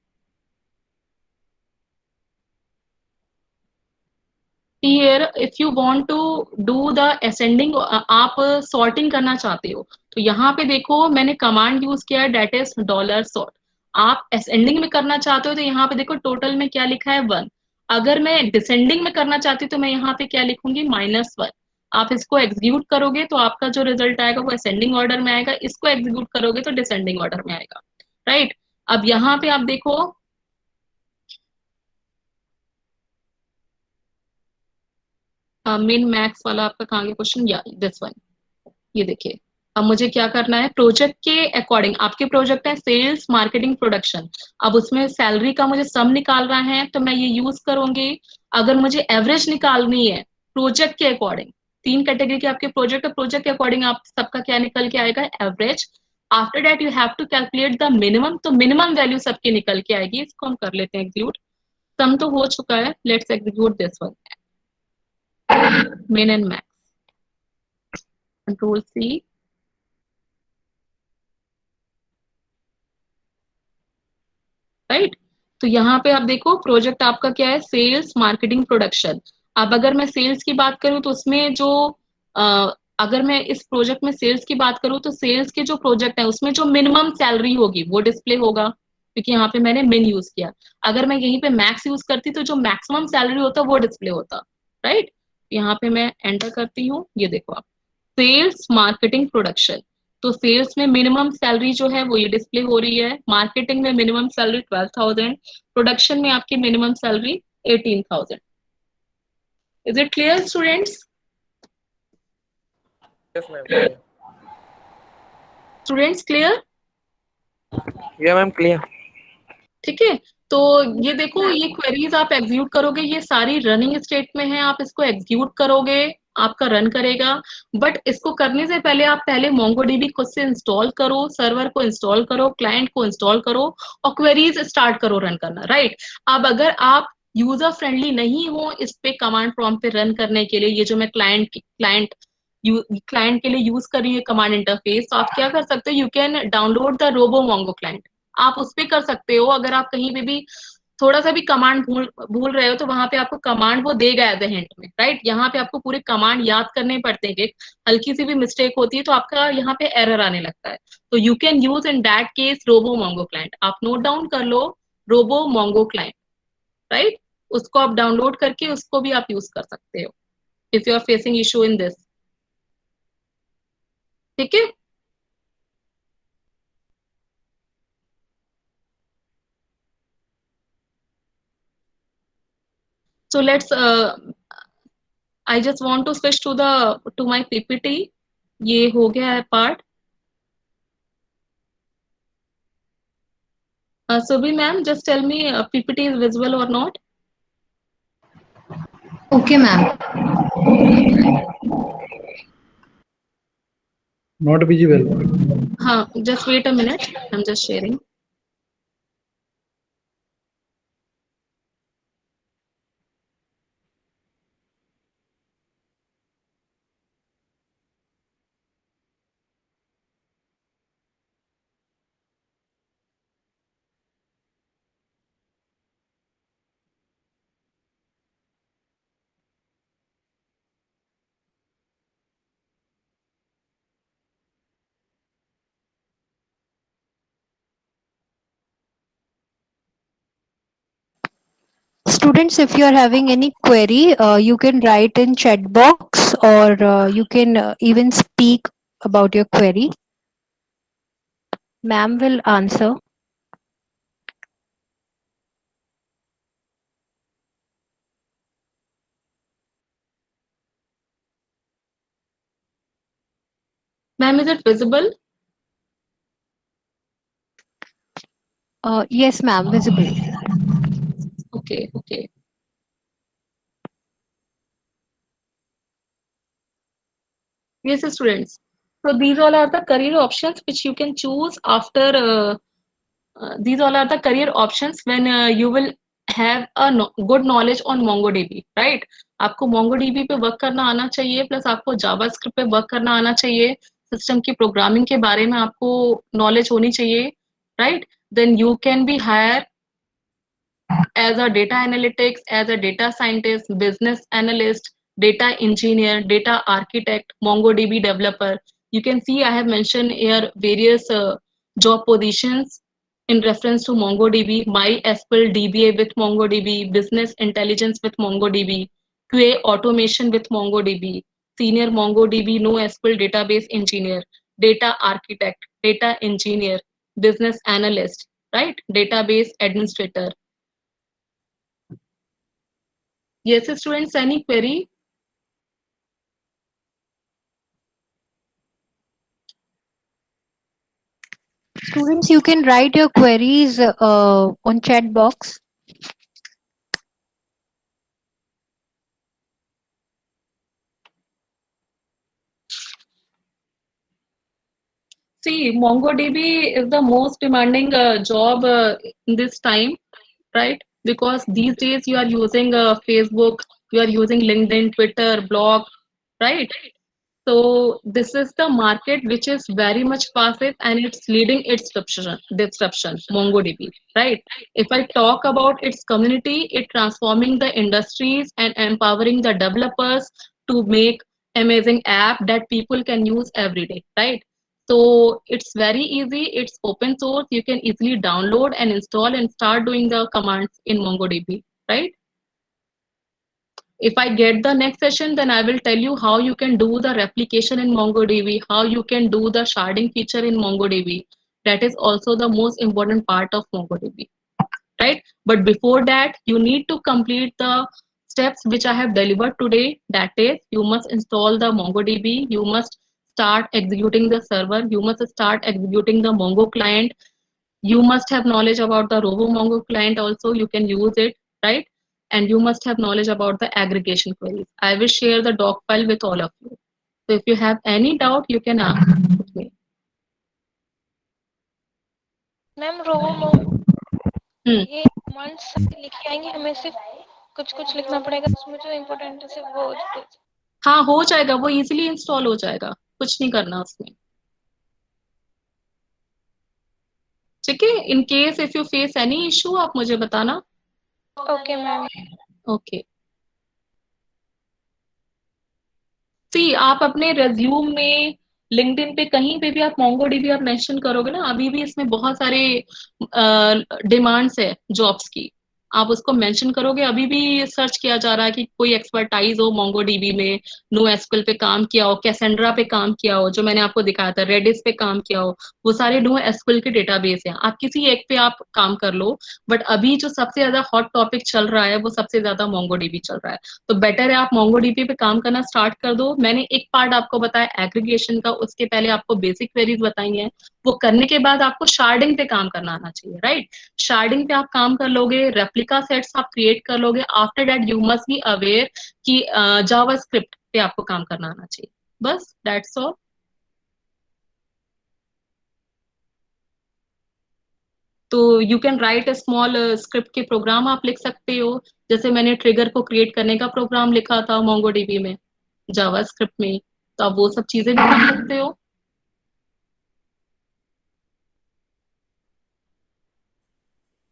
Speaker 1: Here if you want to do the ascending, आप सॉर्टिंग करना चाहते हो तो यहाँ पे देखो मैंने कमांड यूज किया है दैट इज डॉलर सॉर्ट। आप असेंडिंग में करना चाहते हो तो यहाँ पे देखो टोटल में क्या लिखा है 1। अगर मैं डिसेंडिंग में करना चाहती हूँ तो मैं यहाँ पे क्या लिखूंगी -1। आप इसको एग्जीक्यूट करोगे तो आपका जो रिजल्ट आएगा वो असेंडिंग ऑर्डर में आएगा, इसको एग्जीक्यूट करोगे तो डिसेंडिंग ऑर्डर में आएगा, राइट। अब यहाँ पे आप देखो मिन मैक्स वाला आपका कहाँ गया क्वेश्चन, या दिस वन, ये देखिए। अब मुझे क्या करना है प्रोजेक्ट के अकॉर्डिंग, आपके प्रोजेक्ट है सेल्स, मार्केटिंग, प्रोडक्शन, अब उसमें सैलरी का मुझे सम निकालना है तो मैं ये यूज करूंगी। अगर मुझे एवरेज निकालनी है प्रोजेक्ट के अकॉर्डिंग, 3 कैटेगरी के आपके प्रोजेक्ट है, प्रोजेक्ट के अकॉर्डिंग आप सबका क्या निकल के आएगा average. After that you have to calculate the minimum, तो मिनिमम वैल्यू सबकी निकल के आएगी। इसको हम कर लेते हैं एग्जीक्यूट, सम तो हो चुका है, let's execute this one, min and max, control C, right. तो यहाँ पे आप देखो प्रोजेक्ट आपका क्या है सेल्स, मार्केटिंग, प्रोडक्शन। अब अगर मैं सेल्स की बात करूँ तो उसमें जो अगर मैं इस प्रोजेक्ट में सेल्स की बात करूँ तो सेल्स के जो प्रोजेक्ट है उसमें जो मिनिमम सैलरी होगी वो डिस्प्ले होगा, क्योंकि यहाँ पे मैंने मिन यूज किया। अगर मैं यहीं पे मैक्स यूज करती तो जो मैक्सिमम सैलरी होता वो डिस्प्ले होता, राइट। यहाँ पे मैं एंटर करती हूँ, ये देखो आप सेल्स, मार्केटिंग, प्रोडक्शन। तो सेल्स में मिनिमम सैलरी जो है वो ये डिस्प्ले हो रही है, मार्केटिंग में मिनिमम सैलरी 12,000, प्रोडक्शन में आपकी minimum salary 18,000। Is it clear students?
Speaker 5: Yes, ma'am. Clear.
Speaker 1: Students clear?
Speaker 5: Yeah, ma'am. Clear.
Speaker 1: ठीक है, तो ये देखो ये क्वेरीज आप एग्जीक्यूट करोगे, ये सारी रनिंग स्टेट में है, आप इसको एग्जीक्यूट करोगे आपका रन करेगा। बट इसको करने से पहले आप पहले MongoDB खुद से इंस्टॉल करो, सर्वर को इंस्टॉल करो, क्लाइंट को इंस्टॉल करो और क्वेरीज स्टार्ट करो रन करना, राइट। अब अगर आप यूजर फ्रेंडली नहीं हो इस पे कमांड प्रॉम्प्ट पे रन करने के लिए, ये जो मैं क्लाइंट के लिए यूज कर रही हूँ कमांड इंटरफेस, तो आप क्या कर सकते हो, you can download the Robo Mongo client. आप उस पे कर सकते हो। अगर आप कहीं पे भी थोड़ा सा भी कमांड भूल भूल रहे हो तो वहां पे आपको कमांड वो देगा एज ए हिंट में, राइट। यहाँ पे आपको पूरे कमांड याद करने पड़ते हैं कि हल्की सी भी मिस्टेक होती है तो आपका यहाँ पे एरर आने लगता है। तो you can use in that case Robo Mongo client. आप नोट डाउन कर लो, रोबो मोंगो क्लाइंट, राइट। उसको आप डाउनलोड करके उसको भी आप यूज कर सकते हो if you are facing issue in this. ठीक है। So let's I just want to switch to my PPT. ये हो गया है part. Subhi ma'am, just tell me PPT is visible or not?
Speaker 3: Okay, ma'am.
Speaker 6: Not visible.
Speaker 1: हाँ, just wait a minute. I'm just sharing.
Speaker 2: Students, if you are having any query, you can write in chat box, or you can even speak about your query. Ma'am will answer.
Speaker 1: Ma'am, is it visible?
Speaker 2: Yes, ma'am, visible.
Speaker 1: Okay, okay. Yes, students. So these all are the career options which you can choose after. These all are the career options when you will have a good knowledge on MongoDB, right? आपको MongoDB पे work करना आना चाहिए, plus आपको JavaScript पे work करना आना चाहिए, सिस्टम की प्रोग्रामिंग के बारे में आपको नॉलेज होनी चाहिए, right. Then you can be hire as a data analytics, as a data scientist, business analyst, data engineer, data architect, MongoDB developer. You can see I have mentioned here various job positions in reference to MongoDB, MySQL DBA with MongoDB, business intelligence with MongoDB, QA automation with MongoDB, senior MongoDB NoSQL database engineer, data architect, data engineer, business analyst, right? Database administrator. Yes, students, any query?
Speaker 2: Students, you can write your queries on chat box.
Speaker 1: See, MongoDB is the most demanding job in this time, right? Because these days you are using Facebook, you are using LinkedIn, Twitter, blog, right? So this is the market which is very much passive and it's leading its disruption, MongoDB, right? If I talk about its community, it transforming the industries and empowering the developers to make amazing app that people can use every day, right? So it's very easy, it's open source, you can easily download and install and start doing the commands in MongoDB, right? If I get the next session, then I will tell you how you can do the replication in MongoDB, how you can do the sharding feature in MongoDB. That is also the most important part of MongoDB, right? But before that, you need to complete the steps which I have delivered today. That is, you must install the MongoDB, you must start executing the server, you must start executing the Mongo client, you must have knowledge about the RoboMongo client also, you can use it, right? And you must have knowledge about the aggregation queries. I will share the doc file with all of you. So if you have any doubt, you can ask me.
Speaker 9: Ma'am Robo ये commands लिखे आएंगे, हमें सिर्फ कुछ कुछ लिखना पड़ेगा उसमें, जो इम्पोर्टेंट है सिर्फ वो।
Speaker 1: हाँ, हो जाएगा, वो इजीली इंस्टॉल हो जाएगा, कुछ नहीं करना उसमें। ठीक ठीक है, in case if you face any issue आप मुझे बताना।
Speaker 9: Okay ma'am.
Speaker 1: ओके, सी आप अपने रेज्यूम में, लिंक्डइन पे, कहीं पे भी आप मोंगोडीबी आप मेंशन करोगे ना, अभी भी इसमें बहुत सारे डिमांड्स है जॉब्स की, आप उसको मेंशन करोगे। अभी भी सर्च किया जा रहा है कि कोई एक्सपर्टाइज हो मोंगोडीबी में, नो एसक्यूएल पे काम किया हो, कैसेंड्रा पे काम किया हो, जो मैंने आपको दिखाया था, रेडिस पे काम किया हो, वो सारे नो एसक्यूएल के डेटाबेस हैं। आप किसी एक पे आप काम कर लो, बट अभी जो सबसे ज्यादा हॉट टॉपिक चल रहा है वो सबसे ज्यादा मोंगोडीबी चल रहा है। तो बेटर है आप मोंगोडीबी पे काम करना स्टार्ट कर दो। मैंने एक पार्ट आपको बताया एग्रीगेशन का, उसके पहले आपको बेसिक क्वेरीज बताई हैं, वो करने के बाद आपको शार्डिंग पे काम करना आना चाहिए, राइट। शार्डिंग पे आप काम कर लोगे, रेप्लिका सेट्स आप क्रिएट कर लोगे। After that you must be aware कि जावा स्क्रिप्ट पे आपको काम करना आना चाहिए। बस दैट्स ऑल। तो you can write a small script के प्रोग्राम आप लिख सकते हो, जैसे मैंने ट्रिगर को क्रिएट करने का प्रोग्राम लिखा था मोंगोडीबी में, जावा स्क्रिप्ट में, तो आप वो सब चीजें भी कर सकते हो।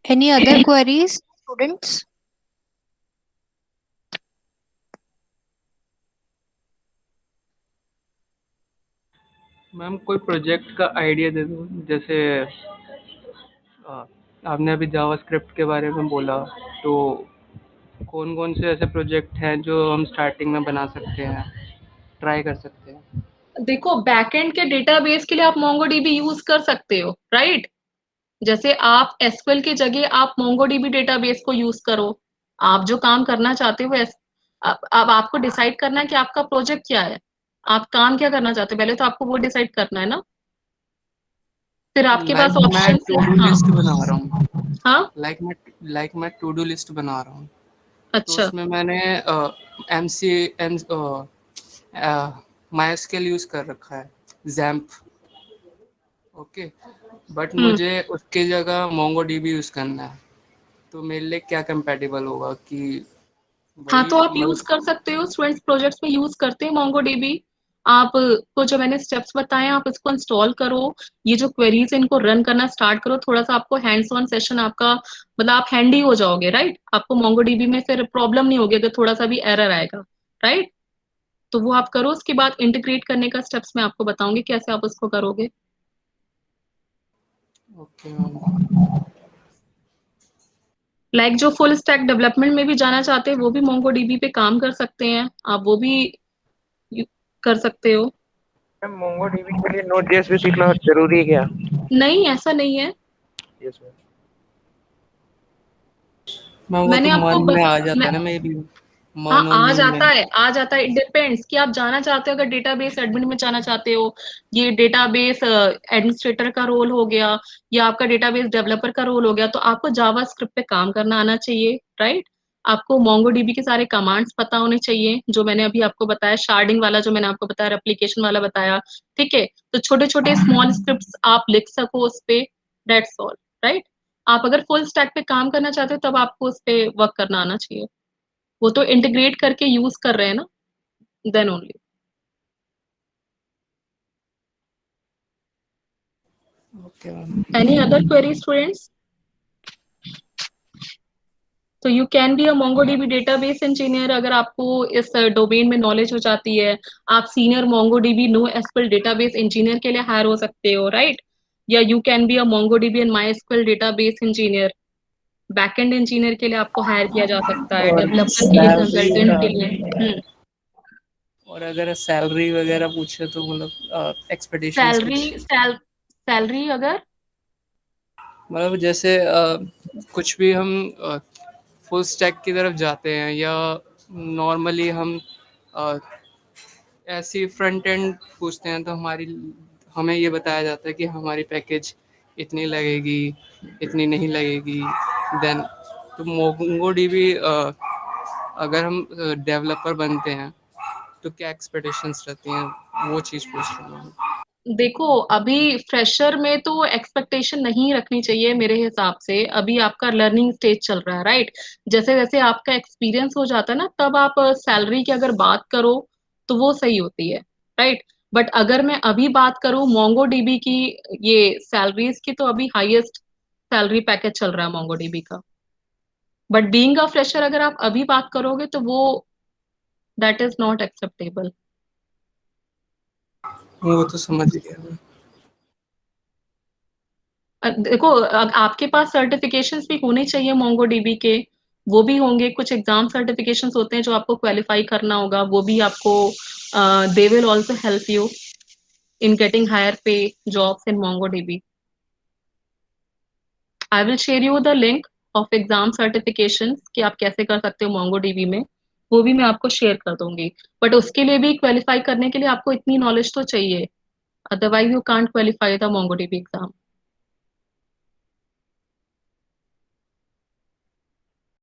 Speaker 2: Any other queries, students?
Speaker 8: Ma'am कोई प्रोजेक्ट का आइडिया दे दो, जैसे आपने अभी जावास्क्रिप्ट के बारे में बोला, तो कौन कौन से ऐसे प्रोजेक्ट हैं जो हम स्टार्टिंग में बना सकते हैं, ट्राई कर सकते हैं?
Speaker 1: देखो, बैकएंड के डेटाबेस के लिए आप मोंगोडीबी यूज कर सकते हो, राइट। जैसे आप एसक्यूएल की जगह आप मोंगोडीबी डेटाबेस को यूज करो। आप जो काम करना चाहते हो, अब आपको डिसाइड करना है कि आपका प्रोजेक्ट क्या है, आप काम क्या करना चाहते हो, पहले तो आपको वो डिसाइड करना है ना, फिर आपके पास
Speaker 8: मैं
Speaker 1: ऑप्शन
Speaker 8: टू डू
Speaker 1: है।
Speaker 8: लिस्ट
Speaker 1: हाँ
Speaker 8: बना रहा हूँ।
Speaker 1: हाँ।
Speaker 8: मैं टू डू लिस्ट बना रहा हूँ। तो
Speaker 1: अच्छा।
Speaker 8: उसमें मैंने एम सी एम माइस्केल यूज कर रखा है, जैम्प। ओके, बट मुझे उसकी जगह मोंगोडीबी यूज करना है, तो मेरे लिए क्या कंपैटिबल होगा कि
Speaker 1: हाँ,
Speaker 8: वही
Speaker 1: तो आप यूज
Speaker 8: मतलब?
Speaker 1: कर सकते हो, स्टूडेंट्स प्रोजेक्ट्स में यूज करते हैं मोंगोडीबी। आपको जो मैंने स्टेप्स बताए आप इसको इंस्टॉल करो, ये जो क्वेरीज इनको रन करना स्टार्ट करो, थोड़ा सा आपको हैंड्स ऑन सेशन आपका, मतलब आप हैंडी हो जाओगे, राइट। आपको मोंगोडीबी में फिर प्रॉब्लम नहीं होगी अगर थोड़ा सा भी एरर आएगा, राइट। तो वो आप करो, उसके बाद इंटीग्रेट करने का स्टेप्स मैं आपको बताऊंगी कैसे आप उसको करोगे।
Speaker 8: ओके।
Speaker 1: लाइक जो फुल स्टैक डेवलपमेंट में भी जाना चाहते हैं वो भी मोंगोडीबी पे काम कर सकते हैं, आप वो भी कर सकते हो।
Speaker 5: मैम मोंगोडीबी के लिए नोड जेएस भी सीखना जरूरी है क्या?
Speaker 1: नहीं, ऐसा नहीं है।
Speaker 5: Yes ma'am.
Speaker 8: मैं वो
Speaker 1: मैंने
Speaker 8: तो
Speaker 1: आपको
Speaker 8: मन में आ जाता
Speaker 1: मैं,
Speaker 8: है ना, मेरे भी
Speaker 1: हाँ
Speaker 8: मन और
Speaker 1: आ
Speaker 8: नींद
Speaker 1: जाता
Speaker 8: में।
Speaker 1: है, आ जाता है। इट डिपेंड्स कि आप जाना चाहते हो, अगर डेटाबेस एडमिन में जाना चाहते हो, ये डेटाबेस एडमिनिस्ट्रेटर का रोल हो गया, या आपका डेटाबेस डेवलपर का रोल हो गया, तो आपको जावा स्क्रिप्ट पे काम करना आना चाहिए, राइट। आपको मोंगोडीबी के सारे कमांड्स पता होने चाहिए, जो मैंने अभी आपको बताया, शार्डिंग वाला जो मैंने आपको बताया, रेप्लिकेशन वाला बताया, ठीक है। तो छोटे छोटे स्मॉल स्क्रिप्ट्स आप लिख सको उस पे, दैट्स ऑल, राइट। आप अगर फुल स्टैक पे काम करना चाहते हो तब आपको उस पे वर्क करना आना चाहिए, वो तो इंटीग्रेट करके यूज कर रहे हैं ना, then only.
Speaker 8: Okay ma'am.
Speaker 1: Any other query students? तो you can be a MongoDB database engineer अगर आपको इस डोमेन में नॉलेज हो जाती है। आप senior MongoDB no SQL database engineer के लिए हायर हो सकते हो, राइट। या you can be a MongoDB and my SQL database engineer, backend engineer के लिए आपको हायर किया जा सकता है,
Speaker 8: और
Speaker 1: डेवलपर के लिए,
Speaker 8: सैलरी
Speaker 1: कंसल्टेंट
Speaker 8: का,
Speaker 1: के लिए।
Speaker 8: और अगर सैलरी वगैरह पूछे तो मतलब एक्सपेक्टेशंस
Speaker 1: सैलरी
Speaker 8: कुछ,
Speaker 1: सैलरी अगर,
Speaker 8: मतलब जैसे कुछ भी हम फुल स्टैक की तरफ जाते हैं, या नॉर्मली हम अ, ऐसे ही फ्रंट एंड पूछते हैं, तो हमें ये बताया जाता है कि हमारी पैकेज इतनी लगेगी, इतनी नहीं लगेगी। देन तो मोंगोडीबी अगर हम डेवलपर बनते हैं तो क्या एक्सपेक्टेशंस रहती हैं, वो चीज़ पूछ रहा हूँ।
Speaker 1: देखो, अभी फ्रेशर में तो एक्सपेक्टेशन नहीं रखनी चाहिए मेरे हिसाब से, अभी आपका लर्निंग स्टेज चल रहा है, राइट। जैसे जैसे आपका एक्सपीरियंस हो जाता है ना, तब आप सैलरी की अगर बात करो तो वो सही होती है, राइट। बट अगर मैं अभी बात करूं मोंगो डीबी की, ये सैलरीज की तो अभी हाईएस्ट सैलरी पैकेज चल रहा है MongoDB का। बट बीइंग अ फ्रेशर अगर आप अभी बात करोगे तो वो दैट इज नॉट एक्सेप्टेबल।
Speaker 8: वो तो समझ गया मैं।
Speaker 1: देखो आपके पास सर्टिफिकेशंस भी होने चाहिए MongoDB के, वो भी होंगे। कुछ एग्जाम सर्टिफिकेशंस होते हैं जो आपको क्वालिफाई करना होगा, वो भी आपको they will also help you in getting higher pay jobs in MongoDB। I will share you the link of exam certifications कि आप कैसे कर सकते हो MongoDB में, वो भी मैं आपको शेयर कर दूंगी। बट उसके लिए भी क्वालिफाई करने के लिए आपको इतनी नॉलेज तो चाहिए, otherwise you can't qualify the MongoDB exam.